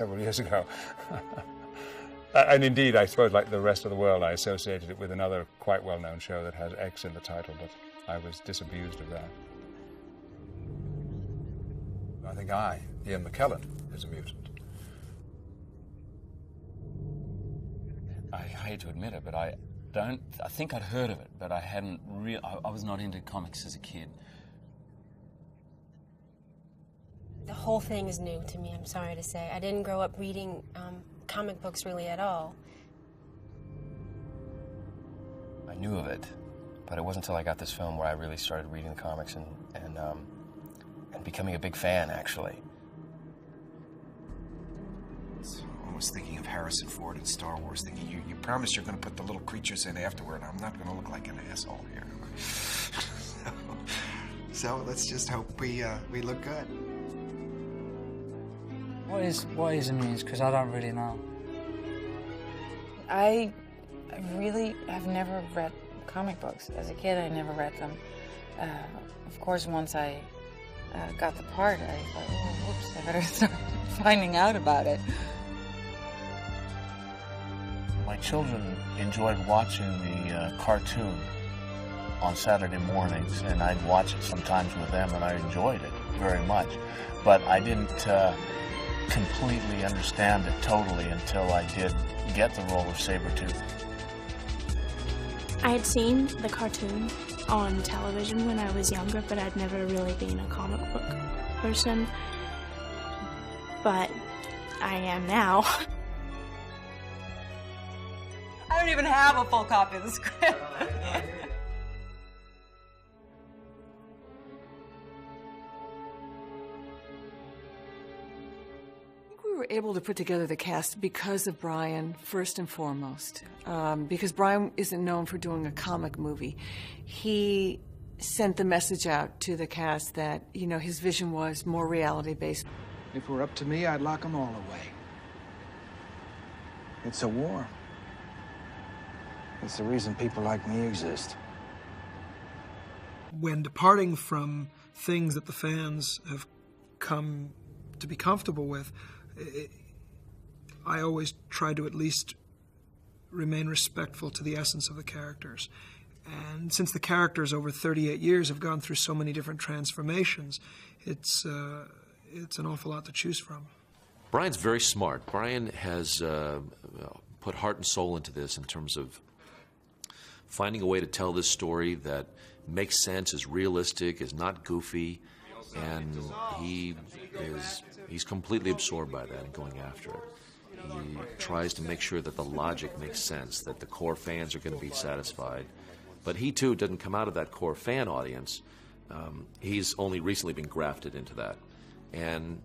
several years ago. And indeed, I suppose, like the rest of the world, I associated it with another quite well-known show that has X in the title, but I was disabused of that. I think Ian McKellen, is a mutant. I hate to admit it, but I think I'd heard of it, but I was not into comics as a kid. The whole thing is new to me, I'm sorry to say. I didn't grow up reading comic books really at all. I knew of it, but it wasn't until I got this film where I really started reading the comics and becoming a big fan, actually. I was thinking of Harrison Ford in Star Wars, thinking, you promised you're going to put the little creatures in afterward. I'm not going to look like an asshole here. So let's just hope we look good. What is a muse? Because I don't really know. I really have never read comic books. As a kid, I never read them. Of course, once I got the part, I thought, oh, whoops, I better start finding out about it. My children enjoyed watching the cartoon on Saturday mornings, and I'd watch it sometimes with them, and I enjoyed it very much. But I didn't completely understand it totally until I did get the role of Sabretooth. I had seen the cartoon on television when I was younger, but I'd never really been a comic book person. But I am now. I don't even have a full copy of the script. We were able to put together the cast because of Brian, first and foremost. Because Brian isn't known for doing a comic movie. He sent the message out to the cast that, you know, his vision was more reality-based. If it were up to me, I'd lock them all away. It's a war. It's the reason people like me exist. When departing from things that the fans have come to be comfortable with, I always try to at least remain respectful to the essence of the characters. And since the characters over 38 years have gone through so many different transformations, it's an awful lot to choose from. Brian's very smart. Brian has put heart and soul into this in terms of finding a way to tell this story that makes sense, is realistic, is not goofy, and he's completely absorbed by that and going after it. He tries to make sure that the logic makes sense, that the core fans are going to be satisfied. But he, too, doesn't come out of that core fan audience. He's only recently been grafted into that. And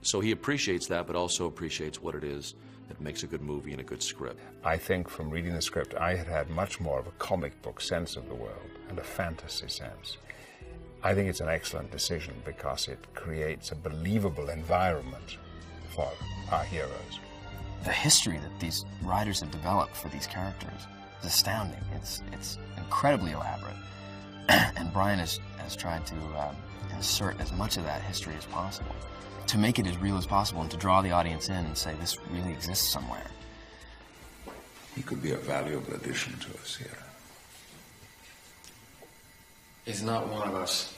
so he appreciates that, but also appreciates what it is that makes a good movie and a good script. I think from reading the script, I had had much more of a comic book sense of the world and a fantasy sense. I think it's an excellent decision because it creates a believable environment for our heroes. The history that these writers have developed for these characters is astounding. It's incredibly elaborate. And Brian has tried to insert as much of that history as possible, to make it as real as possible and to draw the audience in and say, this really exists somewhere. He could be a valuable addition to us here. He's not one of us.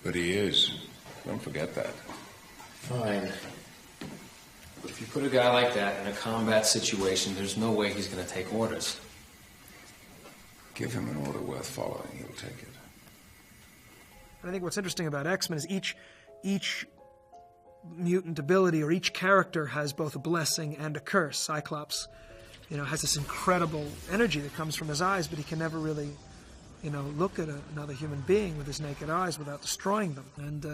But he is. Don't forget that. Fine. But if you put a guy like that in a combat situation, there's no way he's going to take orders. Give him an order worth following, he'll take it. I think what's interesting about X-Men is each mutant ability or each character has both a blessing and a curse. Cyclops, has this incredible energy that comes from his eyes, but he can never really, look at another human being with his naked eyes without destroying them. And,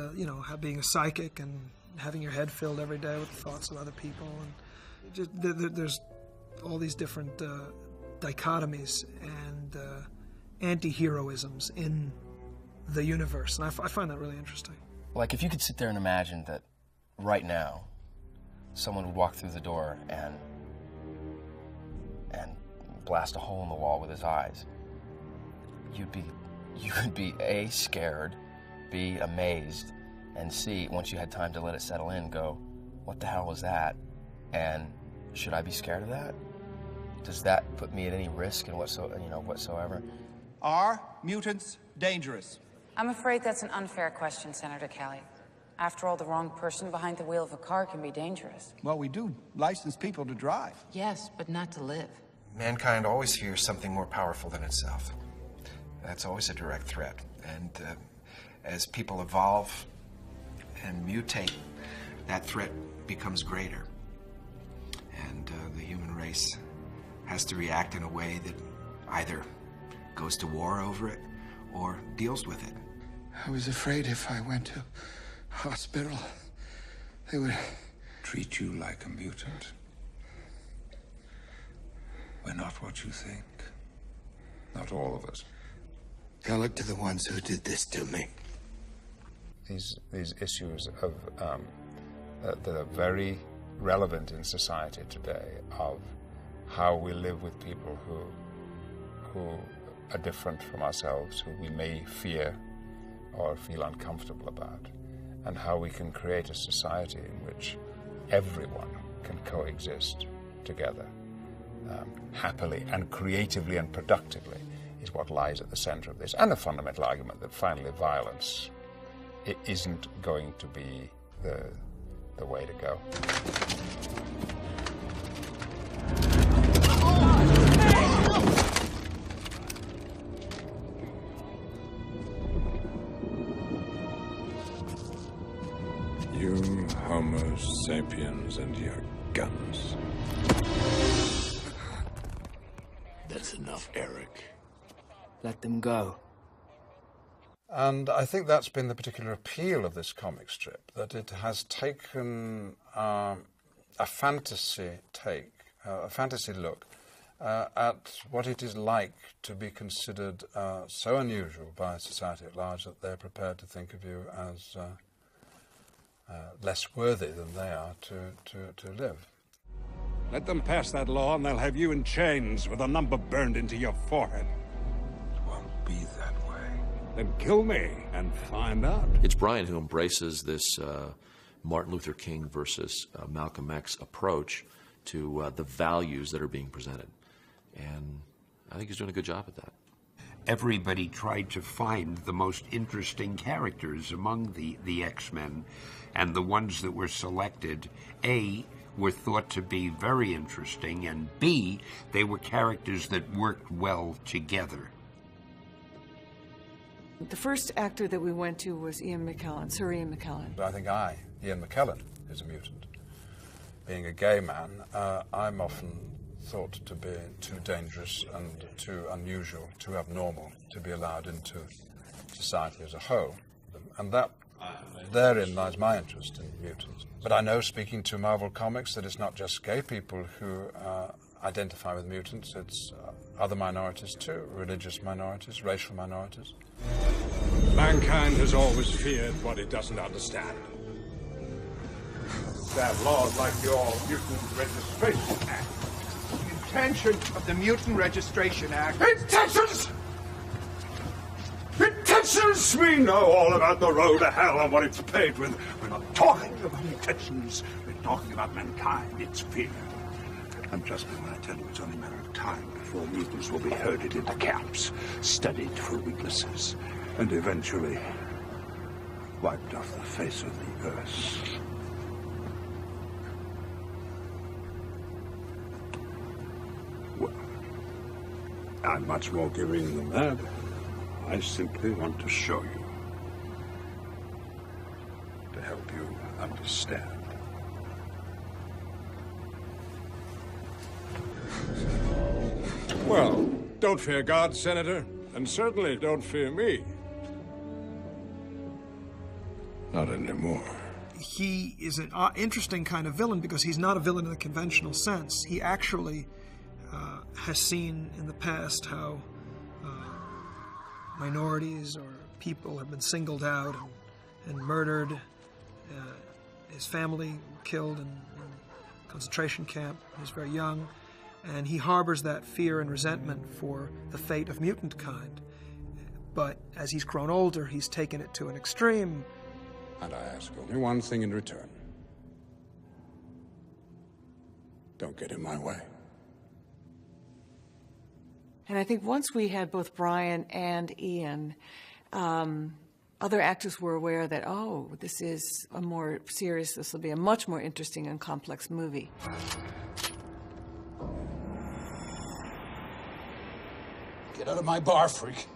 being a psychic and having your head filled every day with the thoughts of other people. And just, there's all these different dichotomies and anti-heroisms in the universe. And I find that really interesting. Like, if you could sit there and imagine that right now, someone would walk through the door and blast a hole in the wall with his eyes, you would be A, scared, B, amazed, and C, once you had time to let it settle in, go, what the hell was that? And should I be scared of that? Does that put me at any risk in whatsoever? Are mutants dangerous? I'm afraid that's an unfair question, Senator Kelly. After all, the wrong person behind the wheel of a car can be dangerous. Well, we do license people to drive. Yes, but not to live. Mankind always fears something more powerful than itself. That's always a direct threat. And as people evolve and mutate, that threat becomes greater. And the human race has to react in a way that either goes to war over it or deals with it. I was afraid if I went to hospital, they would treat you like a mutant. We're not what you think. Not all of us. Tell it to the ones who did this to me. These issues of that are very relevant in society today, of how we live with people who are different from ourselves, who we may fear or feel uncomfortable about, and how we can create a society in which everyone can coexist together happily and creatively and productively, is what lies at the center of this, and a fundamental argument that finally violence, it isn't going to be the way to go. You Homo sapiens and your guns. That's enough, Eric. Let them go. And I think that's been the particular appeal of this comic strip, that it has taken a fantasy look at what it is like to be considered so unusual by society at large that they're prepared to think of you as less worthy than they are to live. Let them pass that law and they'll have you in chains with a number burned into your forehead. It won't be that way. Then kill me and find out. It's Bryan who embraces this Martin Luther King versus Malcolm X approach to the values that are being presented. And I think he's doing a good job at that. Everybody tried to find the most interesting characters among the X-Men, and the ones that were selected, A, were thought to be very interesting, and B, they were characters that worked well together. The first actor that we went to was Ian McKellen, Sir Ian McKellen. I think Ian McKellen, is a mutant. Being a gay man, I'm often thought to be too dangerous and too unusual, too abnormal to be allowed into society as a whole. And that, therein lies my interest in mutants. But I know, speaking to Marvel Comics, that it's not just gay people who identify with mutants, it's other minorities too, religious minorities, racial minorities. Mankind has always feared what it doesn't understand. That laws like your Mutant Registration Act. The intention of the Mutant Registration Act. Intentions! Intentions! We know all about the road to hell and what it's paved with. We're not talking about intentions. We're talking about mankind, its fear. And trust me when I tell you it's only a matter of time before mutants will be herded into camps, studied for weaknesses, and eventually wiped off the face of the earth. Well, I'm much more giving than that. I simply want to show you. To help you understand. Well, don't fear God, Senator, and certainly don't fear me. Not anymore. He is an interesting kind of villain because he's not a villain in the conventional sense. He actually has seen in the past how minorities or people have been singled out and murdered, his family killed in a concentration camp. He's very young, and he harbors that fear and resentment for the fate of mutant kind. But as he's grown older, he's taken it to an extreme. And I ask only one thing in return. Don't get in my way. And I think once we had both Brian and Ian, other actors were aware that, oh, this is a more serious, this will be a much more interesting and complex movie. Get out of my bar, freak.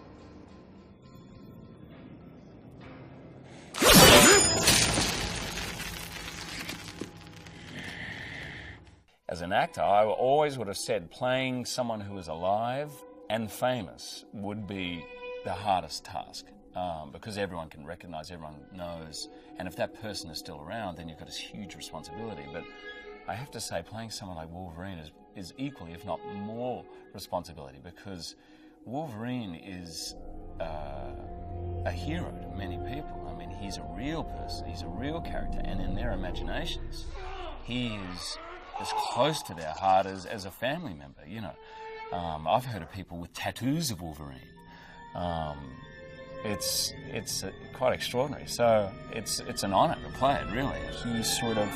As an actor, I always would have said playing someone who is alive and famous would be the hardest task, because everyone can recognize, everyone knows, and if that person is still around, then you've got this huge responsibility. But I have to say, playing someone like Wolverine is equally, if not more, responsibility, because Wolverine is a hero to many people. I mean, he's a real person, he's a real character, and in their imaginations, he is as close to their heart as a family member, you know. I've heard of people with tattoos of Wolverine. It's quite extraordinary. So it's an honor to play it, really. He's sort of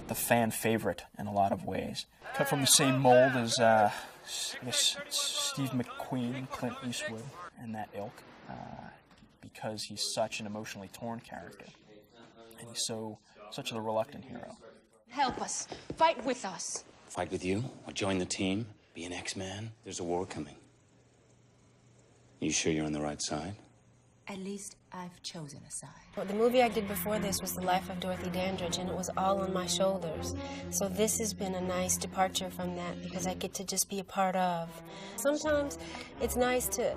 the fan favorite in a lot of ways. Cut from the same mold as I guess Steve McQueen, Clint Eastwood, and that ilk, because he's such an emotionally torn character, and he's such a reluctant hero. Help us. Fight with us. Fight with you? Or join the team? Be an X-Man? There's a war coming. You sure you're on the right side? At least I've chosen a side. Well, the movie I did before this was The Life of Dorothy Dandridge, and it was all on my shoulders. So this has been a nice departure from that, because I get to just be a part of. Sometimes it's nice to,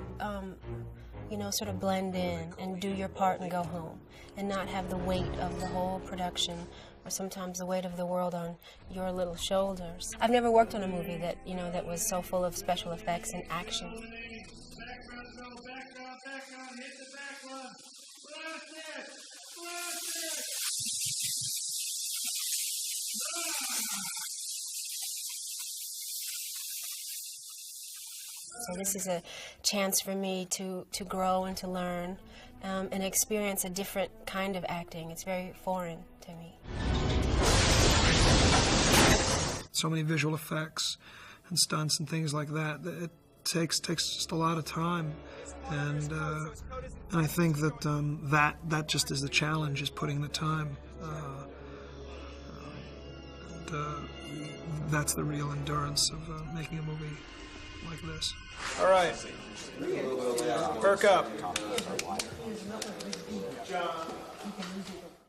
you know, sort of blend in and do your part and go home, and not have the weight of the whole production, or sometimes the weight of the world on your little shoulders. I've never worked on a movie that, you know, that was so full of special effects and action. So this is a chance for me to grow and to learn and experience a different kind of acting. It's very foreign to me. So many visual effects and stunts and things like that. It takes just a lot of time, and I think that that just is the challenge, is putting the time. That's the real endurance of making a movie like this. All right, perk up.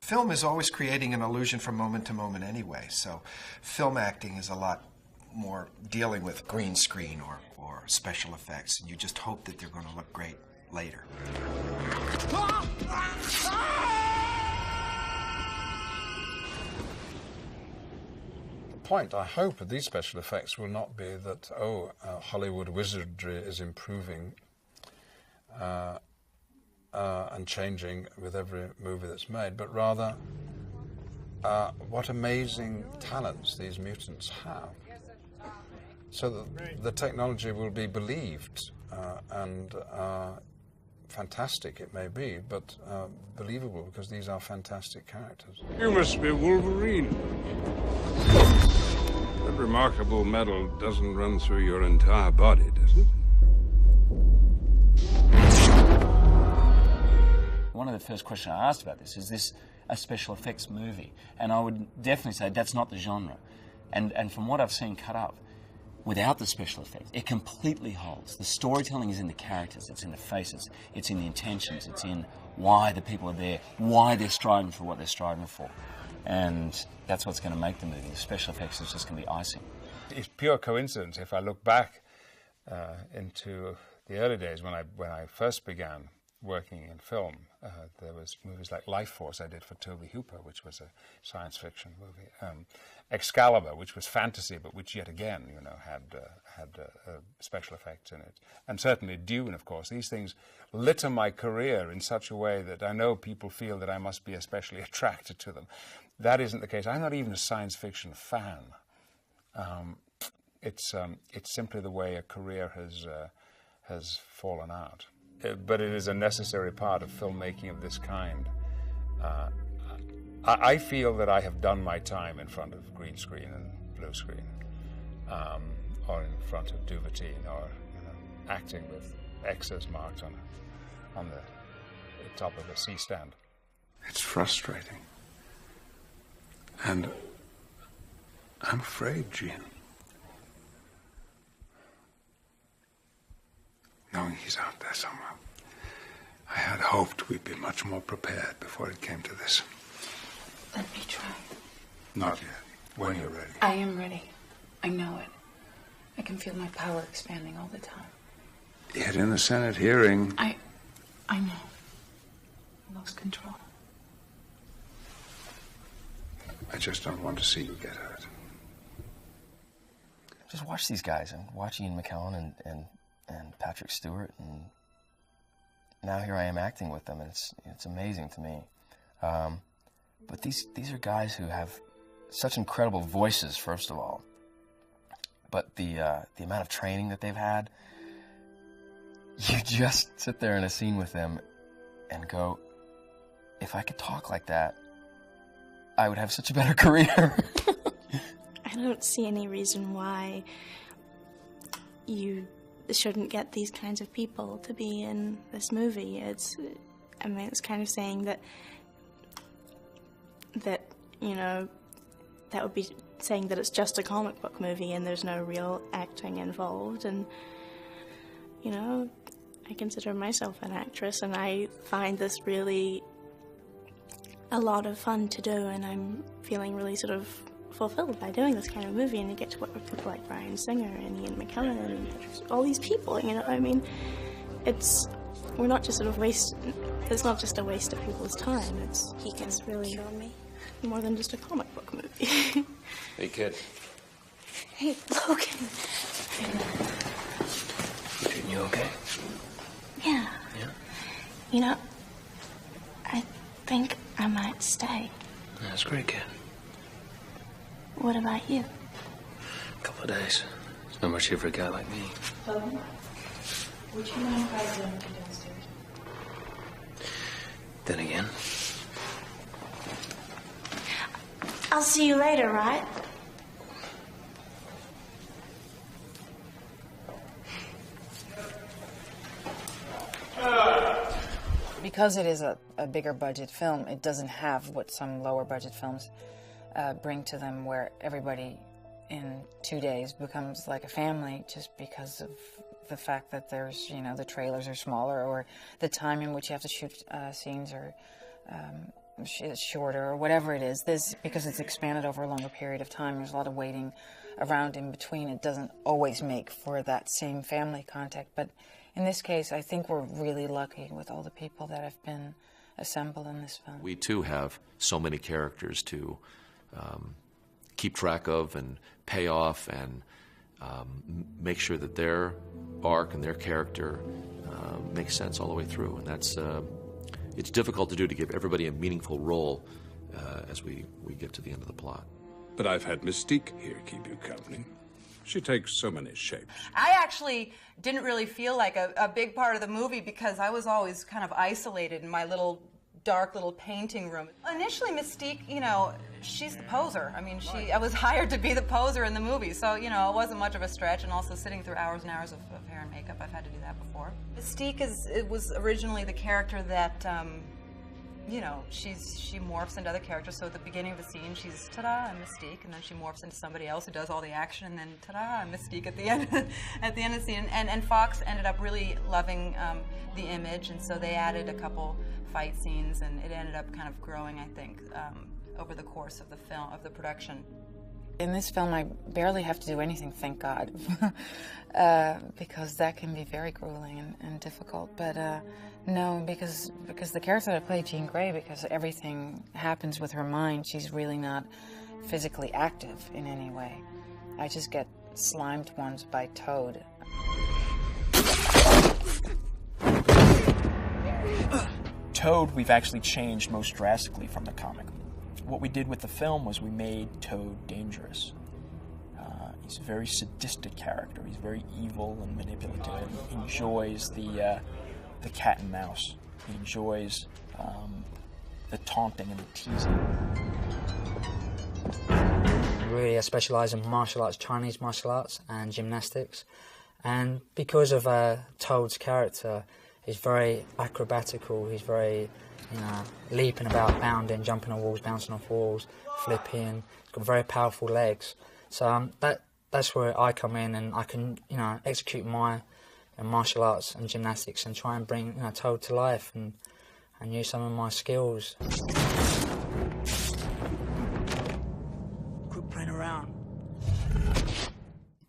Film is always creating an illusion from moment to moment anyway, so film acting is a lot more dealing with green screen or special effects, and you just hope that they're going to look great later. The point, I hope, of these special effects will not be that, Hollywood wizardry is improving and changing with every movie that's made, but rather what amazing talents these mutants have. So that the technology will be believed and fantastic it may be, but believable, because these are fantastic characters. You must be Wolverine. That remarkable metal doesn't run through your entire body, does it? One of the first questions I asked about this, is this a special effects movie? And I would definitely say that's not the genre. And from what I've seen cut up, without the special effects, it completely holds. The storytelling is in the characters, it's in the faces, it's in the intentions, it's in why the people are there, why they're striving for what they're striving for. And that's what's going to make the movie. The special effects is just going to be icing. It's pure coincidence. If I look back into the early days when I first began working in film, there was movies like Life Force I did for Tobe Hooper, which was a science fiction movie. Excalibur, which was fantasy, but which yet again, you know, had special effects in it. And certainly Dune, of course. These things litter my career in such a way that I know people feel that I must be especially attracted to them. That isn't the case. I'm not even a science fiction fan. It's simply the way a career has fallen out. But it is a necessary part of filmmaking of this kind. I feel that I have done my time in front of green screen and blue screen. or in front of Duvetine, or acting with X's marked on the top of a C stand. It's frustrating. And I'm afraid, Gene. Knowing he's out there somewhere. I had hoped we'd be much more prepared before it came to this. Let me try. Not yet. When you're ready. I am ready. I know it. I can feel my power expanding all the time. Yet in the Senate hearing... I know. I lost control. I just don't want to see you get hurt. Just watch these guys, and watch Ian McKellen and Patrick Stewart, and now here I am acting with them, and it's amazing to me. But these are guys who have such incredible voices, first of all. But the amount of training that they've had, you just sit there in a scene with them and go, if I could talk like that, I would have such a better career. I don't see any reason why you shouldn't get these kinds of people to be in this movie. It's kind of saying that that would be saying that it's just a comic book movie and there's no real acting involved. And, I consider myself an actress, and I find this really a lot of fun to do, and I'm feeling really sort of fulfilled by doing this kind of movie, and you get to work with people like Bryan Singer and Ian McKellen and all these people, we're not just sort of it's not just a waste of people's time, it's really more than just a comic book movie. Hey, kid. Hey, Logan. You treating you okay? Yeah. Yeah? I think I might stay. That's great, kid. What about you? A couple of days. There's not much here for a guy like me. Logan, would you mind if I joined you downstairs? Then again. I'll see you later, right? Because it is a bigger budget film, it doesn't have what some lower budget films bring to them, where everybody in 2 days becomes like a family, just because of the fact that there's, the trailers are smaller, or the time in which you have to shoot scenes are shorter, or whatever it is. Because it's expanded over a longer period of time, there's a lot of waiting around in between. It doesn't always make for that same family contact. But in this case, I think we're really lucky with all the people that have been assembled in this film. We too have so many characters to keep track of and pay off, and make sure that their arc and their character makes sense all the way through. And that's it's difficult to do, to give everybody a meaningful role as we get to the end of the plot. But I've had Mystique here keep you company. She takes so many shapes. I actually didn't really feel like a big part of the movie, because I was always kind of isolated in my dark little painting room. Initially, Mystique, she's the poser. I was hired to be the poser in the movie, so, it wasn't much of a stretch, and also sitting through hours and hours of hair and makeup, I've had to do that before. Mystique was originally the character that, she morphs into other characters. So at the beginning of the scene, she's, ta-da, I'm Mystique, and then she morphs into somebody else who does all the action, and then, ta-da, I'm Mystique at the end, of the scene. And Fox ended up really loving the image, and so they added a couple fight scenes, and it ended up kind of growing, I think, over the course of the production. In this film, I barely have to do anything, thank God, because that can be very grueling and difficult. But no, because the character that I play, Jean Grey, because everything happens with her mind, she's really not physically active in any way. I just get slimed once by Toad. Toad, we've actually changed most drastically from the comic. What we did with the film was we made Toad dangerous. He's a very sadistic character. He's very evil and manipulative, and he enjoys the cat and mouse. He enjoys the taunting and the teasing. really I specialise in martial arts, Chinese martial arts and gymnastics. And because of Toad's character, he's very acrobatical, he's very, you know, leaping about, bounding, jumping on walls, bouncing off walls, flipping. He's got very powerful legs. So that's where I come in, and I can, you know, execute my martial arts and gymnastics and try and bring, you know, Toad to life and use some of my skills. Quit playing around.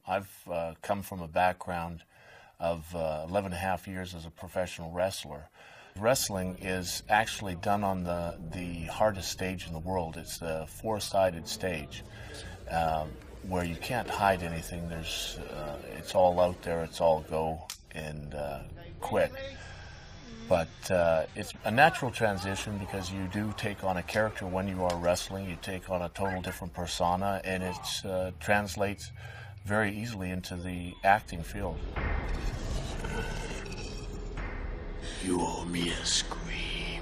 I've come from a background of 11 and a half years as a professional wrestler. Wrestling is actually done on the hardest stage in the world. It's the four-sided stage where you can't hide anything. It's all out there, it's all go and quit. But it's a natural transition because you do take on a character when you are wrestling. You take on a total different persona, and it translates very easily into the acting field. You owe me a scream.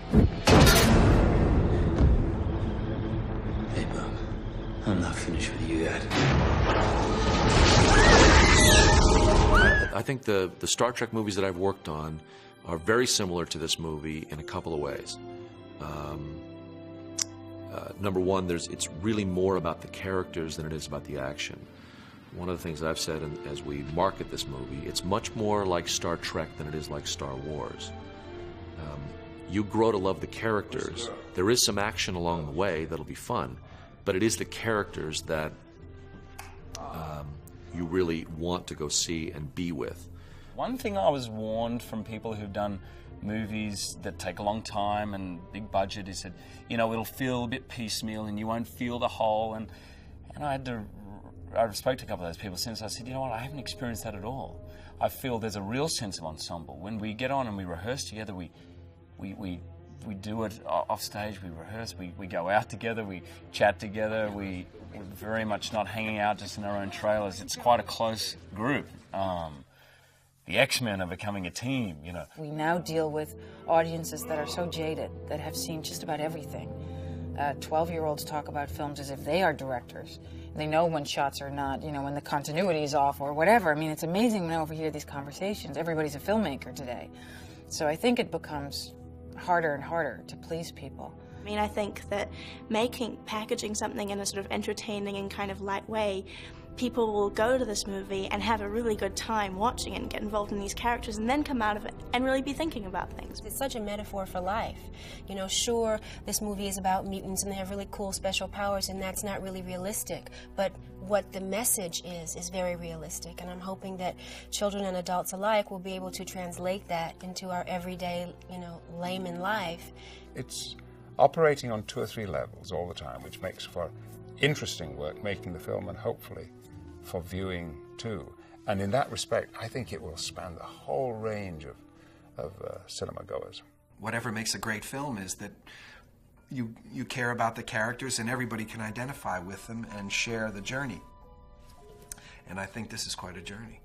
Hey, Bob. I'm not finished with you yet. I think the Star Trek movies that I've worked on are very similar to this movie in a couple of ways. Number one, it's really more about the characters than it is about the action. One of the things that I've said as we market this movie, it's much more like Star Trek than it is like Star Wars. You grow to love the characters. There is some action along the way that'll be fun, but it is the characters that you really want to go see and be with. One thing I was warned from people who've done movies that take a long time and big budget is that, you know, it'll feel a bit piecemeal and you won't feel the whole. And I spoke to a couple of those people since. I said, you know what, I haven't experienced that at all. I feel there's a real sense of ensemble. When we get on and we rehearse together, we do it off stage, we rehearse, we go out together, we chat together, we're very much not hanging out just in our own trailers. It's quite a close group. The X-Men are becoming a team, you know. We now deal with audiences that are so jaded, that have seen just about everything. 12-year-olds talk about films as if they are directors. They know when shots are not, you know, when the continuity is off or whatever. I mean, it's amazing when I overhear these conversations. Everybody's a filmmaker today. So I think it becomes harder and harder to please people. I mean, I think that packaging something in a sort of entertaining and kind of light way, people will go to this movie and have a really good time watching it and get involved in these characters and then come out of it and really be thinking about things. It's such a metaphor for life. You know, sure, this movie is about mutants and they have really cool special powers, and that's not really realistic, but what the message is very realistic, and I'm hoping that children and adults alike will be able to translate that into our everyday, you know, layman life. It's operating on 2 or 3 levels all the time, which makes for interesting work making the film, and hopefully for viewing too. And in that respect, I think it will span the whole range of cinema goers. Whatever makes a great film is that you care about the characters and everybody can identify with them and share the journey. And I think this is quite a journey.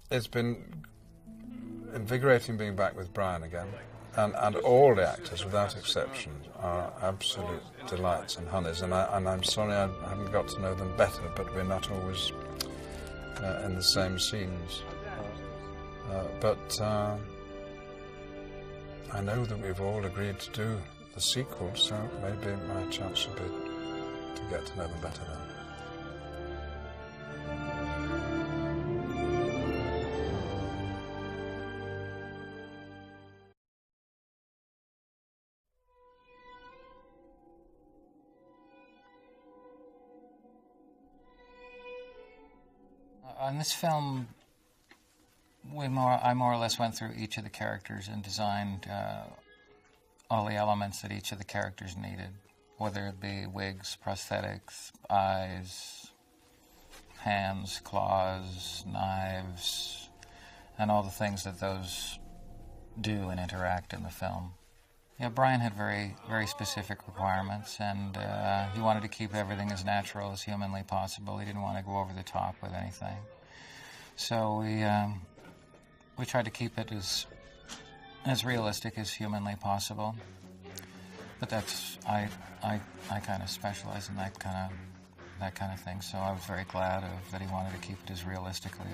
It's been invigorating being back with Brian again. And all the actors, without exception, are absolute delights and honeys. And I'm sorry I haven't got to know them better, but we're not always in the same scenes. But I know that we've all agreed to do the sequel, so maybe my chance should be to get to know them better then. On this film, I more or less went through each of the characters and designed all the elements that each of the characters needed, whether it be wigs, prosthetics, eyes, hands, claws, knives, and all the things that those do and interact in the film. Yeah, Brian had very, very specific requirements, and he wanted to keep everything as natural as humanly possible. He didn't want to go over the top with anything. So we tried to keep it as realistic as humanly possible. But that's I kind of specialize in that kind of that kind of thing. So I was very glad that he wanted to keep it as realistically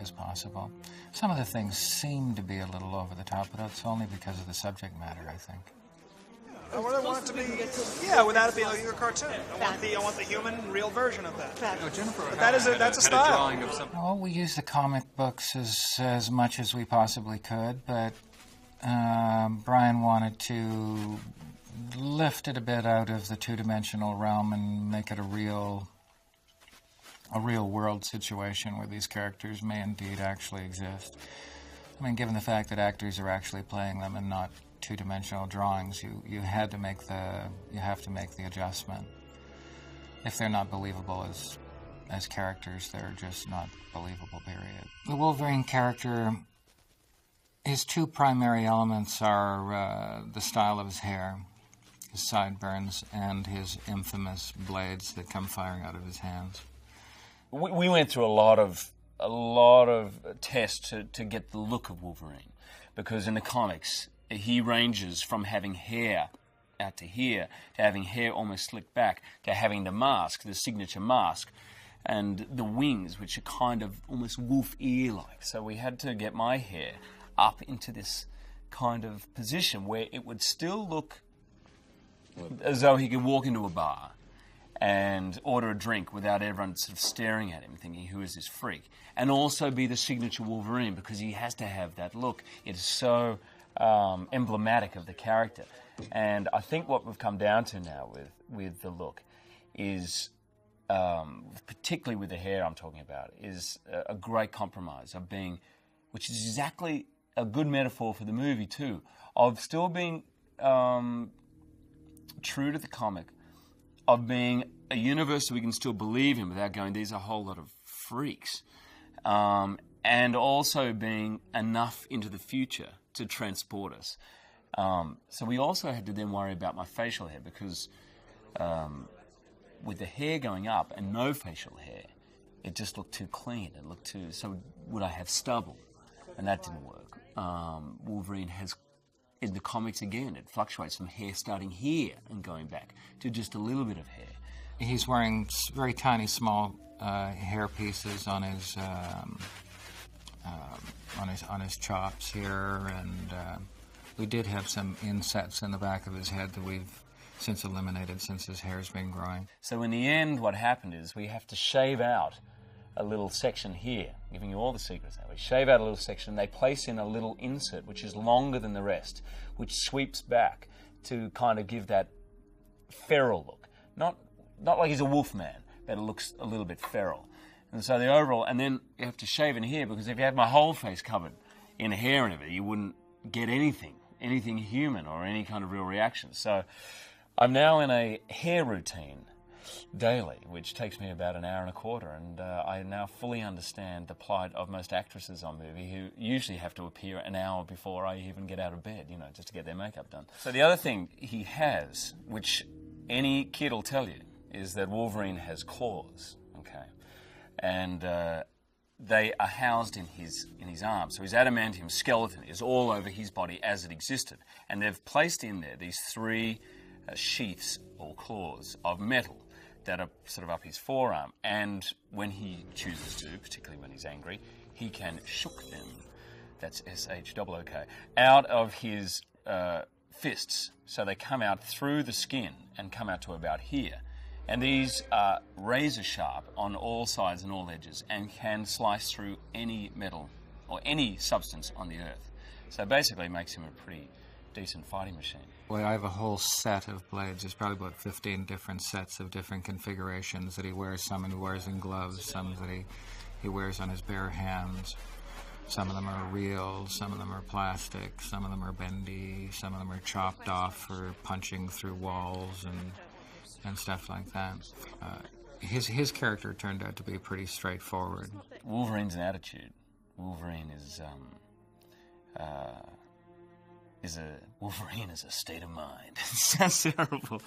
as possible. Some of the things seem to be a little over the top, but that's only because of the subject matter, I think. I want it to be, without it being like a cartoon. I want the human, real version of that. But that's a style. Well, we used the comic books as much as we possibly could, but Brian wanted to lift it a bit out of the two-dimensional realm and make it a real world situation where these characters may indeed actually exist. I mean, given the fact that actors are actually playing them and not two-dimensional drawings, you have to make the adjustment. If they're not believable as characters, they're just not believable, period. The Wolverine character, his two primary elements are the style of his hair, his sideburns, and his infamous blades that come firing out of his hands. We went through a lot of tests to get the look of Wolverine, because in the comics he ranges from having hair out to here, to having hair almost slicked back, to having the mask, the signature mask, and the wings, which are kind of almost wolf ear-like. So we had to get my hair up into this kind of position where it would still look as though he could walk into a bar and order a drink without everyone sort of staring at him, thinking, who is this freak? And also be the signature Wolverine, because he has to have that look. It's so emblematic of the character. And I think what we've come down to now with the look is, particularly with the hair I'm talking about, is a great compromise of being, which is exactly a good metaphor for the movie too, of still being true to the comic, of being a universe that we can still believe in without going, these are a whole lot of freaks, and also being enough into the future to transport us. So we also had to then worry about my facial hair, because with the hair going up and no facial hair, it just looked too clean. It looked too... So would I have stubble? And that didn't work. Wolverine has, in the comics again, it fluctuates from hair starting here and going back to just a little bit of hair. He's wearing very tiny, small hair pieces on his chops here, and we did have some insets in the back of his head that we've since eliminated since his hair's been growing. So in the end, what happened is we have to shave out a little section here, giving you all the secrets now. We shave out a little section, and they place in a little insert which is longer than the rest, which sweeps back to kind of give that feral look. Not like he's a wolf man, but it looks a little bit feral. And so the overall, and then you have to shave in here, because if you had my whole face covered in hair and everything, you wouldn't get anything human or any kind of real reaction. So I'm now in a hair routine daily, which takes me about an hour and a quarter, and I now fully understand the plight of most actresses on movie who usually have to appear an hour before I even get out of bed, just to get their makeup done. So the other thing he has, which any kid will tell you, is that Wolverine has claws, okay? And they are housed in his arms. So his adamantium skeleton is all over his body as it existed. And they've placed in there these three sheaths or claws of metal that are sort of up his forearm. And when he chooses to, particularly when he's angry, he can shook them, that's S-H-O-O-K, out of his fists. So they come out through the skin and come out to about here. And these are razor sharp on all sides and all edges and can slice through any metal or any substance on the earth. So basically it makes him a pretty decent fighting machine. Well, I have a whole set of blades. There's probably about 15 different sets of different configurations that he wears. Some he wears in gloves, some that he wears on his bare hands. Some of them are real, some of them are plastic, some of them are bendy, some of them are chopped off for punching through walls and stuff like that. His character turned out to be pretty straightforward. Wolverine's an attitude. Wolverine is a state of mind. It sounds terrible,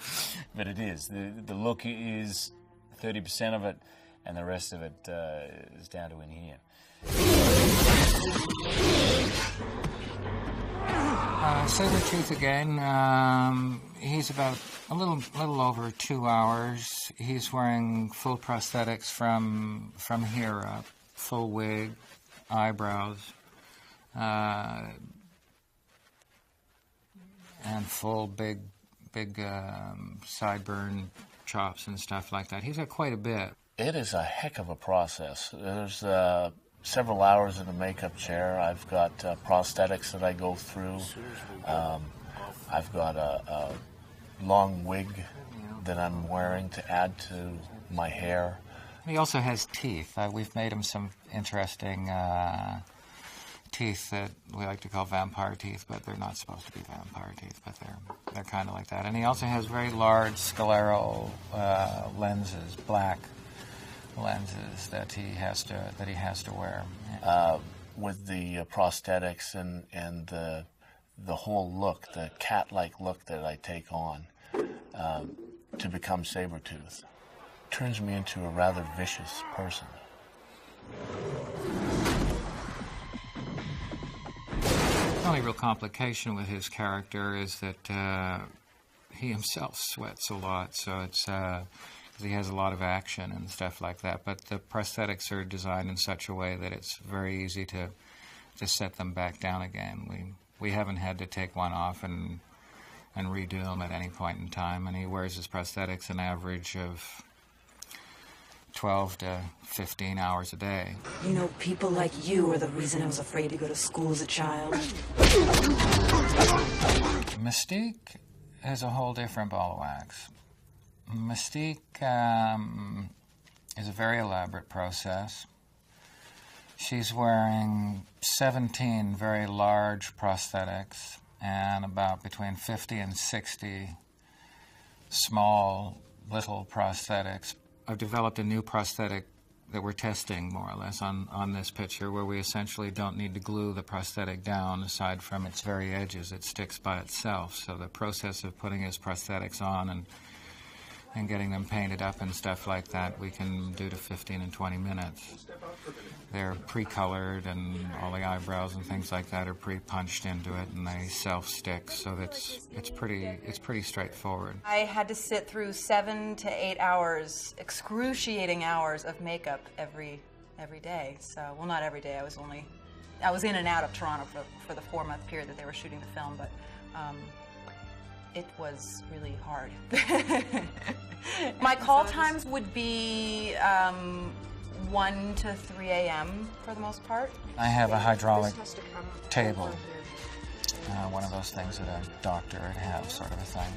but it is. The look is 30% of it. and the rest of it is down to in here. Sabretooth again. He's about a little over 2 hours. He's wearing full prosthetics from here up, full wig, eyebrows, and full big sideburn chops and stuff like that. He's got quite a bit. It is a heck of a process. There's several hours in the makeup chair. I've got prosthetics that I go through. I've got a long wig that I'm wearing to add to my hair. He also has teeth. We've made him some interesting teeth that we like to call vampire teeth, but they're not supposed to be vampire teeth, but they're kind of like that. And he also has very large scleral lenses, black lenses that he has to wear. With the prosthetics and the whole look, the cat-like look that I take on to become Sabretooth, turns me into a rather vicious person. The only real complication with his character is that he himself sweats a lot, so it's he has a lot of action and stuff like that. But the prosthetics are designed in such a way that it's very easy to set them back down again. We haven't had to take one off and redo them at any point in time, and he wears his prosthetics an average of 12 to 15 hours a day. You know, people like you are the reason I was afraid to go to school as a child. Mystique is a whole different ball of wax. Mystique is a very elaborate process. She's wearing 17 very large prosthetics and about between 50 and 60 small little prosthetics. I've developed a new prosthetic that we're testing, more or less, on this picture, where we essentially don't need to glue the prosthetic down aside from its very edges. It sticks by itself. So the process of putting his prosthetics on and getting them painted up and stuff like that, we can do to 15 and 20 minutes. They're pre-colored, and all the eyebrows and things like that are pre-punched into it, and they self-stick, so it's pretty straightforward. I had to sit through 7 to 8 hours, excruciating hours of makeup every day. So, well, not every day. I was in and out of Toronto for the 4-month period that they were shooting the film, but it was really hard. My call times would be 1 to 3 a.m. for the most part. I have a hydraulic table, one of those things that a doctor would have, sort of a thing.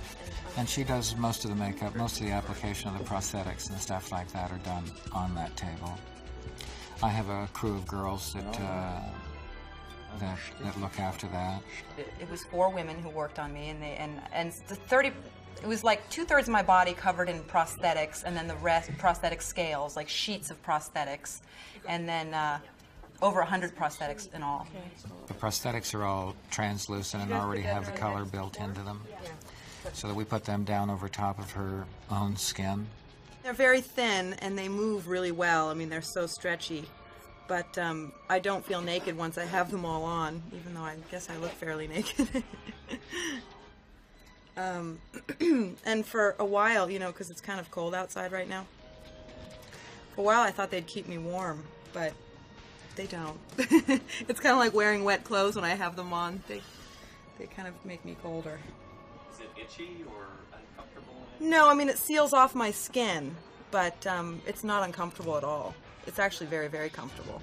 And she does most of the makeup, most of the application of the prosthetics and stuff like that are done on that table. I have a crew of girls that look after that. It was 4 women who worked on me, and the 30. It was like 2/3 of my body covered in prosthetics, and then the rest prosthetic scales, like sheets of prosthetics, and then over 100 prosthetics in all. The prosthetics are all translucent and already have the color built into them, so that we put them down over top of her own skin. They're very thin, and they move really well. I mean, they're so stretchy. But I don't feel naked once I have them all on, even though I guess I look fairly naked. And for a while, you know, because it's kind of cold outside right now, for a while I thought they'd keep me warm, but they don't. It's kind of like wearing wet clothes when I have them on. They kind of make me colder. Is it itchy or uncomfortable? No, I mean, it seals off my skin, but it's not uncomfortable at all. It's actually very, very comfortable.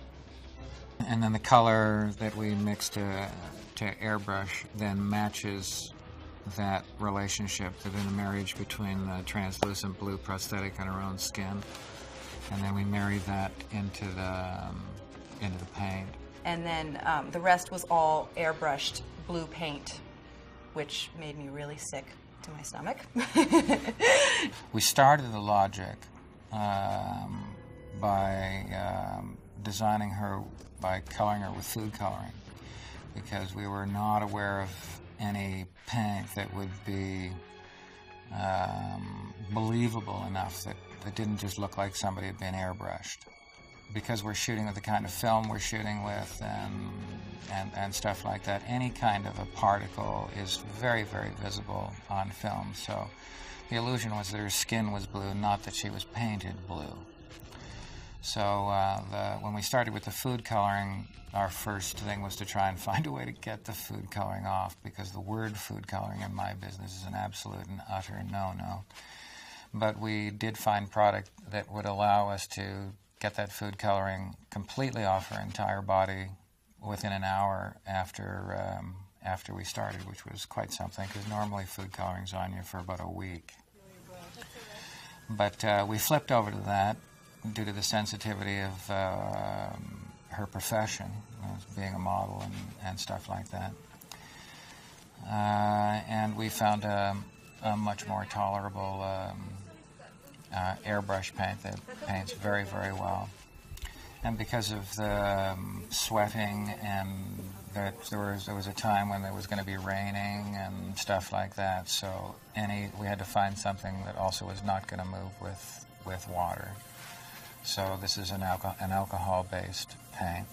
And then the color that we mix to airbrush then matches that relationship, the marriage between the translucent blue prosthetic and her own skin. And then we marry that into the paint. And then the rest was all airbrushed blue paint, which made me really sick to my stomach. We started the logic by designing her, by coloring her with food coloring, because we were not aware of any paint that would be believable enough that that didn't just look like somebody had been airbrushed. Because we're shooting with the kind of film we're shooting with and stuff like that, any kind of a particle is very, very visible on film. So the illusion was that her skin was blue, not that she was painted blue. So when we started with the food coloring, our first thing was to try and find a way to get the food coloring off, because the word food coloring in my business is an absolute and utter no-no. But we did find product that would allow us to get that food coloring completely off her entire body within an hour after we started, which was quite something, because normally food coloring's on you for about a week. But we flipped over to that due to the sensitivity of her profession, being a model and stuff like that. And we found a much more tolerable airbrush paint that paints very, very well. And because of the sweating and that there was a time when there was going to be raining and stuff like that, so we had to find something that also was not going to move with water. So this is an alcohol-based paint.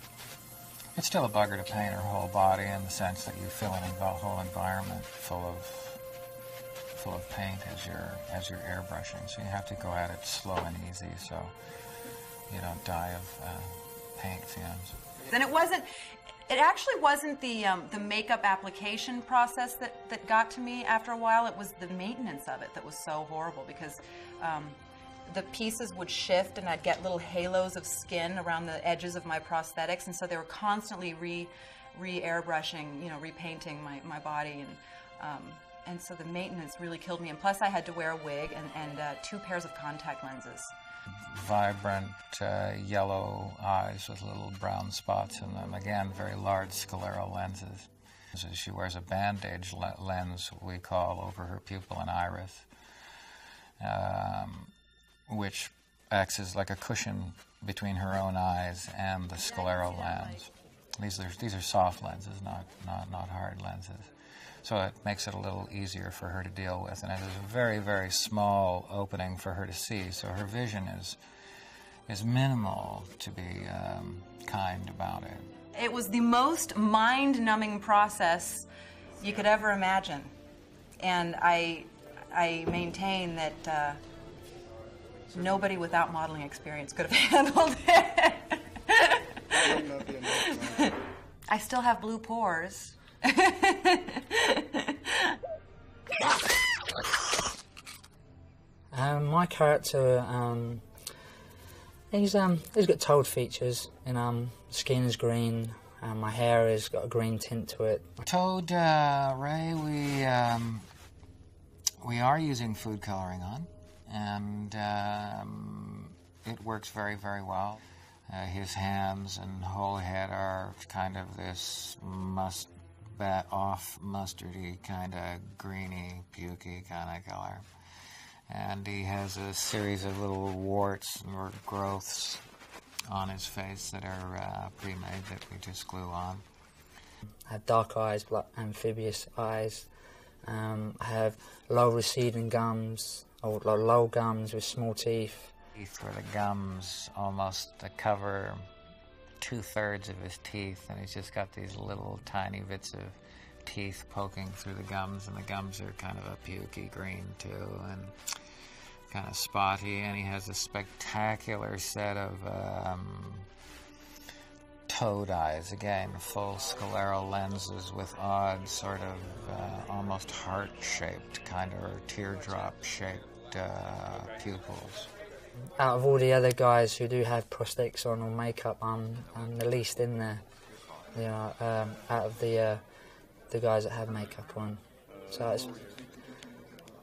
It's still a bugger to paint her whole body in the sense that you fill in the whole environment full of paint as you're airbrushing. So you have to go at it slow and easy so you don't die of paint fumes. And it actually wasn't the makeup application process that got to me after a while. It was the maintenance of it that was so horrible, because the pieces would shift and I'd get little halos of skin around the edges of my prosthetics, and so they were constantly re-airbrushing, repainting my body, and so the maintenance really killed me. And plus I had to wear a wig and 2 pairs of contact lenses. Vibrant yellow eyes with little brown spots in them. Again, very large scleral lenses. So she wears a bandage lens, we call, over her pupil and iris, which acts as like a cushion between her own eyes and the scleral lens. These are soft lenses, not hard lenses. So it makes it a little easier for her to deal with, and it is a very, very small opening for her to see, so her vision is minimal, to be kind about it. It was the most mind-numbing process you could ever imagine, and I maintain that nobody without modeling experience could have handled it. I still have blue pores. My character, he's got toad features, and skin is green, and my hair has got a green tint to it. Toad Ray, we are using food coloring on, and it works very, very well. His hands and whole head are kind of this off mustardy, kind of greeny, pukey kind of color. And he has a series of little warts or growths on his face that are pre-made that we just glue on. I have dark eyes, amphibious eyes. I have low receding gums, or low gums with small teeth. Where the gums almost cover 2/3 of his teeth, and he's just got these little tiny bits of teeth poking through the gums, and the gums are kind of a pukey green too, and kind of spotty, and he has a spectacular set of toad eyes, again, full scleral lenses with odd sort of almost heart-shaped, kind of, or teardrop-shaped pupils. Out of all the other guys who do have prosthetics on or makeup, I'm the least in there, out of the guys that have makeup on. So it's,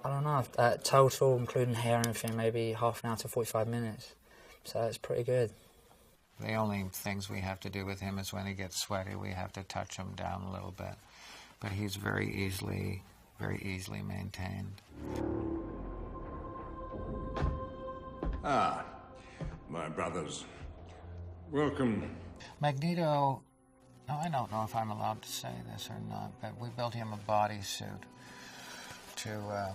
I don't know, total, including hair and everything, maybe half an hour to 45 minutes. So it's pretty good. The only things we have to do with him is when he gets sweaty, we have to touch him down a little bit. But he's very easily maintained. Ah, my brothers. Welcome. Magneto, I don't know if I'm allowed to say this or not, but we built him a bodysuit to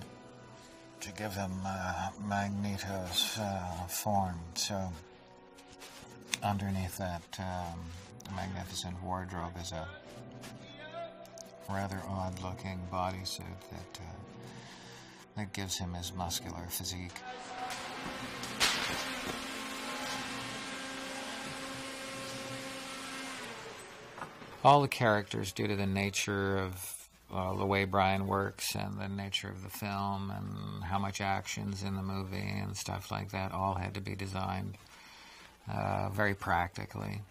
to give him Magneto's form. So underneath that magnificent wardrobe is a rather odd-looking bodysuit that gives him his muscular physique. All the characters, due to the nature of the way Brian works and the nature of the film and how much action's in the movie and stuff like that, all had to be designed very practically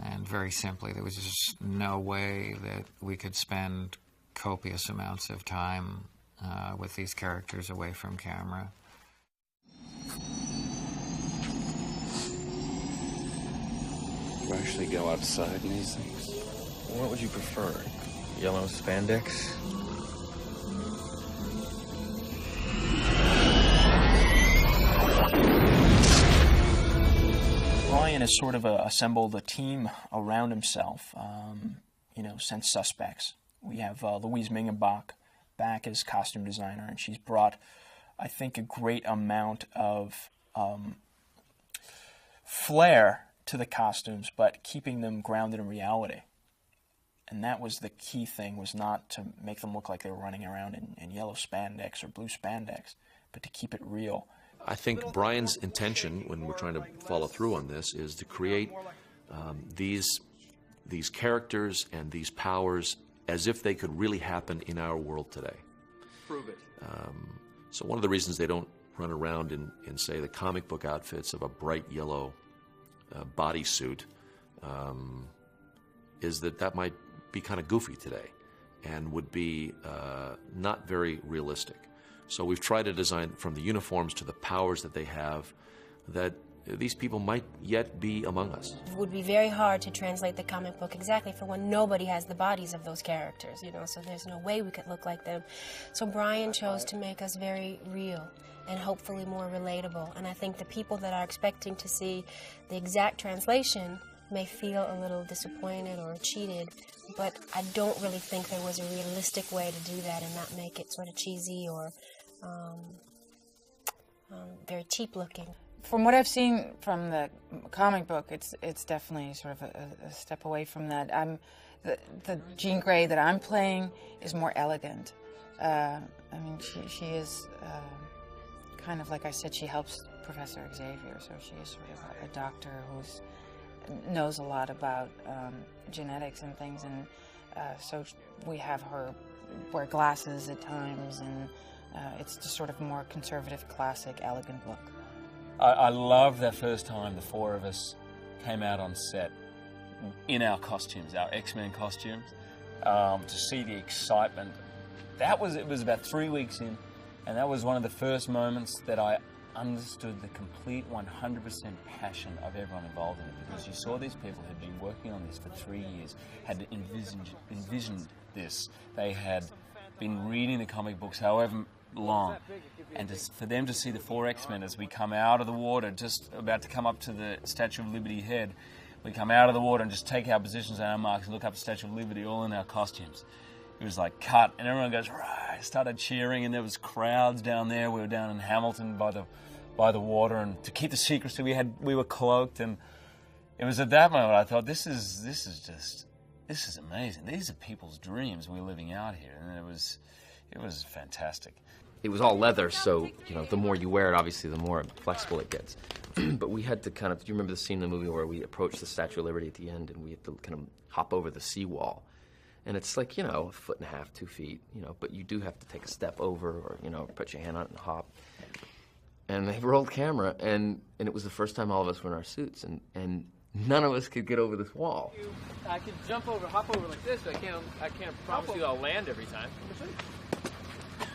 and very simply. There was just no way that we could spend copious amounts of time with these characters away from camera. You actually go outside in these things? What would you prefer? Yellow spandex? Brian has sort of assembled a team around himself, since Suspects. We have Louise Mingenbach back as costume designer, and she's brought, I think, a great amount of flair to the costumes, but keeping them grounded in reality. And that was the key thing, was not to make them look like they were running around in yellow spandex or blue spandex, but to keep it real. I think Brian's intention, when we're trying to follow through on this, is to create these characters and these powers as if they could really happen in our world today. Prove it. So one of the reasons they don't run around in say, the comic book outfits of a bright yellow bodysuit is that might be kind of goofy today and would be not very realistic. So we've tried to design, from the uniforms to the powers that they have, that these people might yet be among us. It would be very hard to translate the comic book exactly for when nobody has the bodies of those characters, so there's no way we could look like them. So Brian chose to make us very real and hopefully more relatable. And I think the people that are expecting to see the exact translation may feel a little disappointed or cheated, but I don't really think there was a realistic way to do that and not make it sort of cheesy or very cheap looking. From what I've seen from the comic book, it's definitely sort of a step away from that. The Jean Grey that I'm playing is more elegant. She is kind of, like I said, she helps Professor Xavier, so she is sort of a doctor who knows a lot about genetics and things, and so we have her wear glasses at times, and it's just sort of more conservative, classic, elegant look. I love that first time the four of us came out on set in our costumes, our X-Men costumes, to see the excitement. It was about 3 weeks in, and that was one of the first moments that I understood the complete 100% passion of everyone involved in it, because you saw these people who had been working on this for 3 years, had envisioned this. They had been reading the comic books however long, and for them to see the four X-Men as we come out of the water, just about to come up to the Statue of Liberty head, we come out of the water and just take our positions and our marks and look up the Statue of Liberty all in our costumes. It was like cut, and everyone goes, right, started cheering, and there was crowds down there. We were down in Hamilton by the water, and to keep the secrecy, we were cloaked, and it was at that moment I thought, this is amazing. These are people's dreams we're living out here, and it was fantastic. It was all leather, so the more you wear it, obviously, the more flexible it gets. But we had to do you remember the scene in the movie where we approached the Statue of Liberty at the end, and we had to kind of hop over the seawall? And it's like, 1.5 feet, 2 feet, but you do have to take a step over or, put your hand on it and hop. And they rolled camera, and it was the first time all of us were in our suits, and none of us could get over this wall. I can hop over like this, but I can't promise you I'll land every time. Okay.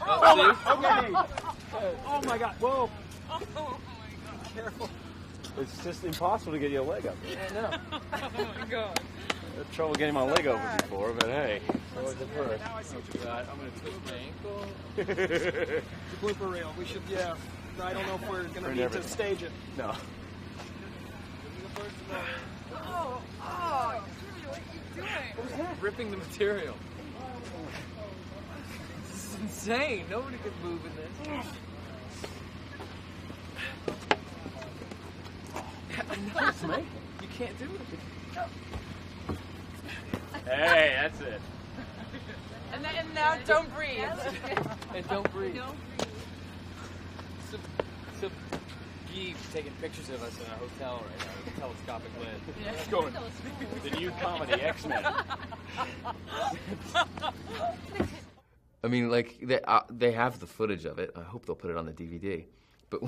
Oh my God! Whoa! Oh, Careful. It's just impossible to get your leg up. I know. Oh my God! I had trouble getting my leg over before, but hey, that was the first. Now I see what you got. I'm gonna twist my ankle. The blooper reel. We should, yeah. I don't know if we're gonna need to stage it. No. Oh, what are you doing? Ripping the material. This is insane. Nobody could move in this. Mate, you can't do it. Hey, that's it. And now don't breathe. And don't breathe. So Guy taking pictures of us in a hotel right now, with a telescopic lens. Yeah. It's going, the new comedy, X-Men. I mean, like, they have the footage of it. I hope they'll put it on the DVD. But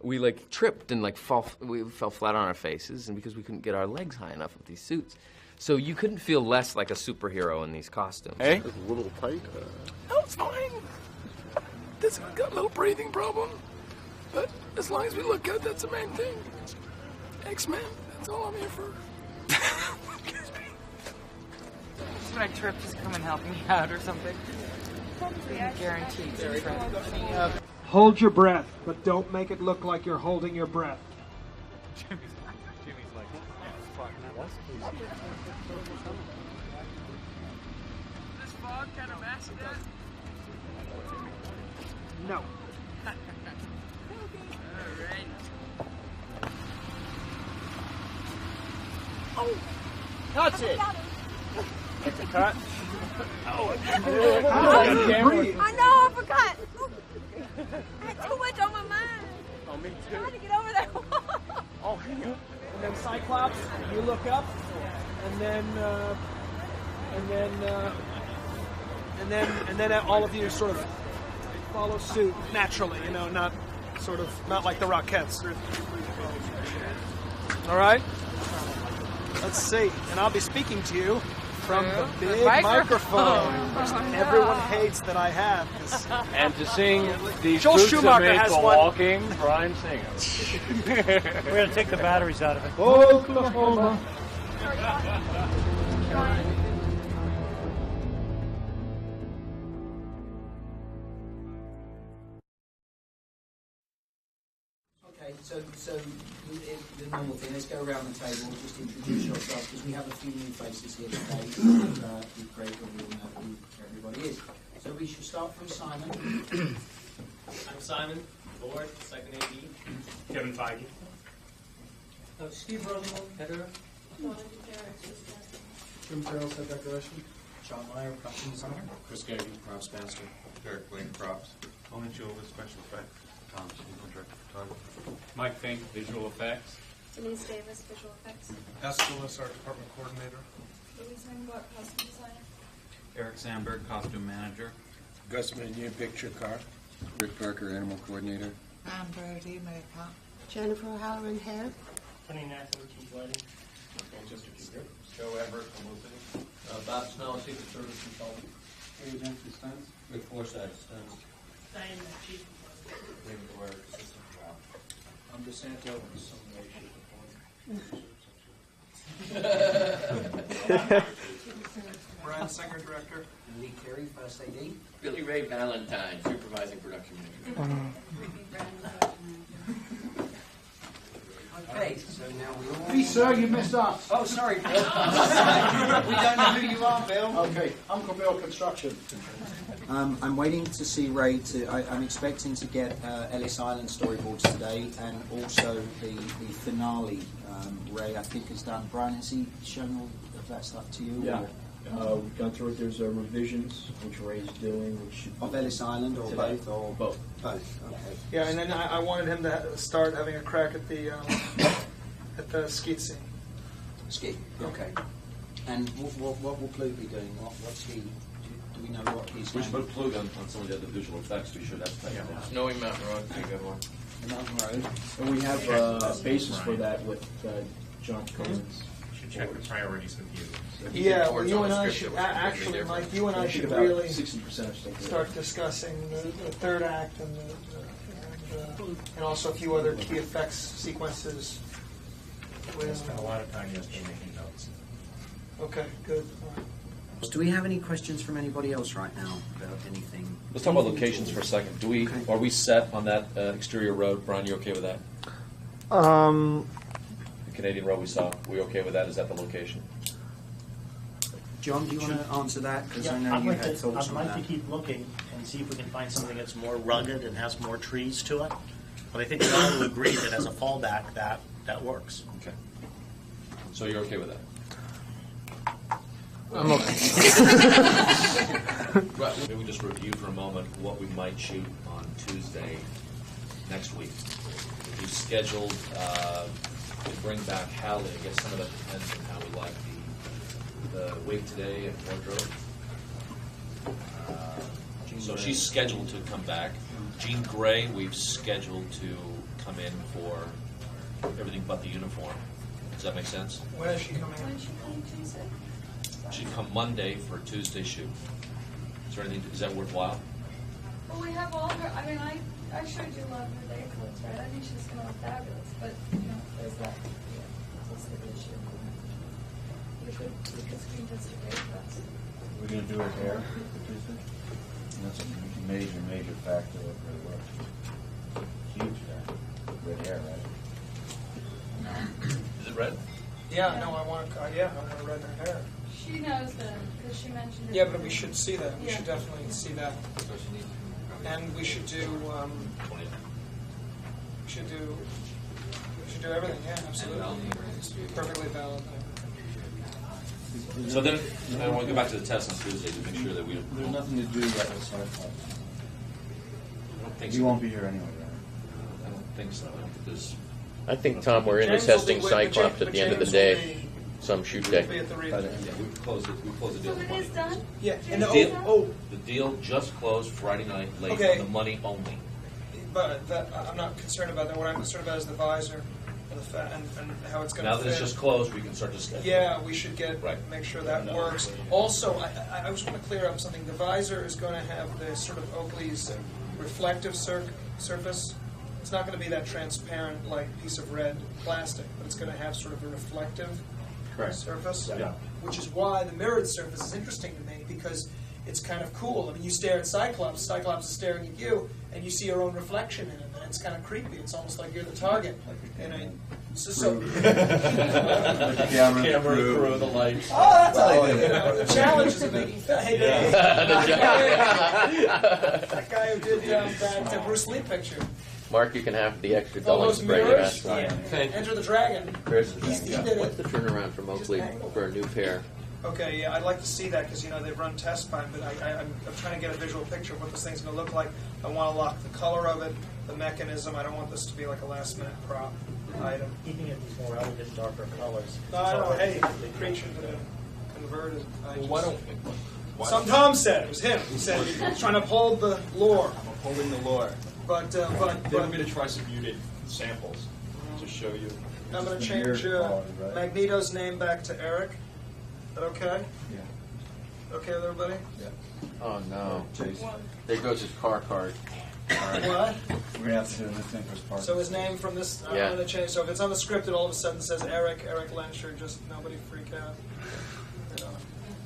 we like, tripped and, like, we fell flat on our faces, and because we couldn't get our legs high enough with these suits. So you couldn't feel less like a superhero in these costumes. Hey? It's a little tight. No, it's fine. This one's got a little breathing problem. But as long as we look good, that's the main thing. X-Men, that's all I'm here for. When I trip, just come and help me out or something. Guaranteed. Hold your breath, but don't make it look like you're holding your breath. Jimmy's like, This fog kind of masks that? No. Oh, That's it. It's a cut. Oh, breathe. I know, I forgot. I had too much on my mind. Oh, me I had to get over that wall. Oh, And then Cyclops, you look up, and then all of you sort of follow suit naturally, not like the Rockettes. All right? Let's see. And I'll be speaking to you from the big microphone, which everyone hates that I have. And to sing these Joel boots Schumacher that make has the one. walking, Brian Singer. We're going to take the batteries out of it. Oklahoma. Okay, so the normal thing, let's go around the table, just introduce yourself, because we have a few new faces here today, and it'd be great when we all know who everybody is. So we should start from Simon. I'm Simon Lord, second AD. Kevin Feige. Steve Rosenwald, editor. Jim Farrell, set decoration. John Meyer, costume designer. Chris Gagnon, props master. Derek Blaine, props. Tony Joe with special effects. Tom Stevens, director of photography. Mike Fink, visual effects. Denise Davis, visual effects. Escalis, art department coordinator. Louise Hengwart, costume design. Eric Sandberg, costume manager. Gus Meunier, picture car. Rick Parker, animal coordinator. Anne Brody, makeup. Jennifer O'Halloran, hair. Penny Nathan, lighting. Manchester Keeper. Joe Everett, publicity. Bob Snow, Secret Service consultant. David Jensen, stunts. Rick Forsyth, stunts. Diane, chief. David Ware, assistant. I'm DeSanto, in some way, shape, or form. Brian Singer, director. Lee Carey, first AD. Billy Ray Valentine, supervising production manager. Okay, so now we all... Please, sir, you missed us. Oh, sorry, Bill. We don't know who you are, Bill. Okay, Uncle Bill Construction. I'm waiting to see Ray I'm expecting to get Ellis Island storyboards today, and also the finale. Ray, I think, has done. Brian, has he shown all of that stuff to you? Yeah. We've gone through it. There's revisions, which Ray's doing, which... Of Ellis Island, or today. both? Or Both. Both, okay. Yeah, and then I wanted him to start having a crack at the skeet scene. Skeet, okay. And what will Plug be doing? What's he... Do we know what he's We doing? should put Plug on some of the other visual effects. We should have to take down. Snowy Mountain Road, pretty good one. Mountain Road. And we have a basis for that with John Cohen's. Should check the priorities with you. Yeah, well, you and I should actually, Mike. You and I should about really 60% of stuff. start discussing the third act and also a few other key effects sequences. I spent a lot of time yesterday making notes. Okay, good. Do we have any questions from anybody else right now about anything? Let's talk about locations for a second. Are we set on that exterior road? Brian, you okay with that? The Canadian road we saw. We okay with that? Is that the location? John, do you want to answer that? Because I know I'd you like had to, thoughts I'd on like that. to keep looking and see if we can find something that's more rugged and has more trees to it. But I think we all will agree that as a fallback, that that works. Okay. So you're okay with that? I'm okay. Right, maybe we just review for a moment what we might shoot on Tuesday next week. If you scheduled to bring back Hallie, I guess some of that depends on how we like the wig today and wardrobe. So she's scheduled to come back. Jean Grey, we've scheduled to come in for everything but the uniform. Does that make sense? When is she coming in? When is she coming Tuesday? She'd come Monday for a Tuesday shoot. Is there anything? Is that worthwhile? Well, we have all her. I mean, I showed you a lot of her day clothes, right? I think she's going to look fabulous, but there's that. Yeah, that's the issue. You could screen test her day clothes. We're going to do her hair for Tuesday? And that's a major factor of her look. Huge factor. Red hair, right? Is it red? Yeah, no, I want to red her hair. She knows them because she mentioned it. Yeah, but we should see that. We Yeah. should definitely see that. And we should do. We should do everything. Yeah, absolutely. It's perfectly valid. So then, I want to go back to the test on Tuesday to make sure that we don't. There's nothing to do yet with Cyclops. I don't think You so. won't be here anyway, right? I don't think so. I don't think there's. I think, Tom, we're into James will testing be with- Cyclops but at the end of the James will day. be- Some shoot We'll day. be at the Yeah, we've closed the deal. So with it money. is done? Yeah, Jay, and is the, it done? The deal just closed Friday night, late Okay. on the money only. but I'm not concerned about that. What I'm concerned about is the visor and and how it's going to Now fit. that it's just closed, we can start to schedule. Yeah, we should make sure that works. Also, I just want to clear up something. The visor is going to have the sort of Oakley's reflective surface. It's not going to be that transparent, like piece of red plastic, but it's going to have sort of a reflective surface. Yeah. Which is why the mirrored surface is interesting to me, because it's kind of cool. I mean, you stare at Cyclops, Cyclops is staring at you, and you see your own reflection in him, and it's kind of creepy. It's almost like you're the target. So Camera crew, the lights. Oh, that's how they do it. The challenges of making hey, that guy who did that Bruce Lee picture. Mark, you can have the extra All dulling those spray you mirrors. asked for. Enter the Dragon. Chris, He did what's it. the turnaround from Oakley for a new pair? Okay, yeah, I'd like to see that because they've run test time, but I'm trying to get a visual picture of what this thing's going to look like. I want to lock the color of it, the mechanism. I don't want this to be like a last-minute prop item. Keeping it these more elegant, darker colors. No, I don't know. Hey, the creature that converted. Why don't Some Tom said it was him. He said he was trying to uphold the lore. I'm upholding the lore. But They want me to try some muted samples to show you. I'm going to change Magneto's name back to Eric. Is that okay? Yeah. Okay with everybody? Yeah. Oh, no. There goes his car card. What? We're going to have to do this thing for Spark. So his name from this, I'm Yeah. going to change. So if it's on the script, it all of a sudden says Eric Lencher. Just nobody freak out.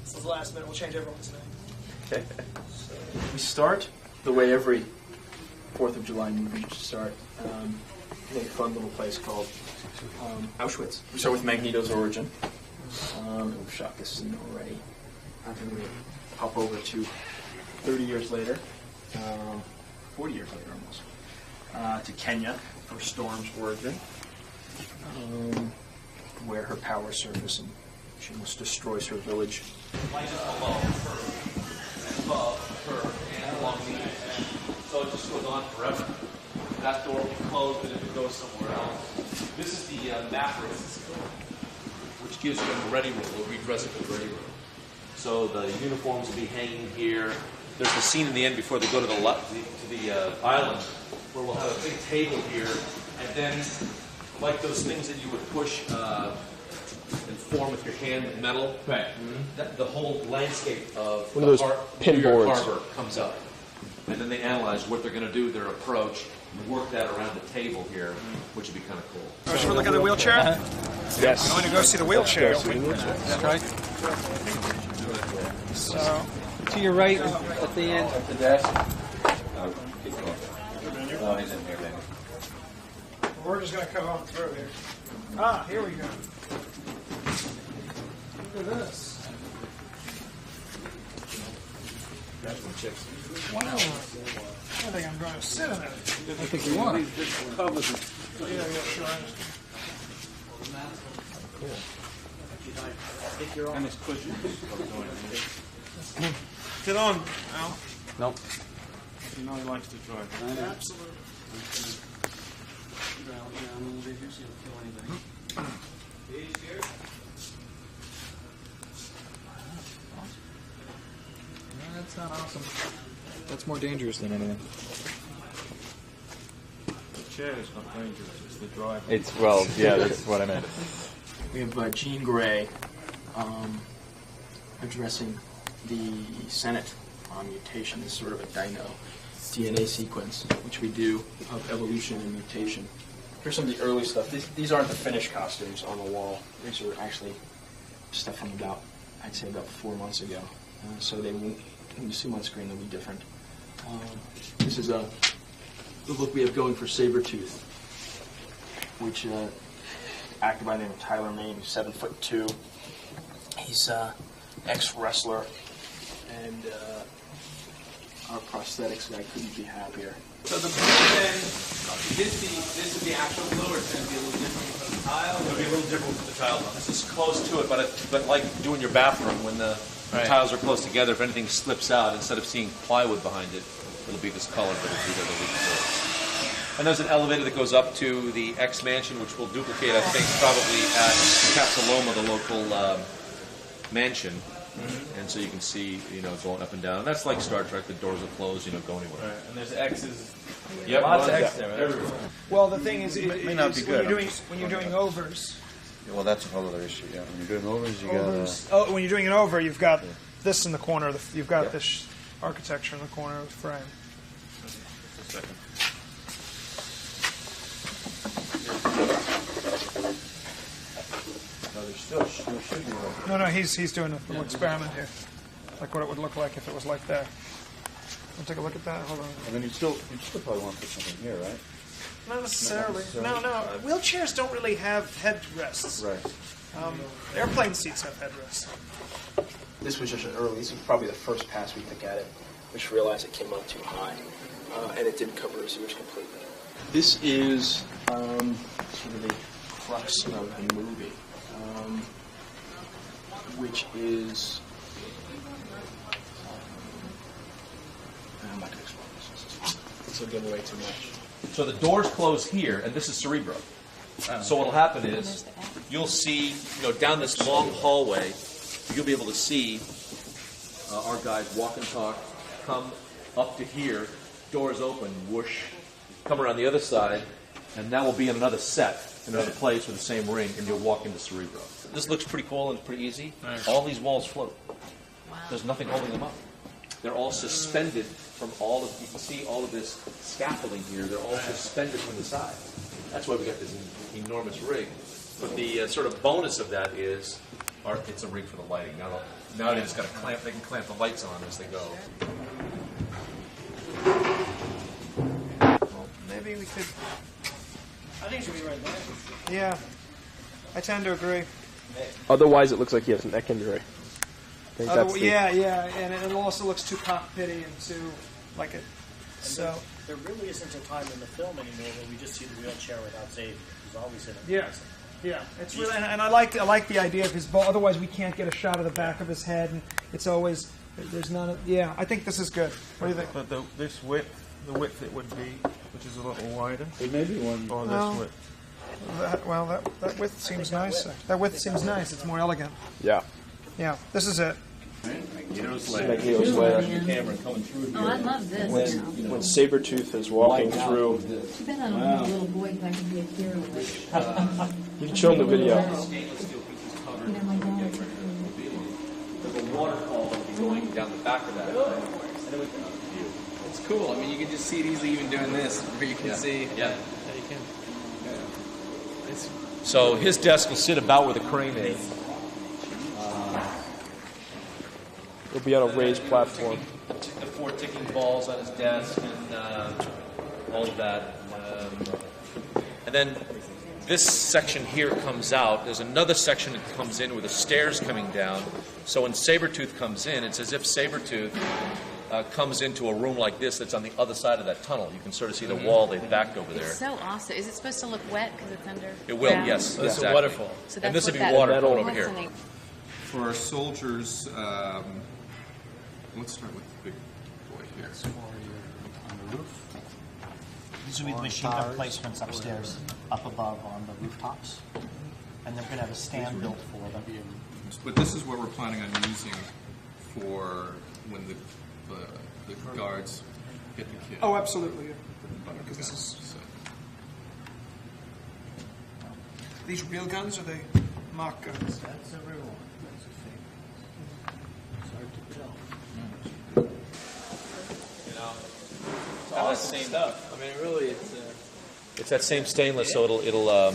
This is the last minute. We'll change everyone's name. We start the way every 4th of July movie should start. In a fun little place called Auschwitz. We start with Magneto's origin. Oh, shot, this is already. I'm going to hop over to 30 years later, 40 years later almost, to Kenya for Storm's origin, where her powers surface and she almost destroys her village. Light is above her, and along the edge. So it just goes on forever. That door will be closed, and it will go somewhere else. This is the mattress, which gives you a ready room. We'll redress it to the ready room. So the uniforms will be hanging here. There's the scene in the end before they go to the island, where we'll have a big table here, and then, like those things that you would push and form with your hand, metal. Right. The whole landscape of One of those pin New York boards. Harbor comes up, and then they analyze what they're going to do, their approach, and work that around the table here, which would be kind of cool. Oh, should we look at the wheelchair? Yes. I'm going to go see the wheelchair. That's right. So, To your right at the end. At the desk. Oh, he's in here, maybe. we're just going to come on through here. Ah, here we go. Look at this. Wow. I think I'm going to sit in it. I think you are. Yeah, sure. cool. And it's cushions. Get on, Al. Nope. You know he likes to drive. Absolutely. That's not awesome. That's more dangerous than anything. The chair is not dangerous, it's the driver. It's, well, yeah, that's what I meant. We have Jean Grey addressing the Senate on mutation as sort of a DNA sequence, which we do of evolution and mutation. Here's some of the early stuff. These aren't the finished costumes on the wall. These are actually stuff from about, I'd say about 4 months ago. So they won't, when you see them on screen, they'll be different. This is the look we have going for Sabretooth, which actor by the name of Tyler Mane, who's 7'2". He's ex-wrestler, and our prosthetics guy couldn't be happier. So the then this is the actual glue, or it's going to be a little different from the tile? It'll be a little different with the tile. This is close to it, but like doing your bathroom when the tiles are close together, if anything slips out, instead of seeing plywood behind it, it'll be this color, but it'll be the leak through. And there's an elevator that goes up to the X Mansion, which will duplicate, I think, probably at Capsaloma, the local mansion. Mm-hmm. And so you can see, going up and down. And that's like Star Trek. The doors are closed. You don't go anywhere. Right. And there's X's. Yep, lots of X's there. Right? Well, the thing is, it may not be good. When you're doing overs. Yeah, well, that's a whole other issue. Yeah, when you're doing overs, you got. When you're doing an over, you've got this in the corner. You've got this architecture in the corner of the frame. Just a second. No, there should be one. No, he's doing a little experiment here, like what it would look like if it was like that. We'll take a look at that. Hold on. And then you still probably want to put something here, right? Not necessarily. No. Wheelchairs don't really have headrests. Right. Airplane seats have headrests. This was just this was probably the first pass we took at it, which realized it came up too high, and it didn't cover the sewers completely. This is sort of the crux of the movie, which is. I'm not going to explain this. This will give away too much. So the doors close here, and this is Cerebro. So what'll happen is you'll see, down this long hallway, you'll be able to see our guys walk and talk, come up to here, doors open, whoosh, come around the other side, and now we'll be in another set, in another place with the same ring, and you'll walk into Cerebro. This looks pretty cool and pretty easy. Nice. All these walls float. There's nothing holding them up. They're all suspended from you can see all of this scaffolding here, they're all suspended from the side. That's why we got this enormous rig. But the sort of bonus of that is, it's a rig for the lighting. Now they just got to clamp, they can clamp the lights on as they go. Well, maybe we could. I think it should be right there. Yeah, I tend to agree. Otherwise, it looks like he has a neck injury. Yeah, and it also looks too cockpity and too like it. So there really isn't a time in the film anymore where we just see the wheelchair without Xavier. He's always in it. Yeah. It's really, and I like the idea of his ball. Otherwise, we can't get a shot of the back of his head, and it's always there's none of. Yeah, I think this is good. What do you think? But the width it would be, which is a little wider. It may be one. Or this width. That width seems nice. That width seems nice. It's more elegant. Yeah. Yeah, this is it. Magneto's layer. Camera coming through Oh, I love this. When Sabretooth is walking through. Too bad I don't have a little boy so I can be a hero. You can show him the video. There's a waterfall that'll be going down the back of that. It's cool. I mean, you can just see it easily even doing this, where you can see. Yeah. So his desk will sit about where the crane is. It'll be on a raised platform. The 4 ticking balls on his desk and all of that. And then this section here comes out. There's another section that comes in with the stairs coming down. So when Sabretooth comes in, it's as if Sabretooth comes into a room like this that's on the other side of that tunnel. You can sort of see the wall they've backed over there. It's so awesome. Is it supposed to look wet because it's under? It will, ground? yes. This is exactly. wonderful. So And that's this would what be that water coming over that's here. the name. For our soldiers, let's start with the big boy here. On the roof. These will be the machine gun placements upstairs, up above on the rooftops. And they're going to have a stand built for them. But this is what we're planning on using for when the guards hit the kid. Oh, absolutely. Yeah. Because this is. These real guns or they mock guns? That's a real one. That's a fake. It's hard to tell. You know, it's all the same stuff. I mean, really, It's that same stainless, so it'll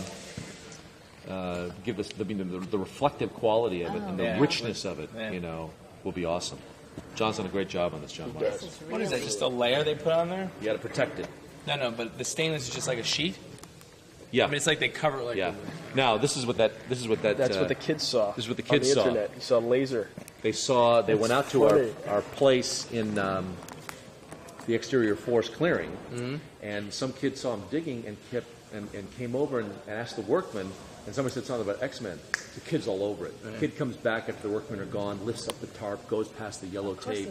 give us the reflective quality of it and the richness of it. You know, will be awesome. John's done a great job on this, John. What is that? Just a layer they put on there? You got to protect it. No, but the stainless is just like a sheet. Yeah. I mean, it's like they cover it like. Yeah. Now this is what that. That's what the kids saw. This is what the on kids the saw. internet. You saw laser. They saw. They That's went out to funny. our place in the exterior forest clearing, and some kid saw him digging and came over and asked the workmen. And somebody said something about X-Men. The kid's all over it. The kid comes back after the workmen are gone, lifts up the tarp, goes past the yellow tape,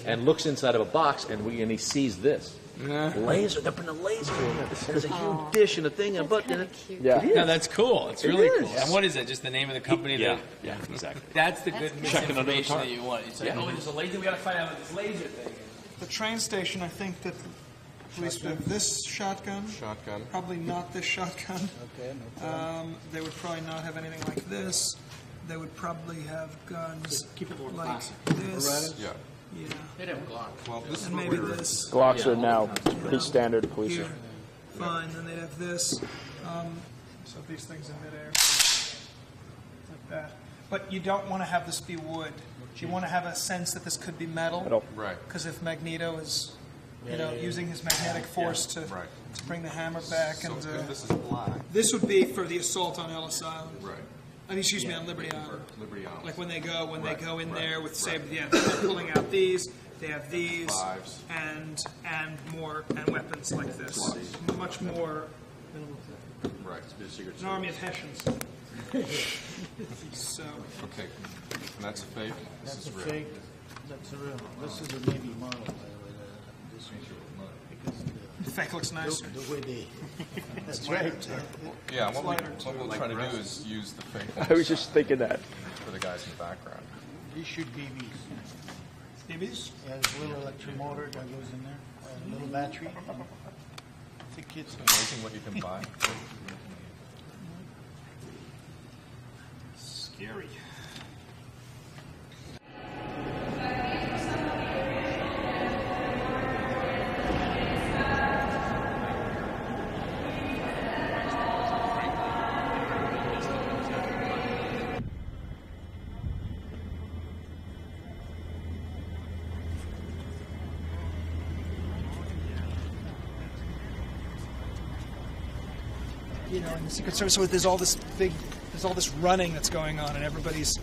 and looks inside of a box, and he sees this. Laser. They're putting a laser in it. There's a huge dish and a thing and a button. It is. No, that's cool. It's really is. cool. And what is it? Just the name of the company? Yeah, exactly. That's the good Checking under the misinformation tarp. that you want. It's like, oh, there's a laser. We got to find out what this laser thing is. The train station, I think that police would have this shotgun. Shotgun. Probably not this shotgun. Okay, no problem. They would probably not have anything like this. They would probably have guns Keep it more like classic. this. Yeah. Yeah. They'd have Glock. Well, this is And what maybe we're. this. Glocks are now pretty standard police. Here. Fine. Then they'd have this. So these things in midair. Like that. But you don't want to have this be wood. You want to have a sense that this could be metal. Right. Because if Magneto is, using his magnetic force to bring the hammer back, So and if this is black. this would be for the assault on Ellis Island. Right. I mean, excuse me, on Liberty Island. Liberty Island. Like when they go in right, there with right. saber, they're pulling out these. They have these Fives. and more and weapons like this. Much more. Right. It's a secret. An army of Hessians. So. Okay. And that's a fake. This That's is a real. fake. That's a real one. This is a Navy model, by the way. This one. Because The fake looks nicer. the way they. That's right. Yeah. It's What lighter, we'll try to do is use the fake. I was just thinking that. For the guys in the background. These should be BBs. BBs? Yeah, there's a little electric motor that goes in there. A little battery. I think it's Amazing what you can buy. Scary. In the Secret Service, so there's all this running that's going on, and everybody's,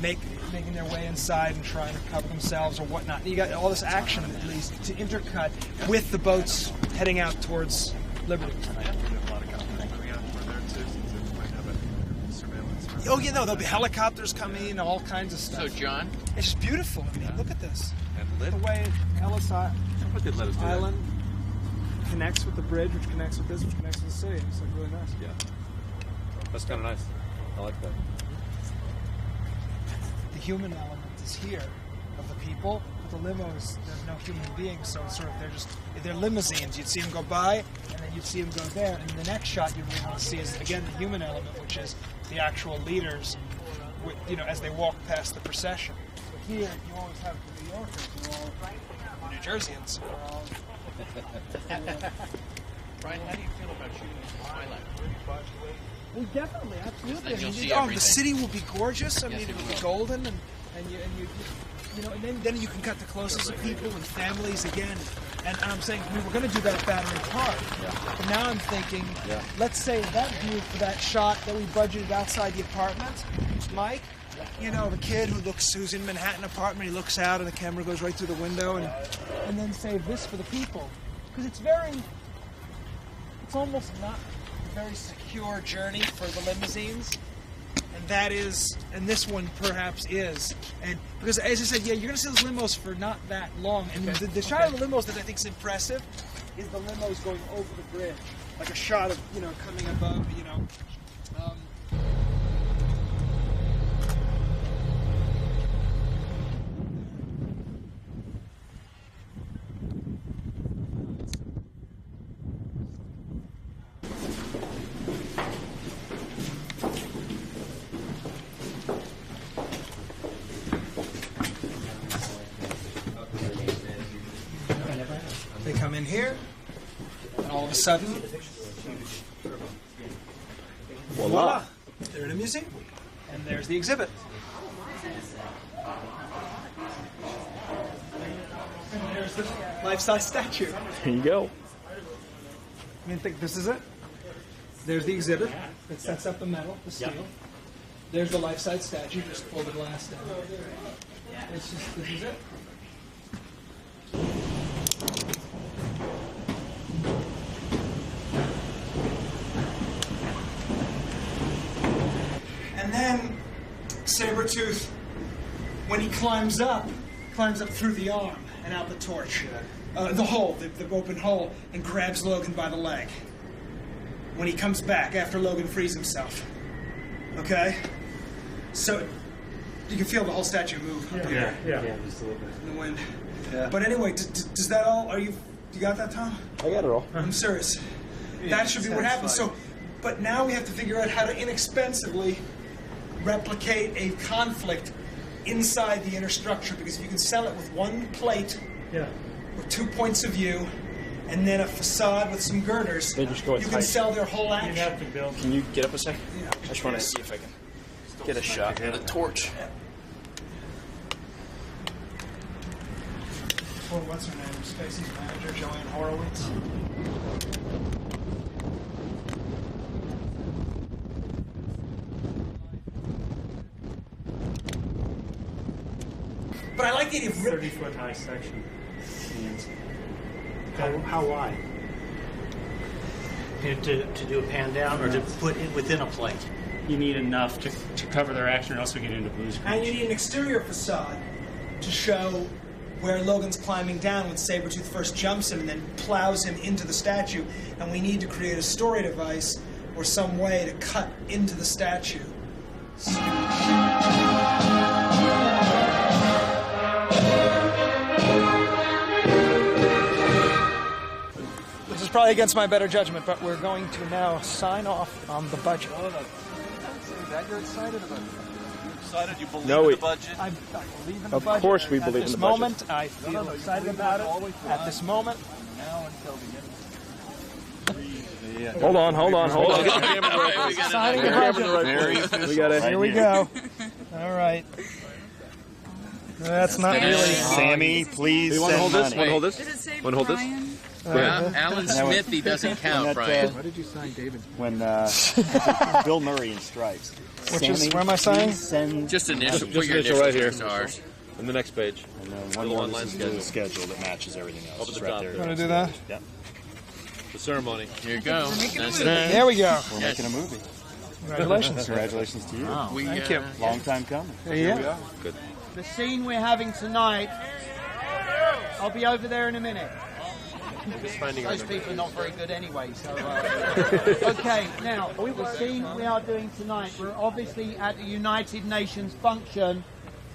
making their way inside and trying to cover themselves or whatnot. And you got all this action, at least, to intercut with the boats heading out towards Liberty. Oh, there'll be helicopters coming and all kinds of stuff. So, John? It's just beautiful. I mean, look at this. And The way Ellis What did let us do that? Island connects with the bridge, which connects with this, which connects with the city. It's like really nice. Yeah. That's kind of nice. I like that. The human element is here of the people. But the limos, there's no human beings, so it's sort of they're limousines. You'd see them go by, and then you'd see them go there, and the next shot you really want to see is again the human element, which is the actual leaders, as they walk past the procession. But here you always have the New Yorkers, who are all New Jerseyans. Brian, how do you feel about shooting this highlight? Well, definitely, absolutely. Then you'll see the everything. city will be gorgeous. I Yes, mean, it it will will. be golden, and then you can cut the closest of people and families again. And I'm saying we were going to do that at Battery Park, but now I'm thinking, let's say that view for that shot that we budgeted outside the apartment, Mike. you know, the kid who's in Manhattan apartment, he looks out and the camera goes right through the window, and then save this for the people. Because it's almost not a very secure journey for the limousines. And this one perhaps is. And because, as I said, yeah, you're going to see those limos for not that long. And the shot of the limos that I think is impressive is the limos going over the bridge. Like a shot of, you know, coming above, you know. They come in here, and all of a sudden, voila! They're in a museum, and there's the exhibit. And there's the life-size statue. There you go. I mean, think this is it. There's the exhibit that sets up the metal, the steel. Yep. There's the life-size statue. Just pull the glass down. This is it. And then Sabretooth, when he climbs up through the arm and out the torch, the hole, the open hole, and grabs Logan by the leg. When he comes back after Logan frees himself. Okay? So you can feel the whole statue move up here. Yeah, just a little bit. In the wind. Yeah. But anyway, does that all, you got that, Tom? I got it all. I'm serious. That should be what happens. So, but now we have to figure out how to inexpensively replicate a conflict inside the inner structure, because if you can sell it with one plate with 2 points of view and then a facade with some girders, They just go you can sell their whole action. You have to build. Can you get up a second? Yeah. I just want to see if I can get a shot of the torch. Or what's her name? Spacey's manager, Joanne Horowitz. But I like the idea of 30-foot high section. How wide? To do a pan down or to put it within a plate? You need enough to cover their action, or else we get into Blue's Clues. And you need an exterior facade to show where Logan's climbing down when Sabretooth first jumps him and then plows him into the statue. And we need to create a story device or some way to cut into the statue. This is probably against my better judgment, but we're going to now sign off on the budget. You're excited about it. Excited? You believe No, in the budget? I believe in the Of budget. course we believe in the budget. At this moment, I feel excited about it. At this moment. Now until the end. Hold on. Signing the budget. We got it. Here we go. All right. That's not really. Sammy, please. You want to hold this? Want to hold this? Did it say Want to hold this? Brian? Alan Smith, he doesn't count, Brian. Why did you sign David? When Bill Murray in Stripes. Which is, where am I signing? Send Just initial. Just Put your initial right here. initials to ours. On the next page. and then The one more one-line is the schedule that matches everything else. Up at It's the right top. there. You want to do that? Yeah. The ceremony. Here you go. That's it. There we go. We're Yes. making a movie. Congratulations. Congratulations to you. We, Thank you. Long time coming. Yeah. Good. The scene we're having tonight, I'll be over there in a minute. Those people are not very good anyway, so... Okay, now, the scene we are doing tonight, we're obviously at the United Nations function.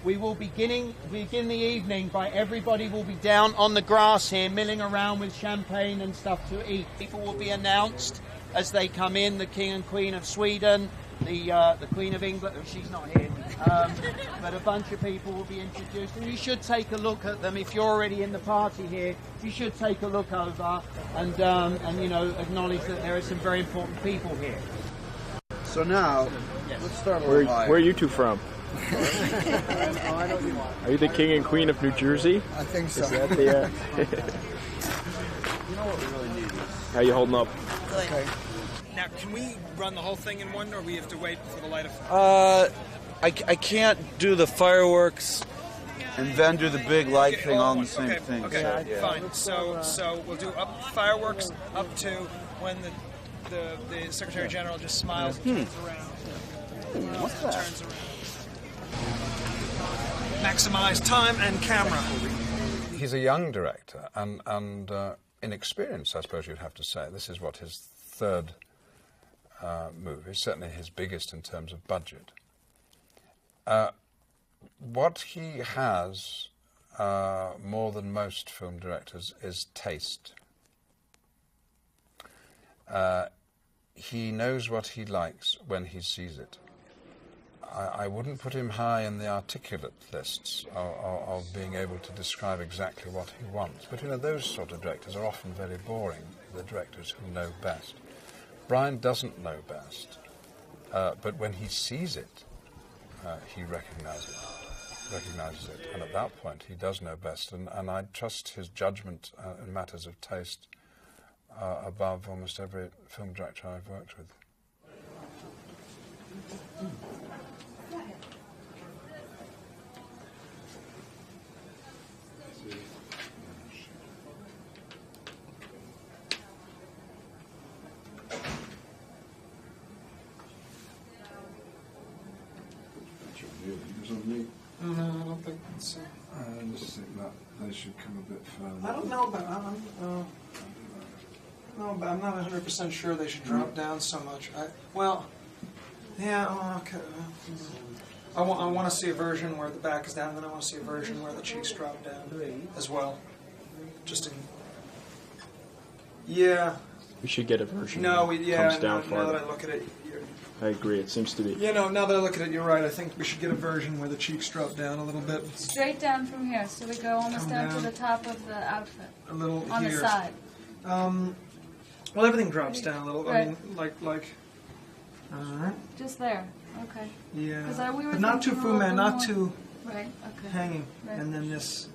We will begin the evening by everybody will be down on the grass here, milling around with champagne and stuff to eat. People will be announced as they come in, the King and Queen of Sweden, the Queen of England, she's not here, but a bunch of people will be introduced, and you should take a look at them. If you're already in the party here, you should take a look over and you know, acknowledge that there are some very important people here. So now, let's start a Where little higher. are you two from? Are you the King and Queen of New Jersey? I think so. Is that the, You know what we really need is... how you holding up? Okay. Now, can we run the whole thing in one, or we have to wait for the light of... I can't do the fireworks and then do the big light thing all in the same thing. Okay, so, yeah. fine. So we'll do fireworks up to when the Secretary General just smiles and turns around. What's that? Turns around. Maximize time and camera. He's a young director and inexperienced, I suppose you'd have to say. This is what, his third movie, certainly his biggest in terms of budget. What he has, more than most film directors, is taste. He knows what he likes when he sees it. I wouldn't put him high in the articulate lists of being able to describe exactly what he wants. But, you know, those sort of directors are often very boring, the directors who know best. Brian doesn't know best, but when he sees it, he recognizes it. And at that point, he does know best. And I trust his judgment in matters of taste above almost every film director I've worked with. No, I don't think so. I just think that they should come a bit further. I don't know about. But I'm not 100% sure they should drop down so much. Okay. I want to see a version where the back is down, and then I want to see a version where the cheeks drop down as well. Just in. Yeah. We should get a version No, that yeah. comes down Now farther. that I look at it, I agree. It seems to be. you know, now that I look at it, you're right. I think we should get a version where the cheeks drop down a little bit. Straight down from here, so we go almost Come down to down. the top of the outfit. A little on here. the side. Well, everything drops down a little. Right. I mean, like. Just there. Okay. Yeah. 'Cause we were But not too thinking a Fu little Man, bit not more- too Right. Okay. hanging, Right. and then this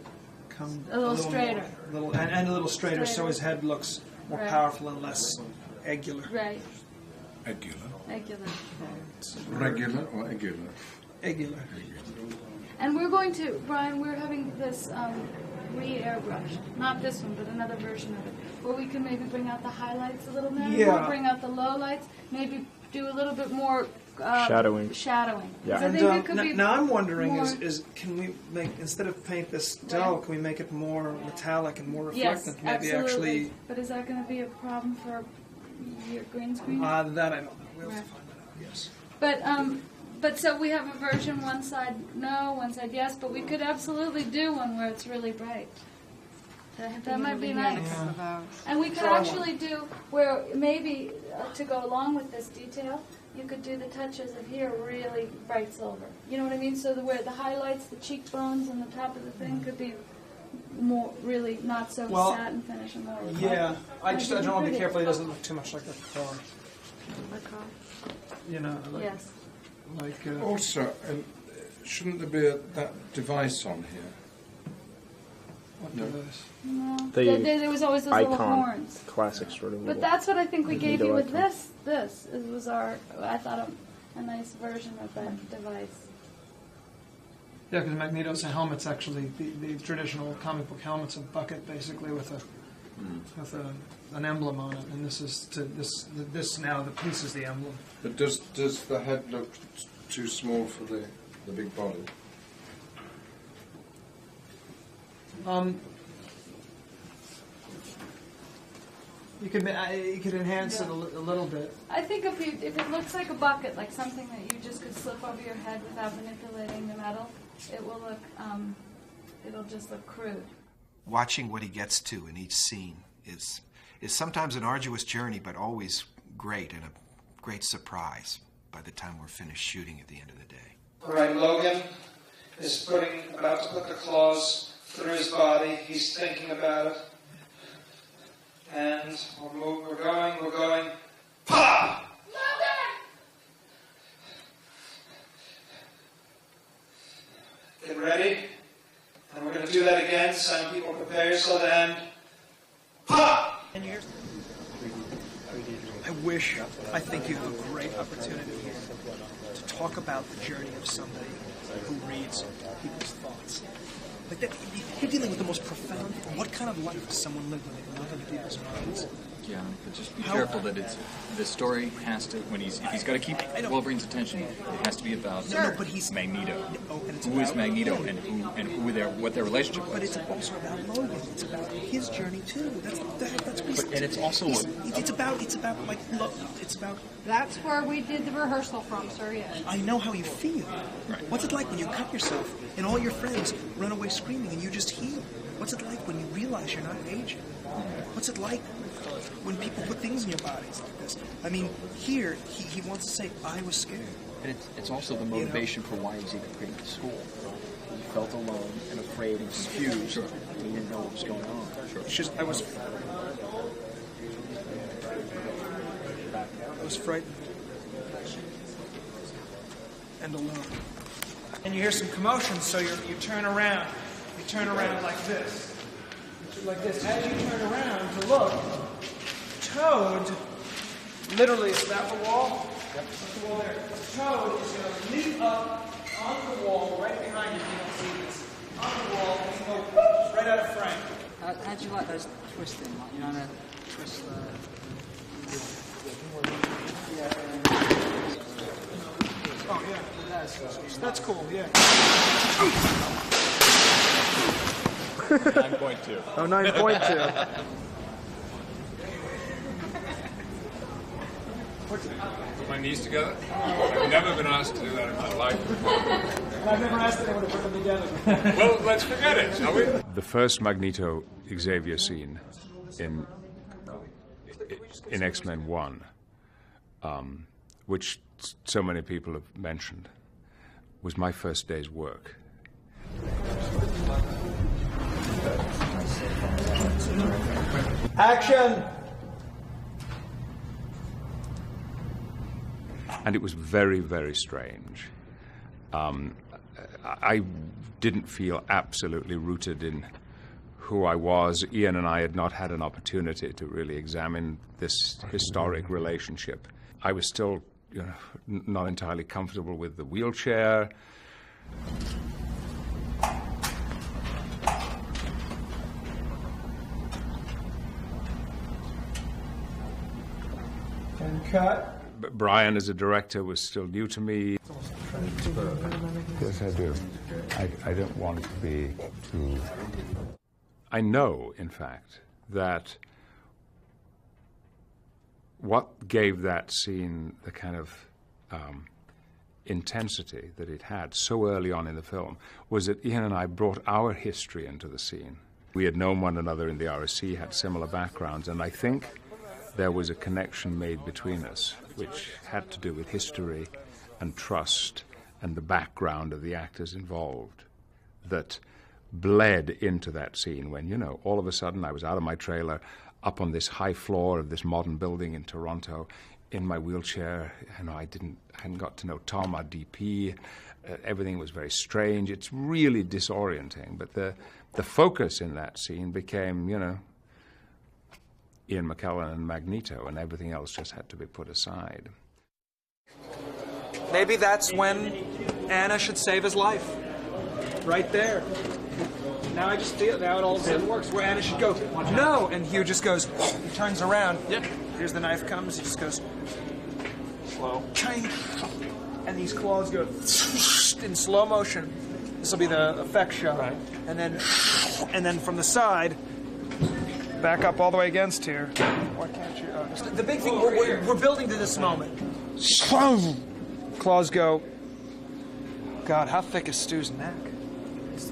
come A little straighter. and a little straighter, so Straighter. his head looks more Right. powerful and less angular. Right. Angular. Regular. Regular or angular? Angular. And we're going to, Brian, we're having this re-airbrushed. Not this one, but another version of it. Where we can maybe bring out the highlights a little bit Yeah. more, bring out the lowlights, maybe do a little bit more Shadowing. Shadowing. 'Cause Yeah. I And think it could be now I'm wondering more, is can we make, instead of paint this dull, can we make it more metallic and more yes, reflectant? Maybe absolutely. actually. But is that going to be a problem for your green screen? That I don't know. We'll Right. have to find that out. Yes. But so we have a version one side no, one side yes, but we could absolutely do one where it's really bright. That might be nice. And we could Try one. actually do where maybe to go along with this detail, you could do the touches of here really bright silver. You know what I mean? So where the highlights, the cheekbones, and the top of the thing could be more really not so Well, satin finish and more. Yeah, I Might don't want to be pretty. careful. He doesn't look too much like a car. Like You know. Like, Yes. Like. Also, shouldn't there be that device on here? What No. device? No. The There was always those little icon, horns. classic sort of. But little that's what I think we gave you with icon. this. This was our, I thought, a nice version of that device. Yeah, because Magneto's helmet's actually the traditional comic book helmet's a bucket basically with an emblem on it, and this now the piece is the emblem. But does the head look too small for the big body? You could enhance it a little bit. I think if it looks like a bucket, like something that you just could slip over your head without manipulating the metal, it will look, it'll just look crude. Watching what he gets to in each scene is sometimes an arduous journey, but always great and a great surprise by the time we're finished shooting at the end of the day. All right, Logan is about to put the claws through his body. He's thinking about it. And we're going. Pop! Get ready. And we're going to do that again. Some people prepare yourself and pop! I I think you have a great opportunity here to talk about the journey of somebody who reads people's thoughts. Like that, you're dealing with the most profound. What kind of life does someone live when they look into people's minds? Yeah, but just be careful that the story has to, if he's got to keep Wolverine's attention, it has to be about Magneto. Who is Magneto and what their relationship was. But it's also about Logan. It's about his journey too. That's what and it's also it's about That's where we did the rehearsal from, sir. Yes. I know how you feel. Right. What's it like when you cut yourself and all your friends run away screaming and you just heal? What's it like when you realize you're not aging? What's it like when people put things in your bodies like this? I mean, here he wants to say, I was scared. And it's also the motivation for why he's even creating the school. He felt alone and afraid and confused. Sure. He didn't know what was going on. Sure. It's just I was frightened and alone. And you hear some commotion, so you turn around. You turn around like this. Like this. As you turn around to look, Toad, literally, is that the wall? Yep. That's the wall there. Toad is going to leap up on the wall right behind you. You don't see this. On the wall, and go right out of frame. How do you like those twisting? Like, you know, the twist. Oh yeah, that's cool. Yeah. 9.2. Oh, 9.2. Put my knees together? I've never been asked to do that in my life. I've never asked anyone to put them together. Well, let's forget it, shall we? The first Magneto Xavier scene in X-Men 1, which so many people have mentioned, was my first day's work. Action! And it was very, very strange. I didn't feel absolutely rooted in who I was. Ian and I had not had an opportunity to really examine this historic relationship. I was still, not entirely comfortable with the wheelchair. And cut. But Brian, as a director, was still new to me. Yes, I do. I don't want to be too... I know, in fact, that what gave that scene the kind of intensity that it had so early on in the film was that Ian and I brought our history into the scene. We had known one another in the RSC, had similar backgrounds, and I think there was a connection made between us which had to do with history and trust and the background of the actors involved that bled into that scene when, all of a sudden I was out of my trailer up on this high floor of this modern building in Toronto in my wheelchair. I hadn't got to know Tom, our DP. Everything was very strange. It's really disorienting. But the focus in that scene became, Ian McKellen and Magneto, and everything else just had to be put aside. Maybe that's when Anna should save his life. Right there. Now I just feel, now it all of a sudden works, where Anna should go, no! And Hugh just goes, he turns around. Yep. Here's the knife comes, he just goes, slow. Chang! And these claws go in slow motion. This will be the effect shot. Right. And then from the side, back up all the way against here. Why can't you? The big thing, we're building to this moment. Claws go. God, how thick is Stu's neck? It's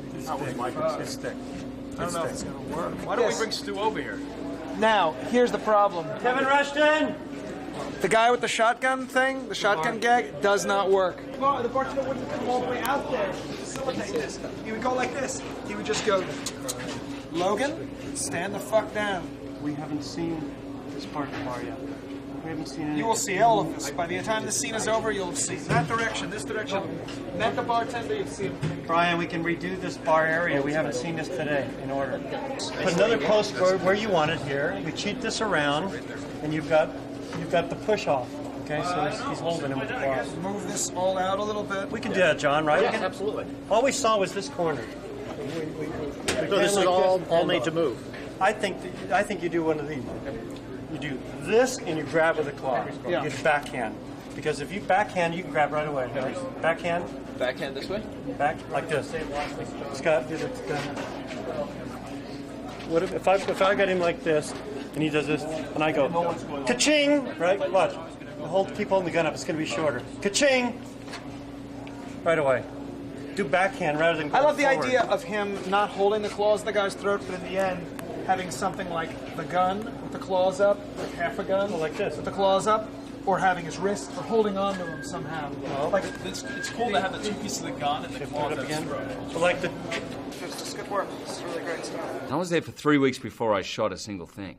thick. I don't know if it's going to work. Why don't we bring Stu over here? Now, here's the problem. Kevin Rushton! The guy with the shotgun thing, the shotgun gag, does not work. Well, the bartender wouldn't come all the way out there to facilitate this. He would go like this. He would just go, Logan, stand the fuck down. We haven't seen this part of the bar yet. We haven't seen anything. You will see all of this. By the time the scene is over, you'll see that direction, this direction. Met the bartender, you'll see him. Brian, we can redo this bar area. We haven't seen this today in order. Put another post where you want it here. We cheat this around, and you've got you've got the push off. Okay, so he's holding him with the claws. Move this all out a little bit. We can do that, John, right? Yes, absolutely. All we saw was this corner. So this is all made to move. I think you do one of these. You do this and you grab with a claw. Yeah. You backhand. Because if you backhand, you can grab right away. Backhand. Backhand this way? Back like this. Scott, do this. What if I got him like this and he does this and I go ka-ching, right? Watch. Keep holding the gun up. It's going to be shorter. Ka-ching. Right away. Do backhand rather than. I love the forward. idea of him not holding the claws of the guy's throat, but in the end having something like the gun with the claws up, like half a gun, like this, with the claws up, or having his wrist, or holding on to him somehow. Like it's cool to have the two pieces of the gun and the claws up again. Like the. It's good work. It's really great stuff. I was there for 3 weeks before I shot a single thing,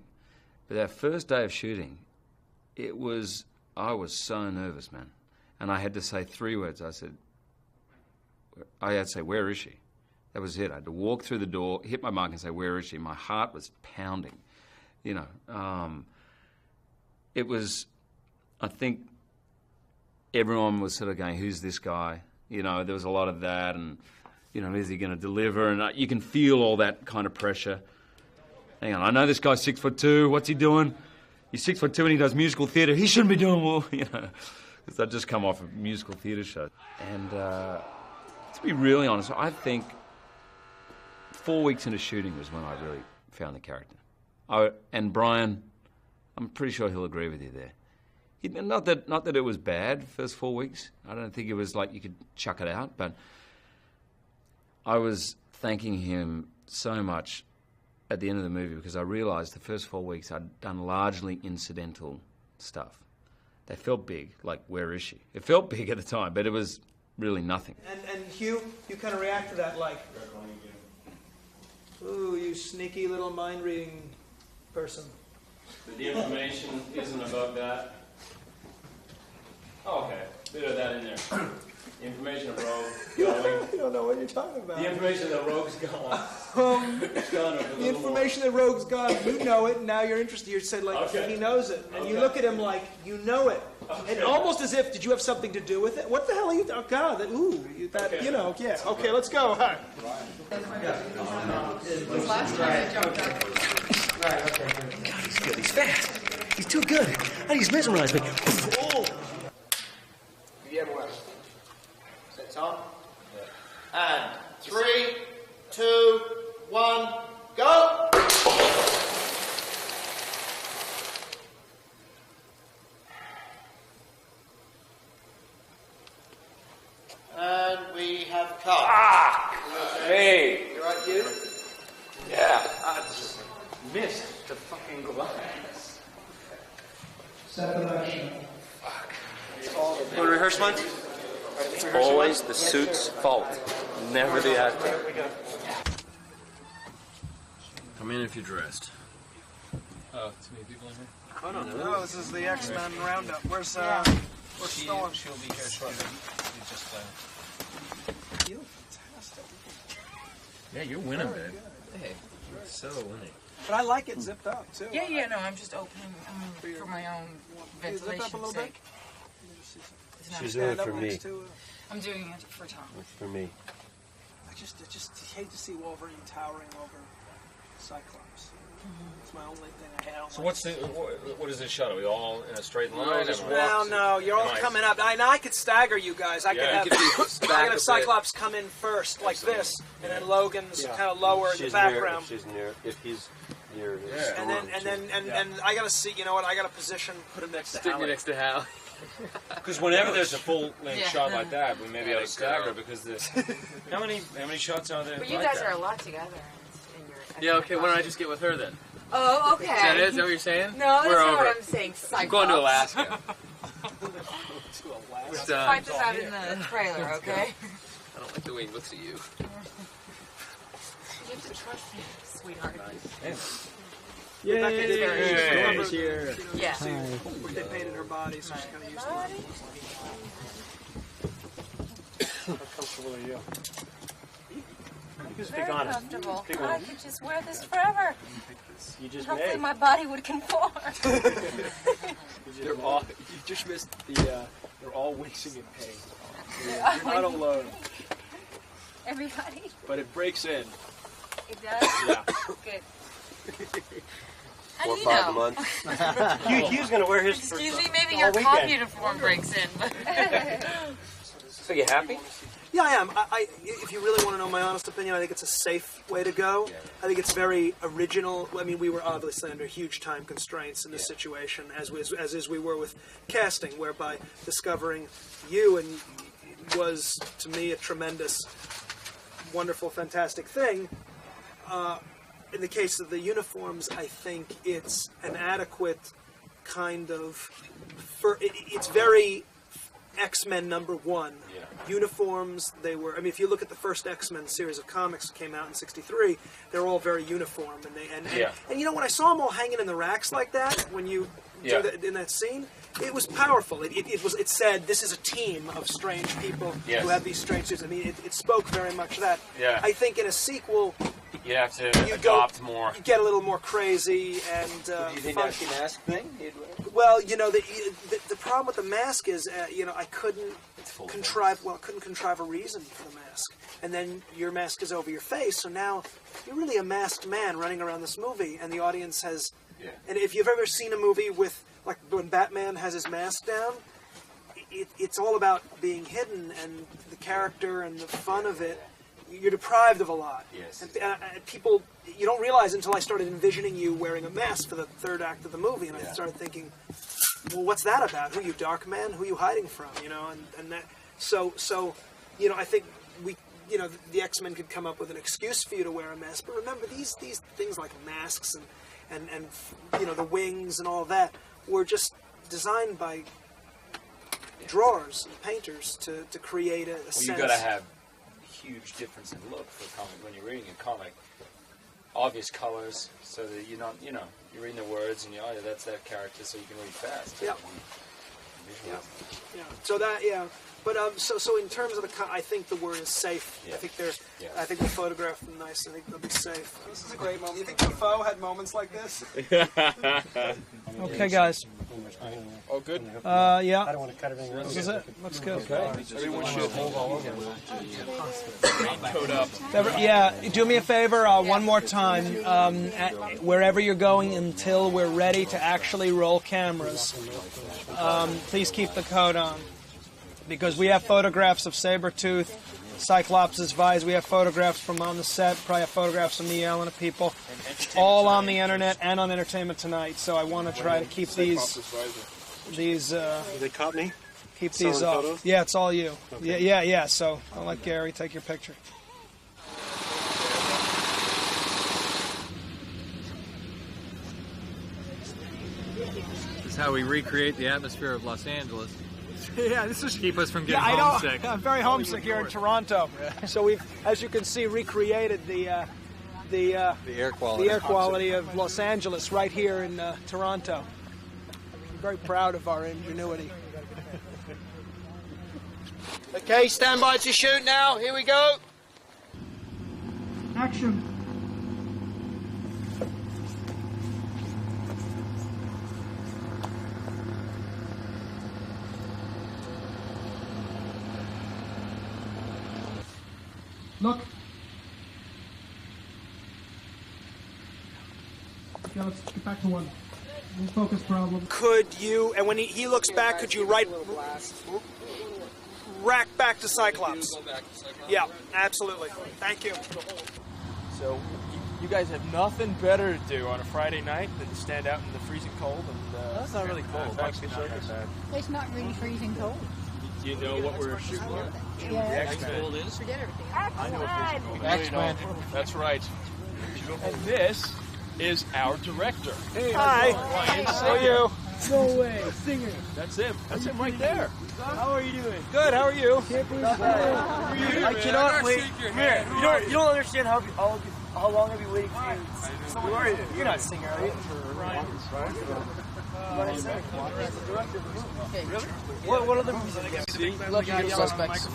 but that first day of shooting, I was so nervous, man, and I had to say 3 words. I had to say, "Where is she?" That was it. I had to walk through the door, hit my mark, and say, "Where is she?" My heart was pounding. You know, it was. I think everyone was sort of going, "Who's this guy?" You know, there was a lot of that, and you know, is he going to deliver? And you can feel all that kind of pressure. Hang on, I know this guy's 6'2". What's he doing? He's 6'2" and he does musical theatre. He shouldn't be doing well, you know, because I'd just come off a musical theatre show. And to be really honest, I think 4 weeks into shooting was when I really found the character. And Brian, I'm pretty sure he'll agree with you there. Not that it was bad first 4 weeks. I don't think it was like you could chuck it out, but I was thanking him so much at the end of the movie because I realised the first 4 weeks I'd done largely incidental stuff. They felt big, like, where is she? It felt big at the time, but it was really nothing. And Hugh, you kind of react to that like, ooh, you sneaky little mind-reading person. The information isn't above that. Oh, okay. Bit of that in there. The information of Rogue going. You don't know what you're talking about. The information that Rogue's gone. The information that Rogue's gone, you know it, and now you're interested. You said, like, he knows it. And you look at him like, you know it. Okay. And almost as if, did you have something to do with it? What the hell are you, oh, God, that, ooh, that, you know, yeah. Okay, let's go. Hi. Last time I jumped up. Right, okay. God, he's good. He's fast. He's too good. And he's mesmerized me. Oh. Guillermo West. Set time. And 3, 2, 1, go! And we have cut. Hey! You right, Hugh? Yeah, I just missed the fucking glass. Set the motion. Want to rehearse mine? Always the suit's fault, never the actor. Come in if you're dressed. Oh, too many people in here? Oh, no, this is the X-Men roundup. Where's Storm? She'll be here shortly. You just, You look fantastic. yeah, you're winning, man. Hey, you're so winning. But I like it zipped up, too. Yeah, no, I'm just opening for my own ventilation sake. She's doing it for me. I'm doing it for Tom. It's for me. I just hate to see Wolverine towering over Cyclops. It's my only thing I hate. So what is this shot? Are we all in a straight line? No, you're all coming up. I could stagger you guys. I could have Cyclops come in first, like this, and then Logan's kind of lower in the background. She's near. If he's near. And then I gotta see. You know what? I gotta position. Put him next to Hal. Stick me next to Hal. Because whenever there's a full-length shot like that, we may be able to stagger because there's how many shots are there? But you guys are a lot together. Yeah, okay, why don't I just get with her then? Oh, okay. Is that it? Is that what you're saying? No, We're that's over. not what I'm saying. I'm going to Alaska. Fight this out in the trailer, okay? I don't like the way he looks at you. You have to trust me, sweetheart. Yeah, Rebecca did Storm is here. Yeah. They painted her body, so she's kind of used to it. How comfortable are you? Very comfortable. I could just wear this forever. You just Hopefully may. my body would conform. They're all. You just missed the. They're all wincing in pain. Yeah. You're not alone. Everybody. But it breaks in. It does? Yeah. Good. How 4 do or you 5 know? a month. Hugh's going to wear his for Usually maybe all your weekend. cop uniform breaks in. But So you happy? Yeah, I am. If you really want to know my honest opinion, I think it's a safe way to go. I think it's very original. I mean, we were obviously under huge time constraints in this situation, as we were with casting, whereby discovering you and was, to me, a tremendous, wonderful, fantastic thing. In the case of the uniforms, I think it's an adequate kind of... It's very X-Men #1. Uniforms, they were... I mean, if you look at the first X-Men series of comics that came out in '63, they're all very uniform. And you know, when I saw them all hanging in the racks like that, when you do that in that scene, it was powerful. It said, this is a team of strange people who have these strange suits. I mean, it spoke very much that. Yeah. I think in a sequel... You have to adopt more. You get a little more crazy and Do you think funky. that's the mask thing? Well, you know, the problem with the mask is, you know, I couldn't contrive a reason for the mask. And then your mask is over your face, so now you're really a masked man running around this movie, and the audience has... Yeah. And if you've ever seen a movie with, like, when Batman has his mask down, it's all about being hidden, and the character and the fun of it. You're deprived of a lot. Yes. And people, you don't realize until I started envisioning you wearing a mask for the third act of the movie, and I started thinking, well, what's that about? Who are you, Dark Man? Who are you hiding from? You know, and that. So, you know, I think the X-Men could come up with an excuse for you to wear a mask. But remember, these things like masks and you know, the wings and all that were just designed by drawers and painters to create a sense. You gotta have huge difference in look for a comic when you're reading a comic. Obvious colors, so that you're not, you know, you're reading the words and you're, that's that character, so you can read fast. Yeah. Yeah. So that, yeah. But so in terms of I think the word is safe. Yeah. I think we photographed them nice. I think they'll be safe. This is a great moment. You think Defoe had moments like this? Okay, guys. Oh, good. Yeah. I don't want to cut everything. This is it. Looks good. Okay. Everyone should hold all over. Coat up. Yeah. Do me a favor. One more time. Wherever you're going, until we're ready to actually roll cameras, please keep the coat on. Because we have photographs of Sabretooth, Cyclops' Vise, we have photographs from on the set, probably have photographs of me yelling at people, all on the internet and on Entertainment Tonight. So I want to try to keep these. They caught me. Keep these off. Photos? Yeah, it's all you. Okay. Yeah. So I'll let Gary take your picture. This is how we recreate the atmosphere of Los Angeles. Yeah, this is keep us from getting I know. homesick. I'm very homesick here in Toronto. So we've, as you can see, recreated the air quality. The air quality of Los Angeles right here in Toronto. I'm very proud of our ingenuity. Okay, stand by to shoot now. Here we go. Action. Look. Okay, let's get back to one. Focus problem. Could you, and when he looks back, could you rack back to Cyclops? Yeah, absolutely. Thank you. So, you guys have nothing better to do on a Friday night than to stand out in the freezing cold and... That's not really cold. Actually, not that bad. It's not really freezing cold. Do you know what we're shooting for? Yeah. X-Men. Forget everything. I know what this is. X-Men. That's right. And this is our director. Hey, hi. How are you? No way. Singer. That's him. That's him right there. How are you doing? Good. How are you? I cannot wait. Come here. You don't understand how long I've been waiting for you. Who are you? You're not a singer, are you? Ryan. Really? What other movies have you seen? Lucky Suspects.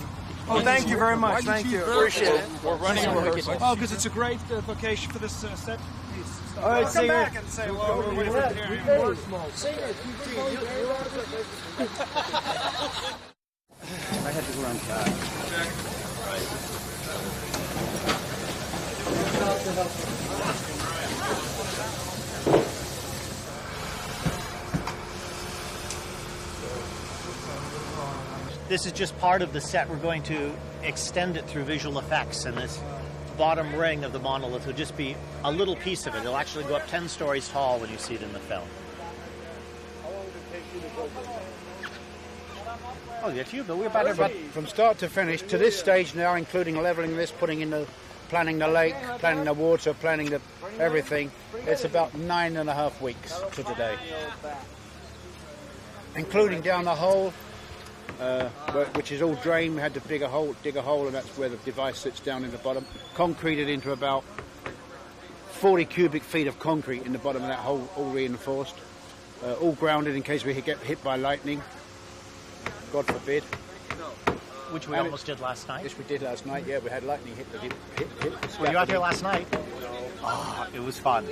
Oh, thank you very much. Thank you. Appreciate it. We're running a rehearsal. Oh, because it's a great location for this set piece. All right, come singer. back and say hello. We're waiting for here. I had to run This is just part of the set. We're going to extend it through visual effects, and this bottom ring of the monolith will just be a little piece of it. It'll actually go up 10 stories tall when you see it in the film. Oh, yes, you, but we're about from start to finish to this stage now, including leveling this, putting in the, planning the lake, planning the water, planning the everything. It's about 9.5 weeks to today, including down the hole, which is all drained. We had to dig a hole, and that's where the device sits down in the bottom. Concreted into about 40 cubic feet of concrete in the bottom of that hole, all reinforced, all grounded in case we get hit by lightning. God forbid. Which we almost did last night. Yes, we did last night. Yeah, we had lightning hit the Were you out there last night? Oh, it was fun.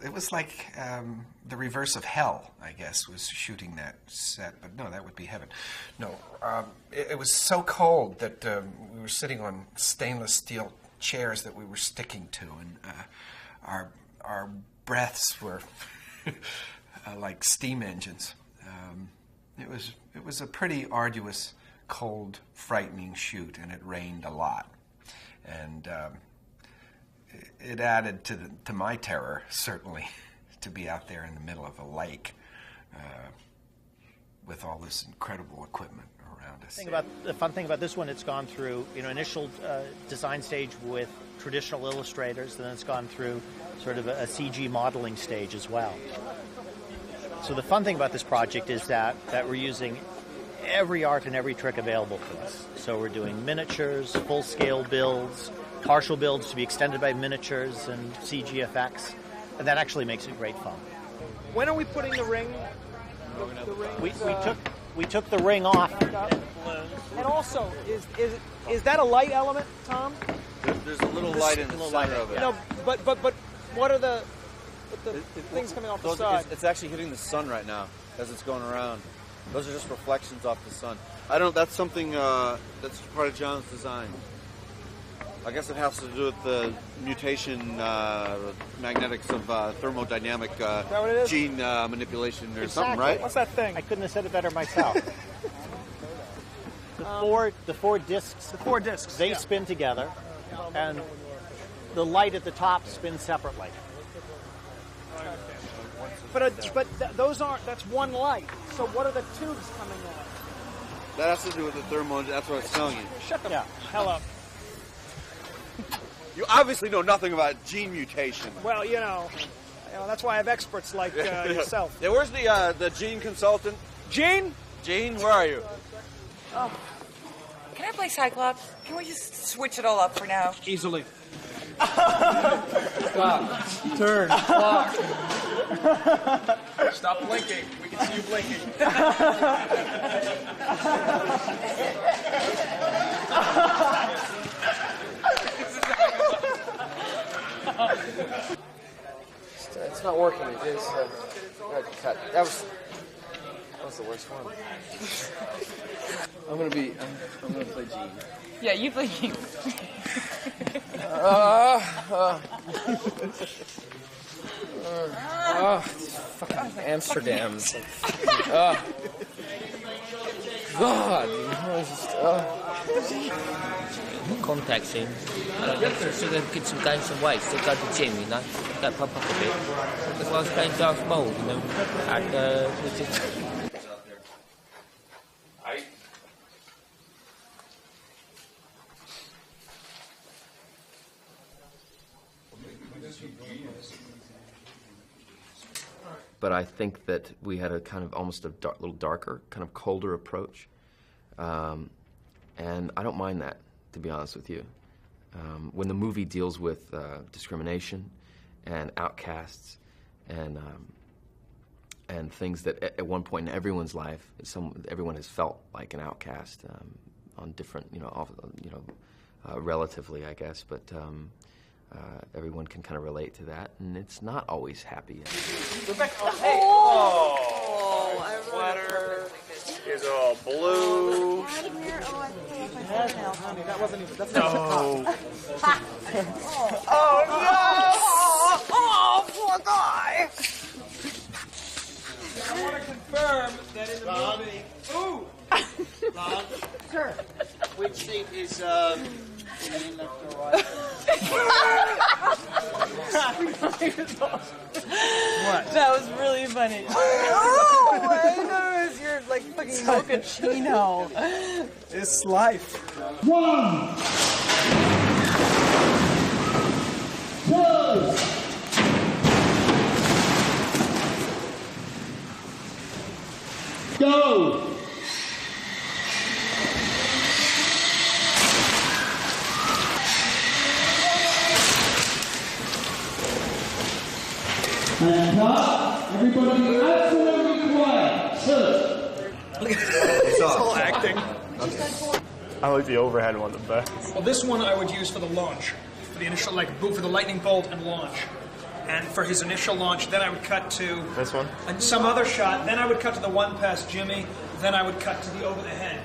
It was like the reverse of hell, I guess, was shooting that set. But no, that would be heaven. No, it was so cold that we were sitting on stainless steel chairs that we were sticking to, and our breaths were like steam engines. It was a pretty arduous, cold, frightening shoot, and it rained a lot, and it added to my terror, certainly, to be out there in the middle of a lake with all this incredible equipment around us. The fun thing about this one, it's gone through initial design stage with traditional illustrators, and then it's gone through sort of a CG modeling stage as well. So the fun thing about this project is that we're using every art and every trick available to us. So we're doing miniatures, full-scale builds, partial builds to be extended by miniatures and CG effects, and that actually makes it great fun. When are we putting the ring? We took the ring off. And also, is that a light element, Tom? There's a little light in the center of it. No, but what are the things coming off the side? It's actually hitting the sun right now as it's going around. Those are just reflections off the sun. That's something that's part of John's design. I guess it has to do with the mutation magnetics of thermodynamic gene manipulation or something, right? What's that thing? I couldn't have said it better myself. The four discs. The 4 discs. They spin together, and the light at the top spins separately. But those aren't. That's one light. So what are the tubes coming on? That has to do with the thermo. That's what it's telling you. Shut the hell up. You obviously know nothing about gene mutation. Well, that's why I have experts like yourself. Yeah, where's the gene consultant? Gene? Gene, where are you? Oh, can I play Cyclops? Can we just switch it all up for now? Easily. Stop. Turn. Clock. Stop blinking. We can see you blinking. It's not working. It is. Cut. That was the worst one. I'm gonna play Gene. Yeah, you play Gene. Fucking Amsterdam. God, contact him. So they could gain some weight, still go to the gym, go pump up a bit. That's why I was playing Darth Maul, and which is... but I think that we had a kind of almost a little darker, kind of colder approach. And I don't mind that, to be honest with you. When the movie deals with discrimination and outcasts and things that at one point in everyone's life, everyone has felt like an outcast on different, relatively, I guess, but everyone can kind of relate to that, and it's not always happy. Rebecca, Oh, sweater is all blue. Honey, that wasn't even. That's No. Oh no! Oh, poor guy. I want to confirm that in the movie. Ooh. Ron, Sure. which seat is left or right? What? That was really funny. Oh, I know it was your like fucking mochaccino. It's life. 1, 2. Go! And cut. Everybody absolutely quiet. Sir. It's all acting. I like the overhead one the best. Well, this one I would use for the launch, for the initial, for the lightning bolt and launch. And for his initial launch, then I would cut to This one? some other shot. Then I would cut to the one past Jimmy. Then I would cut to the over the head.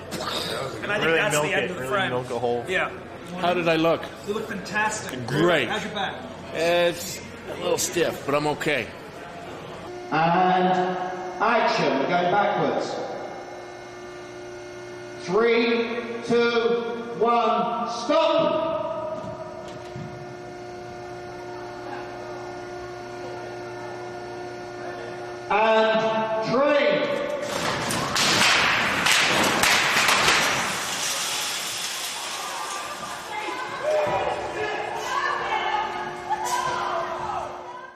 And I think Really that's milk the end it, of the really frame. milk a hole. Yeah. How did I look? You look fantastic. Great. How's your back? It's a little stiff, but I'm okay. And action. We're going backwards. 3, 2, 1, stop! And train.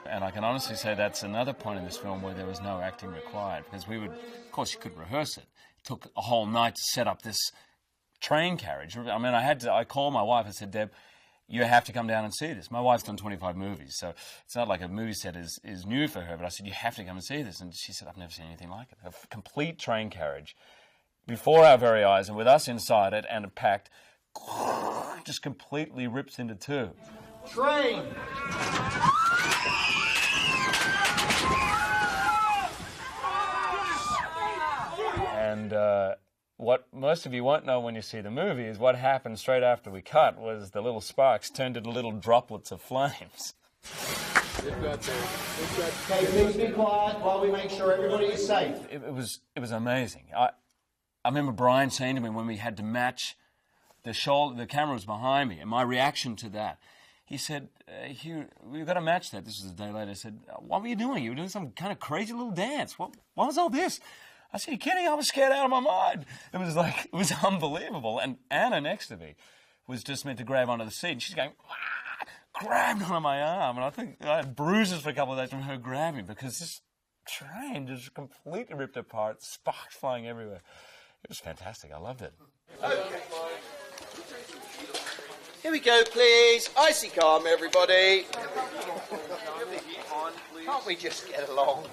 And I can honestly say that's another point in this film where there was no acting required, because we would, of course, you could rehearse it. It took a whole night to set up this train carriage. I mean, I called my wife and said, Deb, you have to come down and see this. My wife's done 25 movies, so it's not like a movie set is new for her, but I said, you have to come and see this. And she said, I've never seen anything like it. A complete train carriage before our very eyes, and with us inside it, and packed, just completely rips into two. Train. And what most of you won't know when you see the movie is what happened straight after we cut was the little sparks turned into little droplets of flames. Okay, please be quiet while we make sure everybody is safe. It was amazing. I remember Brian saying to me when we had to match the camera was behind me, and my reaction to that, he said, Hugh, we've got to match that. This was a day later. I said, what were you doing? You were doing some kind of crazy little dance. What was all this? I said, you kidding? I was scared out of my mind. It was unbelievable. And Anna next to me was just meant to grab onto the seat. And she's going, grabbed onto my arm. And I think I had bruises for a couple of days from her grabbing because this train just completely ripped apart, sparks flying everywhere. It was fantastic. I loved it. Okay. Here we go, please. Icy calm, everybody. Can't we just get along?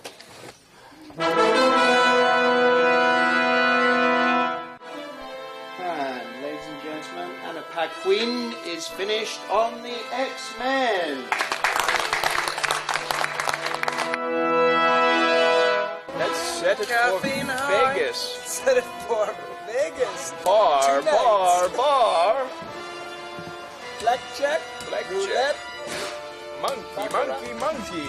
And, ladies and gentlemen, Anna Paquin is finished on the X-Men. Let's set it for Vegas. Set it for Vegas. Bar. Blackjack. Roulette. Monkey.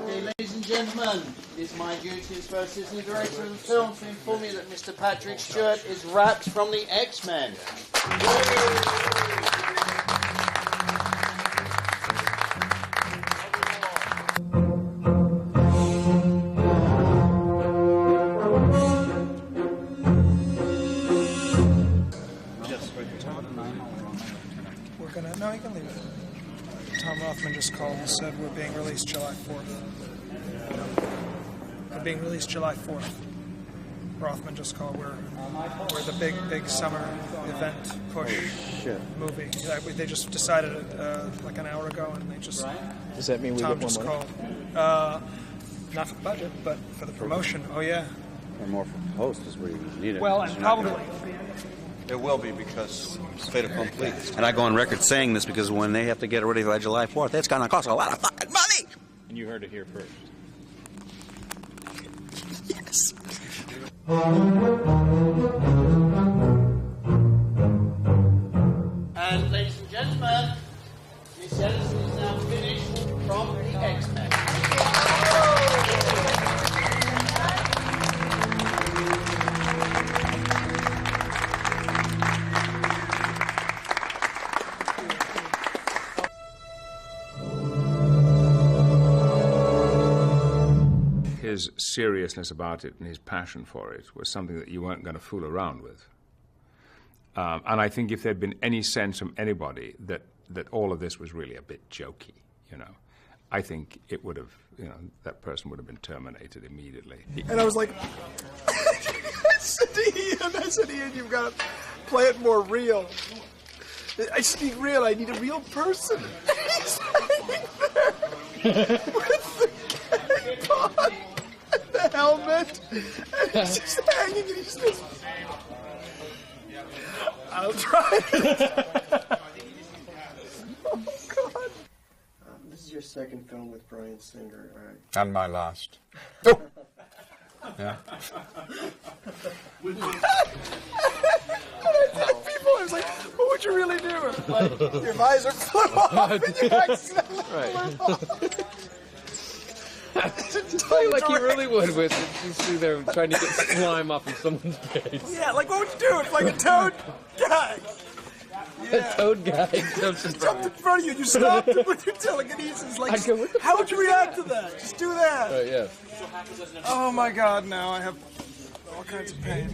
Okay, ladies and gentlemen, it is my duty as first assistant director of the film to inform you that Mr. Patrick Stewart is wrapped from the X-Men. No, you can leave it. Tom Roth Rothman just called and said we're being released July 4th. We're being released July 4th. Rothman just called. We're the big summer event push movie. They just decided it like an hour ago, and they just. Does that mean we Tom get more just money? called. Not for the budget, but for the promotion. Oh yeah. Or more for post is where you need it. Well, and probably. It will be because it's fait accompli. And I go on record saying this because when they have to get it ready for July 4th, it's going to cost a lot of fucking money. And you heard it here first. Yes. And ladies and gentlemen, Miss Ellison is now finished from the X-Men. His seriousness about it and his passion for it was something that you weren't going to fool around with. And I think if there'd been any sense from anybody that all of this was really a bit jokey, I think it would have, that person would have been terminated immediately. And I was like, I said to Ian, you've got to play it more real. I just need real. I need a real person. He's hanging there with the pot and the helmet, and he's just hanging, and he's just. I'll try it. Oh God. This is your second film with Bryan Singer, right? And my last. Oh! Yeah. And I tell people, I was like, what would you really do if, like, your visor flew off and you accidentally flew off? Like you really would with you see there trying to get slime off of someone's face. Yeah, like what would you do if like a toad guy? A toad guy jumps in jumped in front of you and you stopped him with your telekinesis. Like, I'd go, what the how fuck would you is react that? to that? Just do that. Right, yeah. Oh my God, now I have all kinds of pain.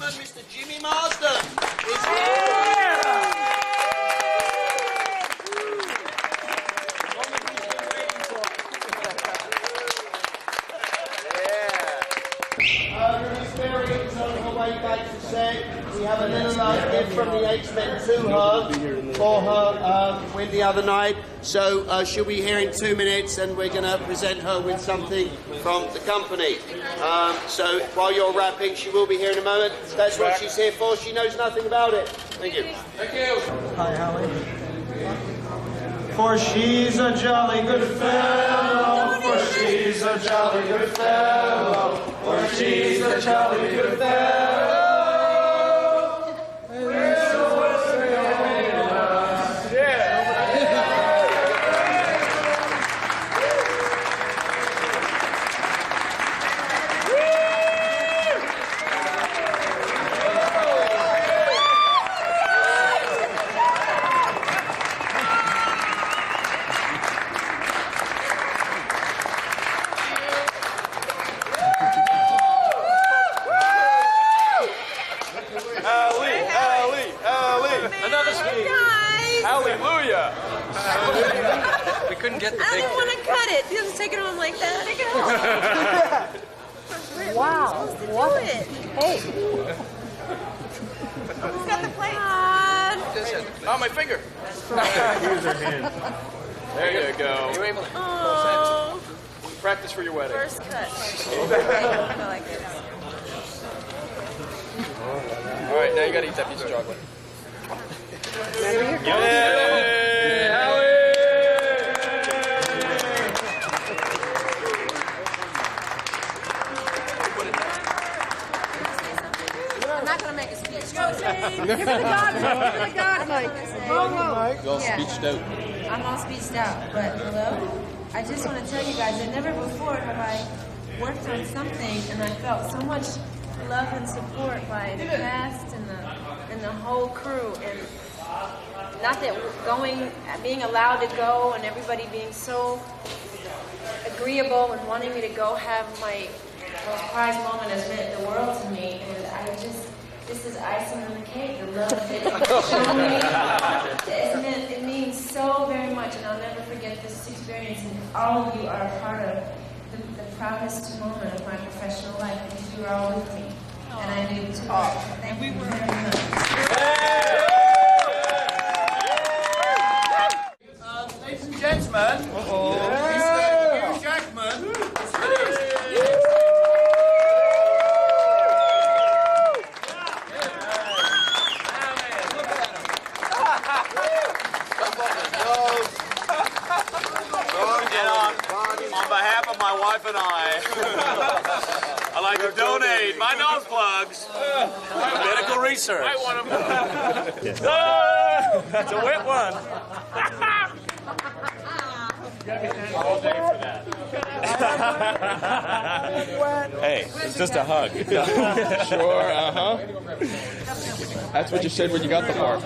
Mr. Jimmy Marsden is here. We have a little gift from the X-Men to her for her win the other night. So she'll be here in 2 minutes, and we're going to present her with something from the company. So while you're rapping, she will be here in a moment. That's what she's here for. She knows nothing about it. Thank you. Thank you. Hi, Hallie. For she's a jolly good fellow, for she's a jolly good fellow, for she's a jolly good fellow. Hallelujah! We couldn't get the I big don't want to cut it. You just take it on like that. Wow. What? Hey. Who's got the plate? Oh, my finger! Here's her hand. There you go. You able to Oh. practice for your wedding? First cut. I like this. All right, now you gotta eat that piece of chocolate. Yay! I'm not gonna make a speech. Give it the God, give it the God, Mike. You all speeched out. I'm all speeched out, but hello? I just want to tell you guys that never before have I worked on something and I felt so much love and support by the cast and the whole crew, and not that being allowed to go and everybody being so agreeable and wanting me to go have my most prized moment has meant the world to me, and this is icing on the cake. The love that it's shown me, it means so very much, and I'll never forget this experience. And all of you are a part of the proudest moment of my professional life because you were all with me, and I knew too. Thank you very much. Ladies and gentlemen, Mr. Hugh Jackman. On behalf of my wife and I'd like to donate my nose plugs to medical research. That's a wet one. All day for that. Hey, it's just a hug. Sure, That's what you said when you got the part.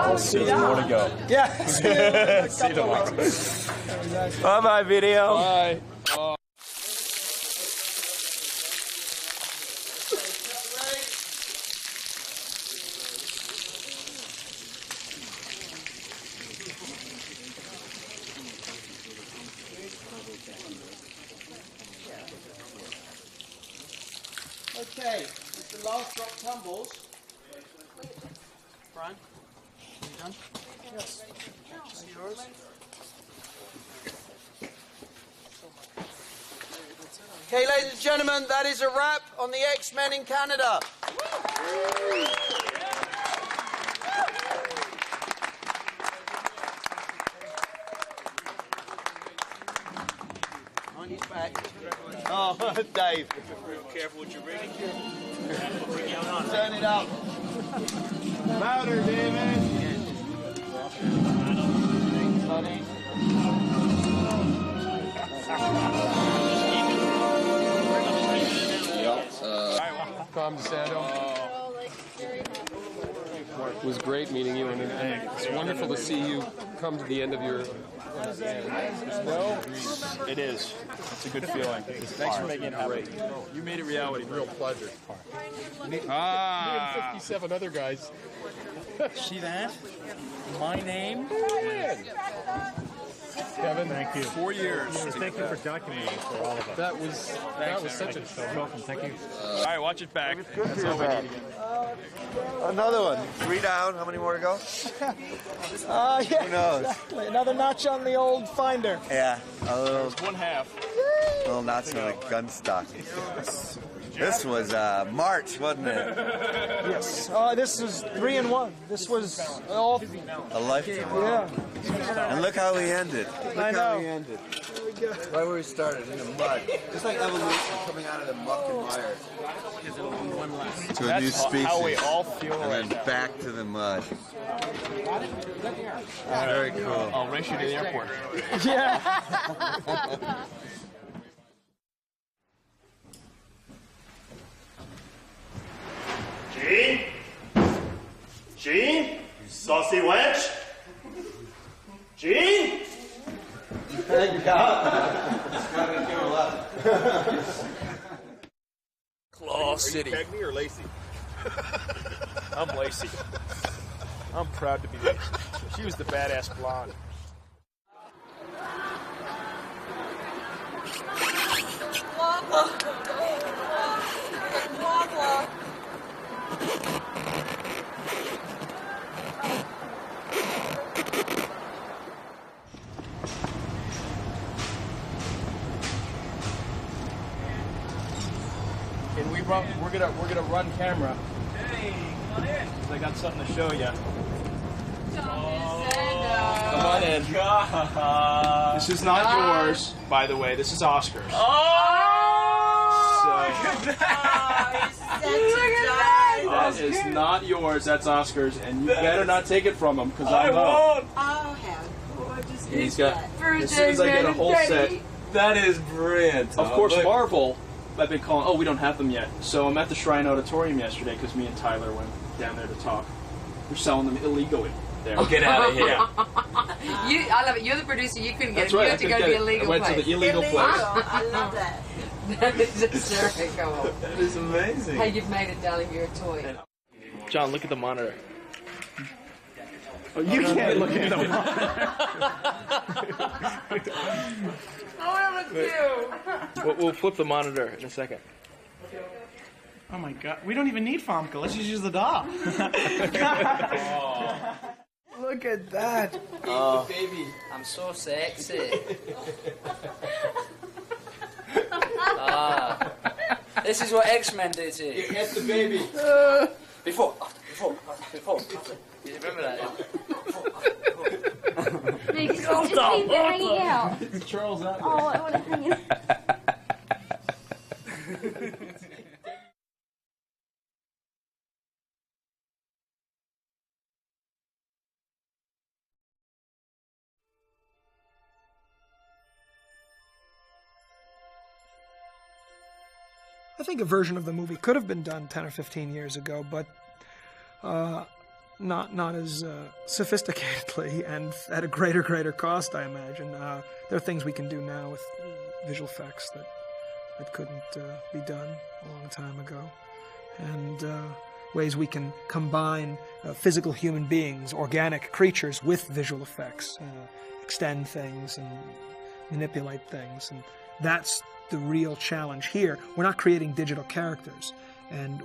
We'll see you more to go. Yeah. See you tomorrow. Bye-bye, video. Bye. Okay, if the last drop tumbles. Brian, are you done? Yes. Is it yours? Okay, ladies and gentlemen, that is a wrap on the X-Men in Canada. On his back. Oh, Dave. Real careful what you're reading. Turn it up. Louder, David. Tom DeSanto. It was great meeting you, and it's wonderful to see you come to the end of your. Well, it is. It's a good feeling. Thanks for making it happen. You made it reality. Real pleasure. Me and 57 other guys. See that? My name? Kevin, thank you. 4 years. Thank you for documenting for all of us. That was such a welcome. Thank you. All right, watch it back. That's all we need again. Another one. 3 down. How many more to go? Yeah, Who knows? exactly. Another notch on the old finder. Yeah, a little. It's 1/2. Little notch on the gun stock. This was March, wasn't it? Yes. This is 3 and 1. This was all. A lifetime. Yeah. And look how we ended. Look I how know. we ended. Right where we started, in the mud. Just like evolution coming out of the muck and mire. To a new species. How we all feel and right then now. back to the mud. Very cool. I'll race you to the airport. Yeah. Gene? Gene? You saucy wench? Gene? Thank God. Claw City. Cagney or Lacey? I'm Lacey. I'm proud to be Lacey. She was the badass blonde. Can we run? We're gonna run camera. Hey, come on in. 'Cause I got something to show you. Come on in. God. This is not yours, by the way. This is Oscar's. That is not yours. That's Oscar's, and you better not take it from him because I won't. I'll have gorgeous. He's got. As soon as I get a whole set. That is brilliant. Of course, Marvel. I've been calling. Oh, we don't have them yet. So I'm at the Shrine Auditorium yesterday because me and Tyler went down there to talk. We're selling them illegally there. Oh, get out of here! I love it. You're the producer. You couldn't get That's it. right, You had to go to the illegal I went place. to the illegal place. I love that. That is hysterical. That is amazing. Hey, you've made it, darling. You're a toy. John, look at the monitor. Oh, you can't look at the monitor. Oh, that was cute. We'll flip the monitor in a second. Oh my god, we don't even need Famke. Let's just use the doll. Look at that. Oh. Baby. I'm so sexy. This is what X-Men do to you. Get the baby. Before. You remember that? Nick, just keep it hanging out. Charles out there. Oh, I want to hang it. I think a version of the movie could have been done 10 or 15 years ago, but not as sophisticatedly and at a greater cost, I imagine. There are things we can do now with visual effects that couldn't be done a long time ago, and ways we can combine physical human beings, organic creatures, with visual effects, extend things and manipulate things, and that's the real challenge here. We're not creating digital characters, and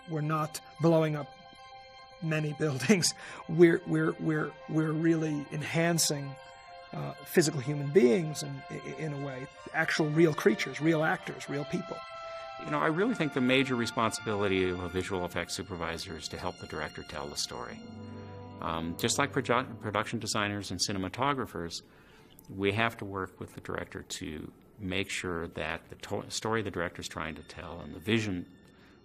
we're not blowing up many buildings. We're really enhancing physical human beings in a way, actual real creatures, real actors, real people. You know, I really think the major responsibility of a visual effects supervisor is to help the director tell the story. Just like production designers and cinematographers, we have to work with the director to make sure that the story the director's trying to tell and the vision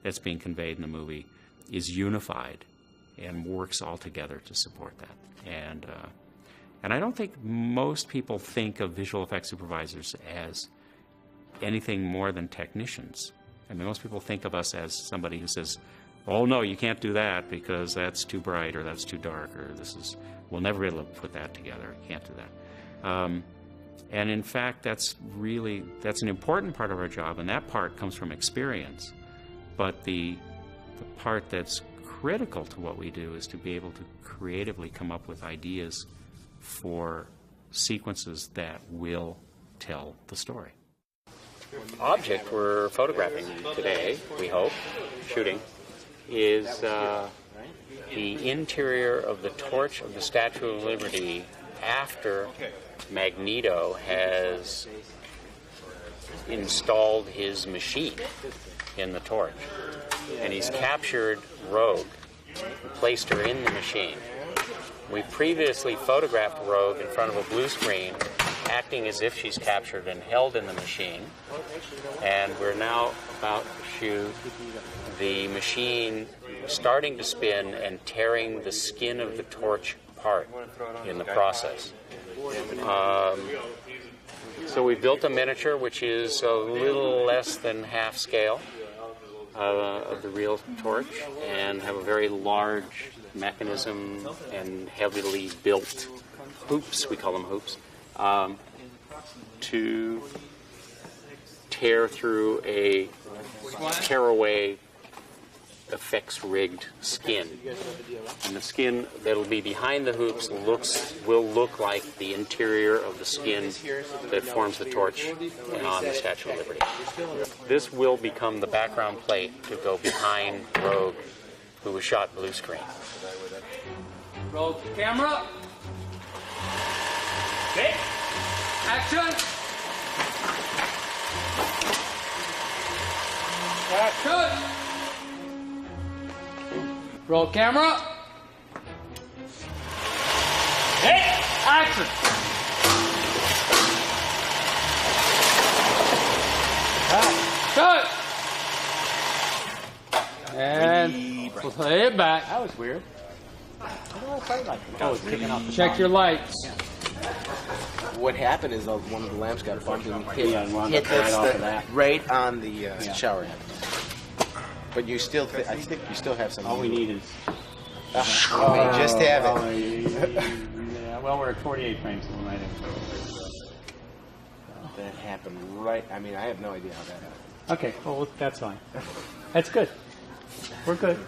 that's being conveyed in the movie is unified and works all together to support that. And I don't think most people think of visual effects supervisors as anything more than technicians. I mean, most people think of us as somebody who says, oh no, you can't do that because that's too bright or that's too dark or we'll never be able to put that together, you can't do that. And in fact, that's an important part of our job, and that part comes from experience. But the part that's critical to what we do is to be able to creatively come up with ideas for sequences that will tell the story. Object we're photographing today, we hope, shooting, is the interior of the torch of the Statue of Liberty after Magneto has installed his machine in the torch. And he's captured Rogue and placed her in the machine. We previously photographed Rogue in front of a blue screen, acting as if she's captured and held in the machine. And we're now about to shoot the machine starting to spin and tearing the skin of the torch apart in the process. So we built a miniature which is a little less than half scale of the real torch, and have a very large mechanism and heavily built hoops, we call them hoops, to tear through a tearaway effects rigged skin. And the skin that'll be behind the hoops will look like the interior of the skin that forms the torch on the Statue of Liberty. This will become the background plate to go behind Rogue, who was shot blue screen. Roll camera. Okay. Action. Action. Roll camera. Hey, action. Cut. And play it back. That was weird. How do I play like that? Oh, it's kicking off the Check top. your lights. what happened is one of the lamps got bumped and hit right off of that. right on the shower head. But you still, I think you still have some. All we need is. You just have it. Yeah, well, we're at 48 frames, so we might have. That happened right. I mean, I have no idea how that happened. Okay, well, that's fine. That's good. We're good.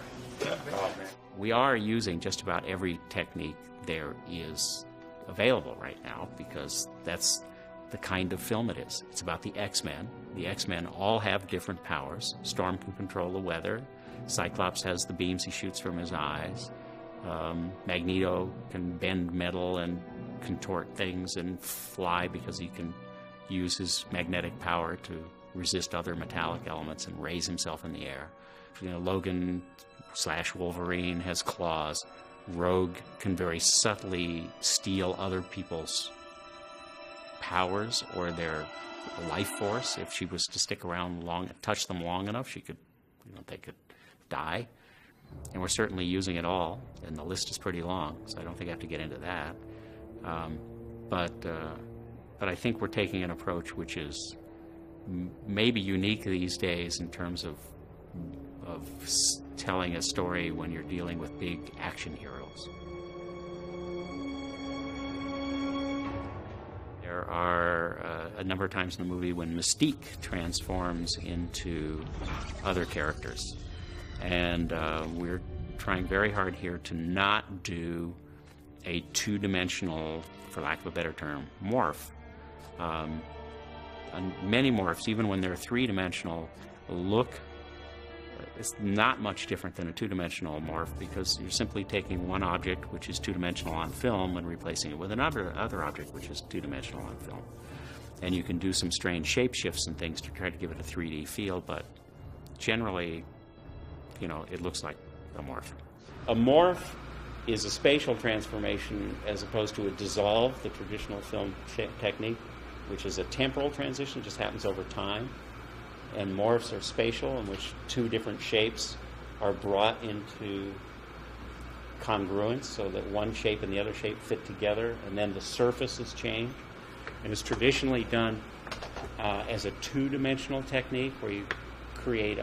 We are using just about every technique there is available right now because that's the kind of film it is. It's about the X-Men. The X-Men all have different powers. Storm can control the weather. Cyclops has the beams he shoots from his eyes. Magneto can bend metal and contort things and fly because he can use his magnetic power to resist other metallic elements and raise himself in the air. You know, Logan/Wolverine has claws. Rogue can very subtly steal other people's powers or their life force. If she was to stick around touch them long enough, she could, they could die. And we're certainly using it all, and the list is pretty long, so I don't think I have to get into that. But I think we're taking an approach which is maybe unique these days in terms of telling a story when you're dealing with big action heroes. There are a number of times in the movie when Mystique transforms into other characters. And we're trying very hard here to not do a two-dimensional, for lack of a better term, morph. Many morphs, even when they're three-dimensional, look it's not much different than a two-dimensional morph because you're simply taking one object which is two-dimensional on film and replacing it with another object which is two-dimensional on film. And you can do some strange shape shifts and things to try to give it a 3D feel, but generally, it looks like a morph. A morph is a spatial transformation as opposed to a dissolve, the traditional film technique, which is a temporal transition, just happens over time. And morphs are spatial, in which two different shapes are brought into congruence so that one shape and the other shape fit together, and then the surface is changed. And it's traditionally done as a two-dimensional technique where you create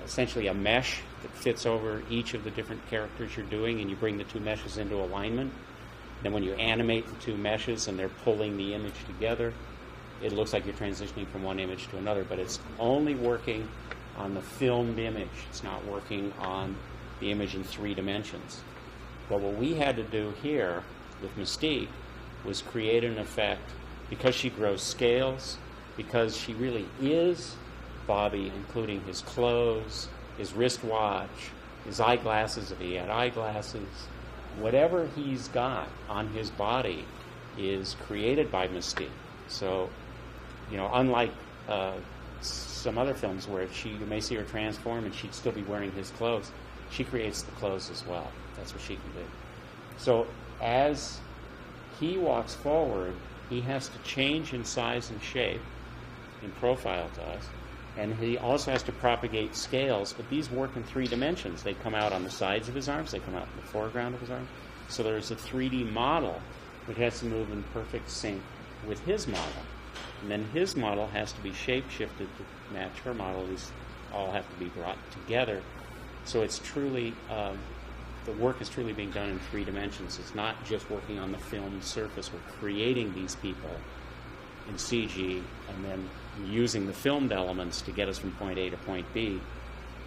essentially a mesh that fits over each of the different characters you're doing, and you bring the two meshes into alignment. Then when you animate the two meshes and they're pulling the image together, it looks like you're transitioning from one image to another, but it's only working on the filmed image. It's not working on the image in 3 dimensions. But what we had to do here with Mystique was create an effect, because she grows scales, because she really is Bobby, including his clothes, his wristwatch, his eyeglasses if he had eyeglasses. Whatever he's got on his body is created by Mystique. So, unlike some other films where you may see her transform and she'd still be wearing his clothes, she creates the clothes as well. That's what she can do. So as he walks forward, he has to change in size and shape, in profile to us, and he also has to propagate scales, but these work in 3 dimensions. They come out on the sides of his arms, they come out in the foreground of his arms. So there's a 3D model which has to move in perfect sync with his model. And then his model has to be shape-shifted to match her model. These all have to be brought together. So it's truly, the work is truly being done in 3 dimensions. It's not just working on the film surface. We're creating these people in CG and then using the filmed elements to get us from point A to point B.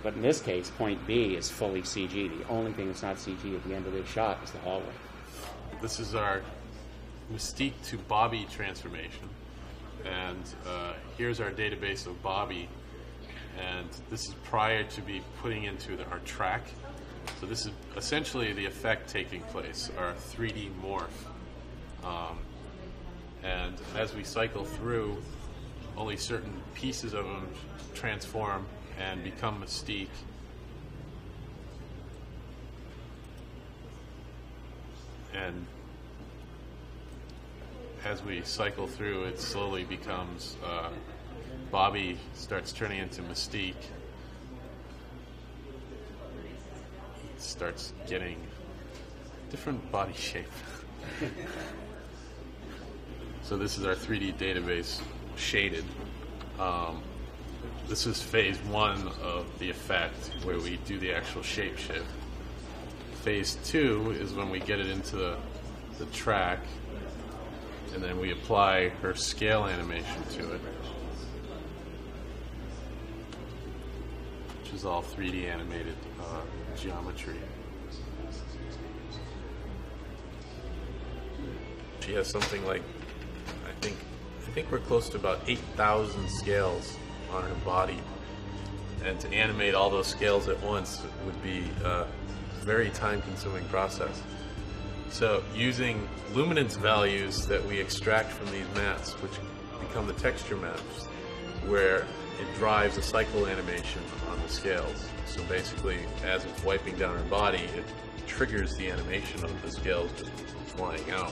But in this case, point B is fully CG. The only thing that's not CG at the end of this shot is the hallway. This is our Mystique to Bobby transformation. And here's our database of Bobby. And this is prior to be putting into our track. So this is essentially the effect taking place, our 3D morph. And as we cycle through, only certain pieces of them transform and become Mystique. And as we cycle through, it slowly becomes, Bobby starts turning into Mystique. He starts getting different body shape. So this is our 3D database shaded. This is phase 1 of the effect, where we do the actual shape shift. Phase 2 is when we get it into the track, and then we apply her scale animation to it, which is all 3D animated geometry. She has something like, I think we're close to about 8,000 scales on her body, and to animate all those scales at once would be a very time-consuming process. So using luminance values that we extract from these maps, which become the texture maps, where it drives a cycle animation on the scales. So basically, as it's wiping down her body, it triggers the animation of the scales just flying out.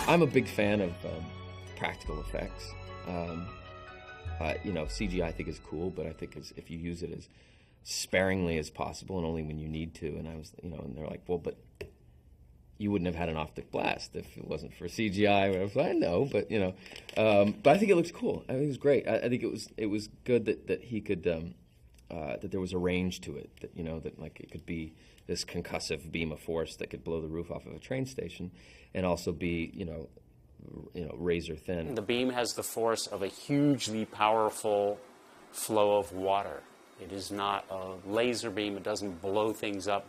I'm a big fan of practical effects. You know, CGI I think is cool, but I think if you use it as sparingly as possible and only when you need to. And I was, you know, and they're like, well, but you wouldn't have had an optic blast if it wasn't for CGI. And I was like, I know, but you know, but I think it looks cool. I think it was great. I think it was good that he could that there was a range to it. That, you know, that like it could be this concussive beam of force that could blow the roof off of a train station, and also be, you know, razor thin. The beam has the force of a hugely powerful flow of water. It is not a laser beam. It doesn't blow things up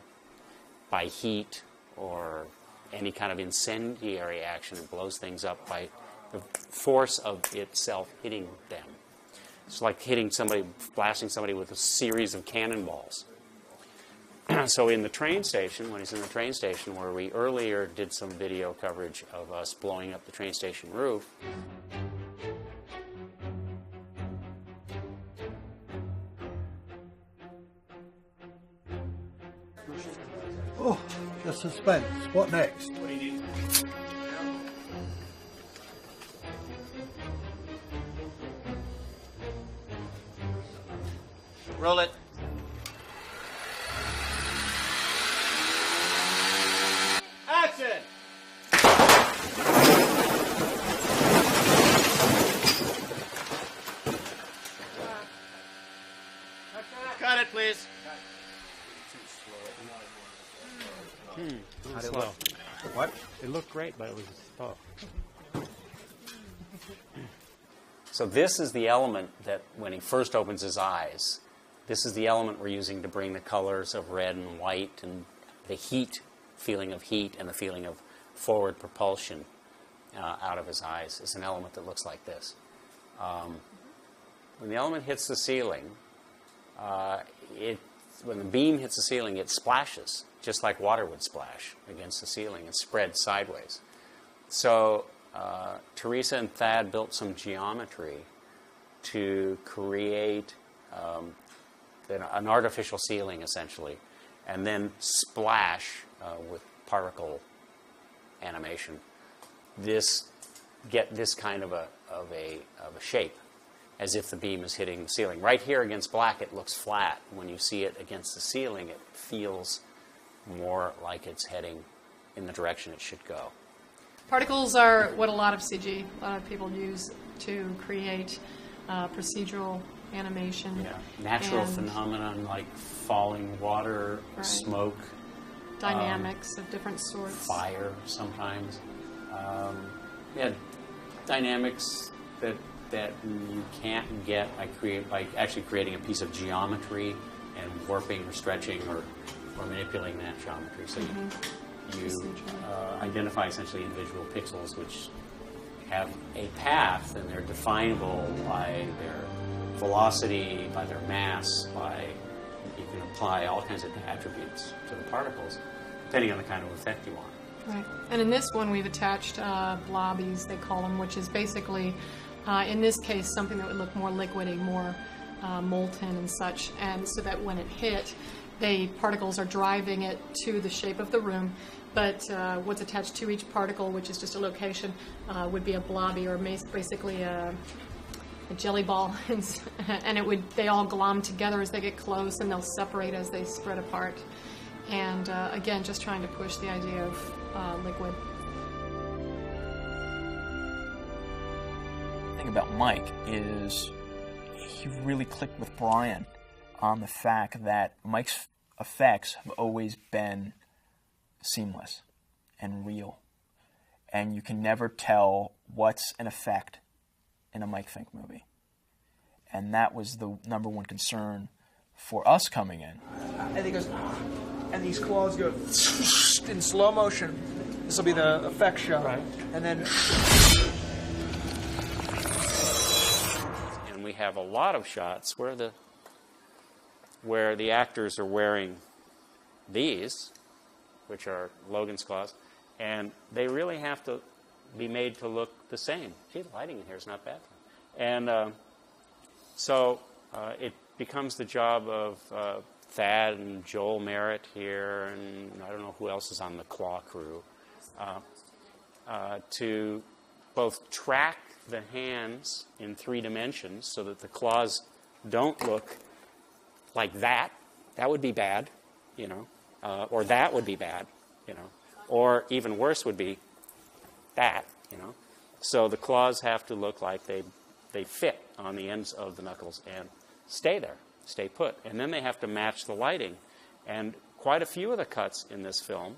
by heat or any kind of incendiary action. It blows things up by the force of itself hitting them. It's like hitting somebody, blasting somebody with a series of cannonballs. So in the train station, when he's in the train station, where we earlier did some video coverage of us blowing up the train station roof, Oh, the suspense. What next? Roll it. Action! Cut it, please. How'd it look? What? It looked great, but it was tough. So this is the element that when he first opens his eyes, this is the element we're using to bring the colors of red and white and the heat, feeling of heat and the feeling of forward propulsion out of his eyes. It's an element that looks like this. When the element hits the ceiling, when the beam hits the ceiling, it splashes, just like water would splash against the ceiling and spread sideways. So Teresa and Thad built some geometry to create an artificial ceiling, essentially, and then splash with particle animation. Get this kind of a shape, as if the beam is hitting the ceiling. Right here against black, it looks flat. When you see it against the ceiling, it feels more like it's heading in the direction it should go. Particles are what a lot of people use to create procedural animation. Yeah. Natural phenomenon like falling water, right. Smoke. Dynamics of different sorts. Fire sometimes. Dynamics that you can't get by actually creating a piece of geometry and warping or stretching or manipulating that geometry. So you identify essentially individual pixels which have a path, and they're definable by their velocity, by their mass, you can apply all kinds of attributes to the particles depending on the kind of effect you want. Right. And in this one, we've attached blobbies, they call them, which is basically, in this case, something that would look more liquidy, more molten and such. And so that when it hit, the particles are driving it to the shape of the room. But what's attached to each particle, which is just a location, would be a blobby, or basically jelly ball, and they all glom together as they get close, and they'll separate as they spread apart. And again, just trying to push the idea of liquid. The thing about Mike is he really clicked with Brian on the fact that Mike's effects have always been seamless and real. And you can never tell what's an effect in a Mike Fink movie. And that was the number one concern for us coming in. And he goes, and these claws go in slow motion. This will be the effect shot. Right. And then... And we have a lot of shots where the actors are wearing these, which are Logan's claws, and they really have to be made to look the same. Gee, the lighting in here is not bad. And so it becomes the job of Thad and Joel Merritt here, and I don't know who else is on the Claw crew, to both track the hands in 3 dimensions so that the claws don't look like that. That would be bad, you know, or that would be bad, you know, or even worse would be that, you know. So the claws have to look like they fit on the ends of the knuckles and stay there, stay put. And then they have to match the lighting. And quite a few of the cuts in this film,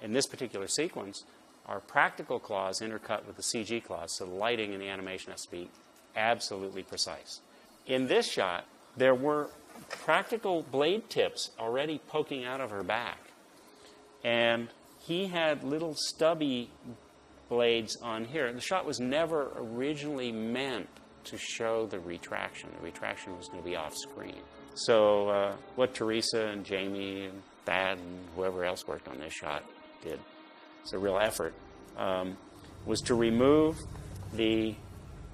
in this particular sequence, are practical claws intercut with the CG claws. So the lighting and the animation has to be absolutely precise. In this shot, there were practical blade tips already poking out of her back. And he had little stubby blades on here. The shot was never originally meant to show the retraction. The retraction was going to be off screen. So what Teresa and Jamie and Thad and whoever else worked on this shot did, it's a real effort, was to remove the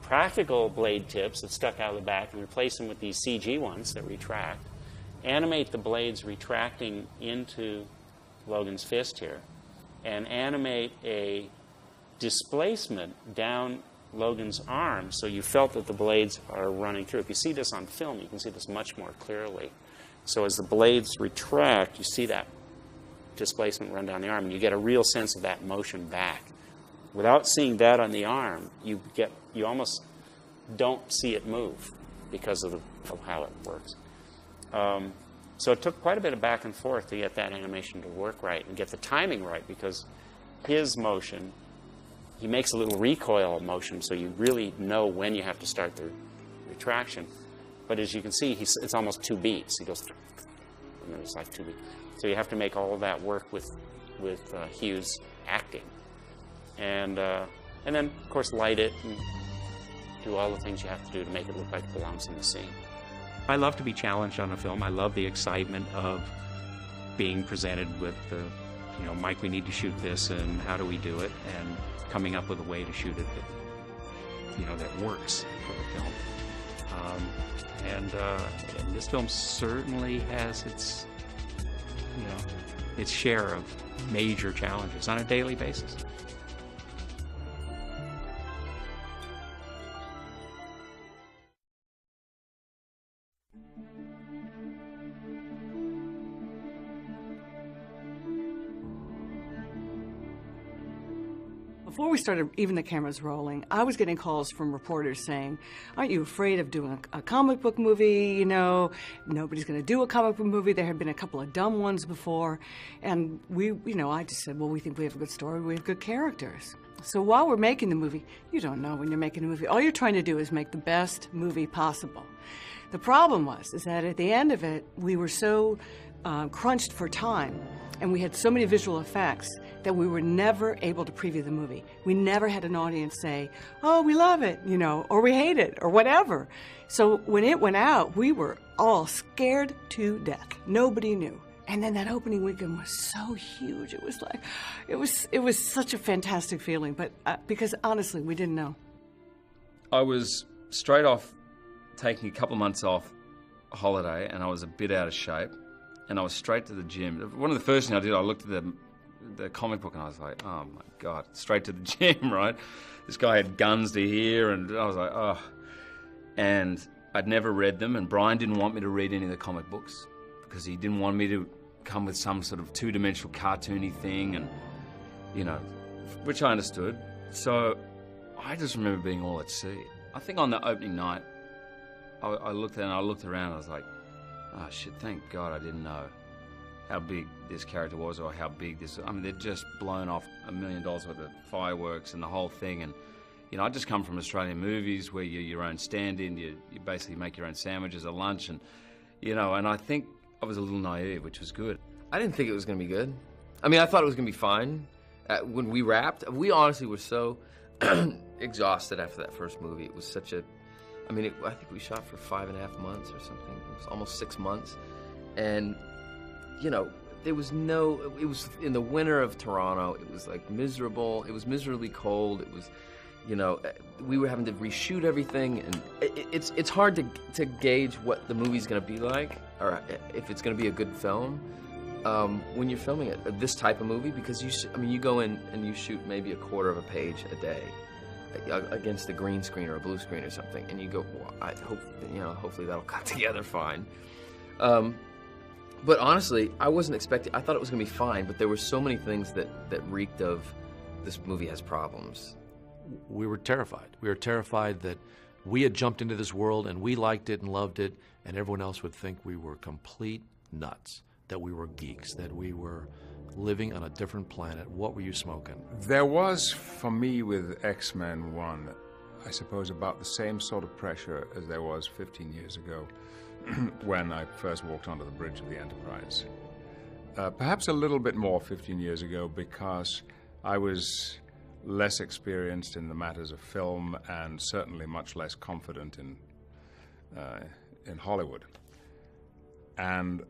practical blade tips that stuck out of the back and replace them with these CG ones that retract, animate the blades retracting into Logan's fist here, and animate a displacement down Logan's arm so you felt that the blades are running through. If you see this on film, you can see this much more clearly. So as the blades retract, you see that displacement run down the arm, and you get a real sense of that motion back. Without seeing that on the arm, you almost don't see it move because of how it works. So it took quite a bit of back and forth to get that animation to work right and get the timing right, because his motion, he makes a little recoil motion, so you really know when you have to start the retraction. But as you can see, it's almost 2 beats. He goes, and it's like 2 beats. So you have to make all of that work with Hughes acting. And then, of course, light it and do all the things you have to do to make it look like it belongs in the scene. I love to be challenged on a film. I love the excitement of being presented with the, you know, Mike, we need to shoot this, and how do we do it, and coming up with a way to shoot it that, you know, that works for the film. And this film certainly has its, you know, its share of major challenges on a daily basis. Before we started, even the cameras rolling, I was getting calls from reporters saying, aren't you afraid of doing a comic book movie? You know, nobody's going to do a comic book movie. There had been a couple of dumb ones before. And I just said, well, we think we have a good story. We have good characters. So while we're making the movie, you don't know when you're making a movie. All you're trying to do is make the best movie possible. The problem is that at the end of it, we were so crunched for time, and we had so many visual effects that we were never able to preview the movie. We never had an audience say, oh, we love it, you know, or we hate it, or whatever. So when it went out, we were all scared to death. Nobody knew. And then that opening weekend was so huge. It was like, it was such a fantastic feeling, but because honestly, we didn't know. I was straight off taking a couple of months off holiday, and I was a bit out of shape, and I was straight to the gym. One of the first things I did, I looked at the comic book, and I was like, oh my God, straight to the gym, right? This guy had guns to here, and I was like, oh. and I'd never read them, and Brian didn't want me to read any of the comic books because he didn't want me to come with some sort of two-dimensional cartoony thing, and which I understood. So I just remember being all at sea. I think on the opening night, I looked at it and I looked around, I was like, oh shit, thank God I didn't know how big this character was or how big this... I mean, they'd just blown off $1 million worth of fireworks and the whole thing, and I just come from Australian movies where you're your own stand-in, you basically make your own sandwiches at lunch, and and I think I was a little naive, which was good. I didn't think it was going to be good. I mean, I thought it was going to be fine. When we wrapped, we honestly were so exhausted after that first movie. It was such a... I mean, I think we shot for 5.5 months or something. It was almost 6 months. And, there was no... It was in the winter of Toronto. It was, like, miserable. It was miserably cold. It was... we were having to reshoot everything, and it's hard to gauge what the movie's going to be like, or if it's going to be a good film when you're filming it, this type of movie, because you go in and you shoot maybe a quarter of a page a day against a green screen or a blue screen or something, and you go, well, I hope hopefully that'll cut together fine. But honestly, I wasn't expecting. I thought it was going to be fine, but there were so many things that reeked of this movie has problems. We were terrified. We were terrified that we had jumped into this world and we liked it and loved it, and everyone else would think we were complete nuts, that we were geeks, that we were living on a different planet. What were you smoking? There was, for me, with X-Men 1, I suppose about the same sort of pressure as there was 15 years ago when I first walked onto the bridge of the Enterprise. Perhaps a little bit more 15 years ago because I was less experienced in the matters of film and certainly much less confident in Hollywood. And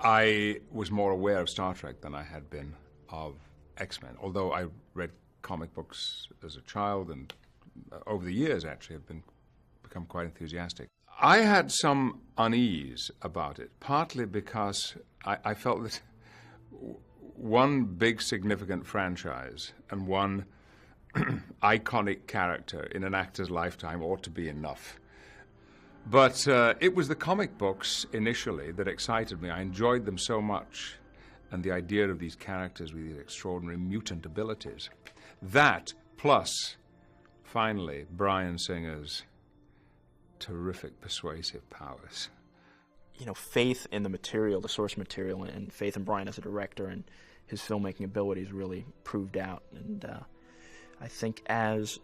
I was more aware of Star Trek than I had been of X-Men, although I read comic books as a child and over the years actually have become quite enthusiastic. I had some unease about it, partly because I felt that one big significant franchise and one iconic character in an actor's lifetime ought to be enough. But it was the comic books initially that excited me. I enjoyed them so much, and the idea of these characters with these extraordinary mutant abilities. That, plus, finally, Bryan Singer's terrific persuasive powers. Faith in the material, the source material, and faith in Bryan as a director and his filmmaking abilities really proved out. And I think as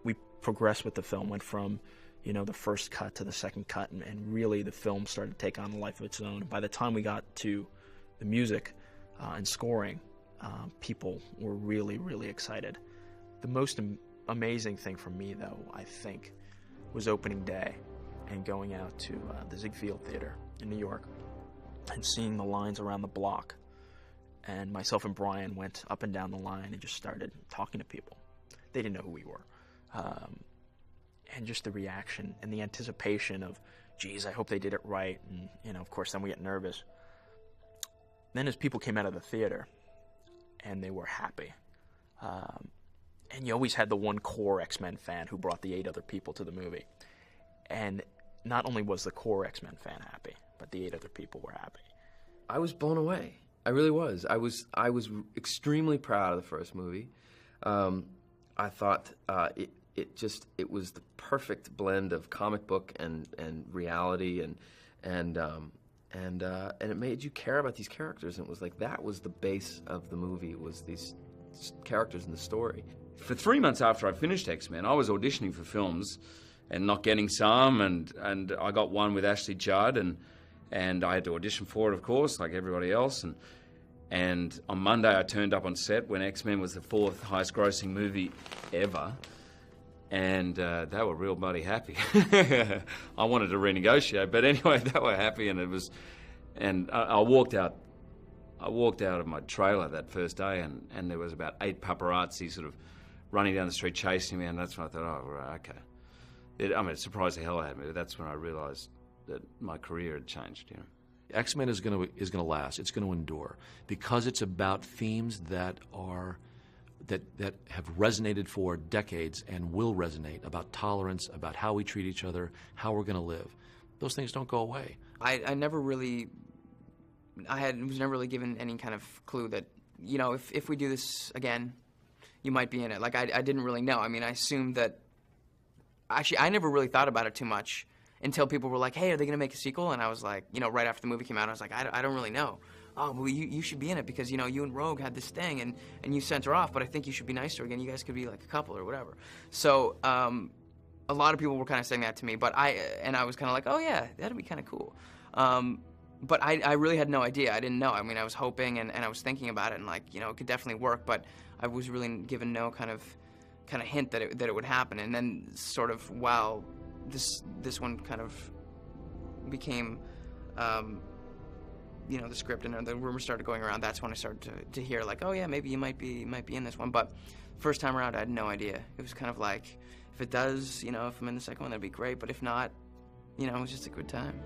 we progressed with the film, went from the first cut to the second cut, and really the film started to take on a life of its own. By the time we got to the music and scoring, people were really, really excited. The most amazing thing for me, though, I think, was opening day and going out to the Ziegfeld Theater in New York and seeing the lines around the block. And myself and Bryan went up and down the line and just started talking to people. They didn't know who we were. And just the reaction and the anticipation of, geez, I hope they did it right. And, of course, then we get nervous. Then as people came out of the theater and they were happy, and you always had the one core X-Men fan who brought the 8 other people to the movie. And not only was the core X-Men fan happy, but the 8 other people were happy. I was blown away. I really was. I was extremely proud of the first movie. I thought it was the perfect blend of comic book and reality, and it made you care about these characters. And it was like that was the base of the movie, was these characters in the story. For 3 months after I finished X-Men, I was auditioning for films and not getting some, and I got one with Ashley Judd, and I had to audition for it, of course, like everybody else. And on Monday, I turned up on set when X-Men was the 4th highest grossing movie ever, and they were real bloody happy. I wanted to renegotiate, but anyway, they were happy, and it was. And I walked out of my trailer that first day, and there was about 8 paparazzi sort of running down the street chasing me, and that's when I thought, oh, right, okay. It surprised the hell out of me, but that's when I realized that my career had changed, X-Men is going to last. It's going to endure because it's about themes that are that have resonated for decades and will resonate about tolerance, about how we treat each other, how we're going to live. Those things don't go away. I never really, was never really given any kind of clue that, you know, if we do this again, you might be in it. Like, I didn't really know. I mean, I assumed that, actually, I never really thought about it too much until people were like, hey, are they going to make a sequel? And I was like, you know, right after the movie came out, I was like, I don't really know. Oh, well, you should be in it because, you know, you and Rogue had this thing and you sent her off, but I think you should be nice to her again. You guys could be like a couple or whatever. So a lot of people were kind of saying that to me, but I was kind of like, oh, yeah, that'd be kind of cool. But I really had no idea. I didn't know. I mean, I was hoping and I was thinking about it and, like, you know, it could definitely work, but I was really given no kind of hint that it would happen. And then sort of while this one kind of became, you know, the script and the rumors started going around, that's when I started to hear, like, oh yeah, maybe you might be in this one. But first time around, I had no idea. It was kind of like, if it does, you know, if I'm in the second one, that'd be great. But if not, you know, it was just a good time.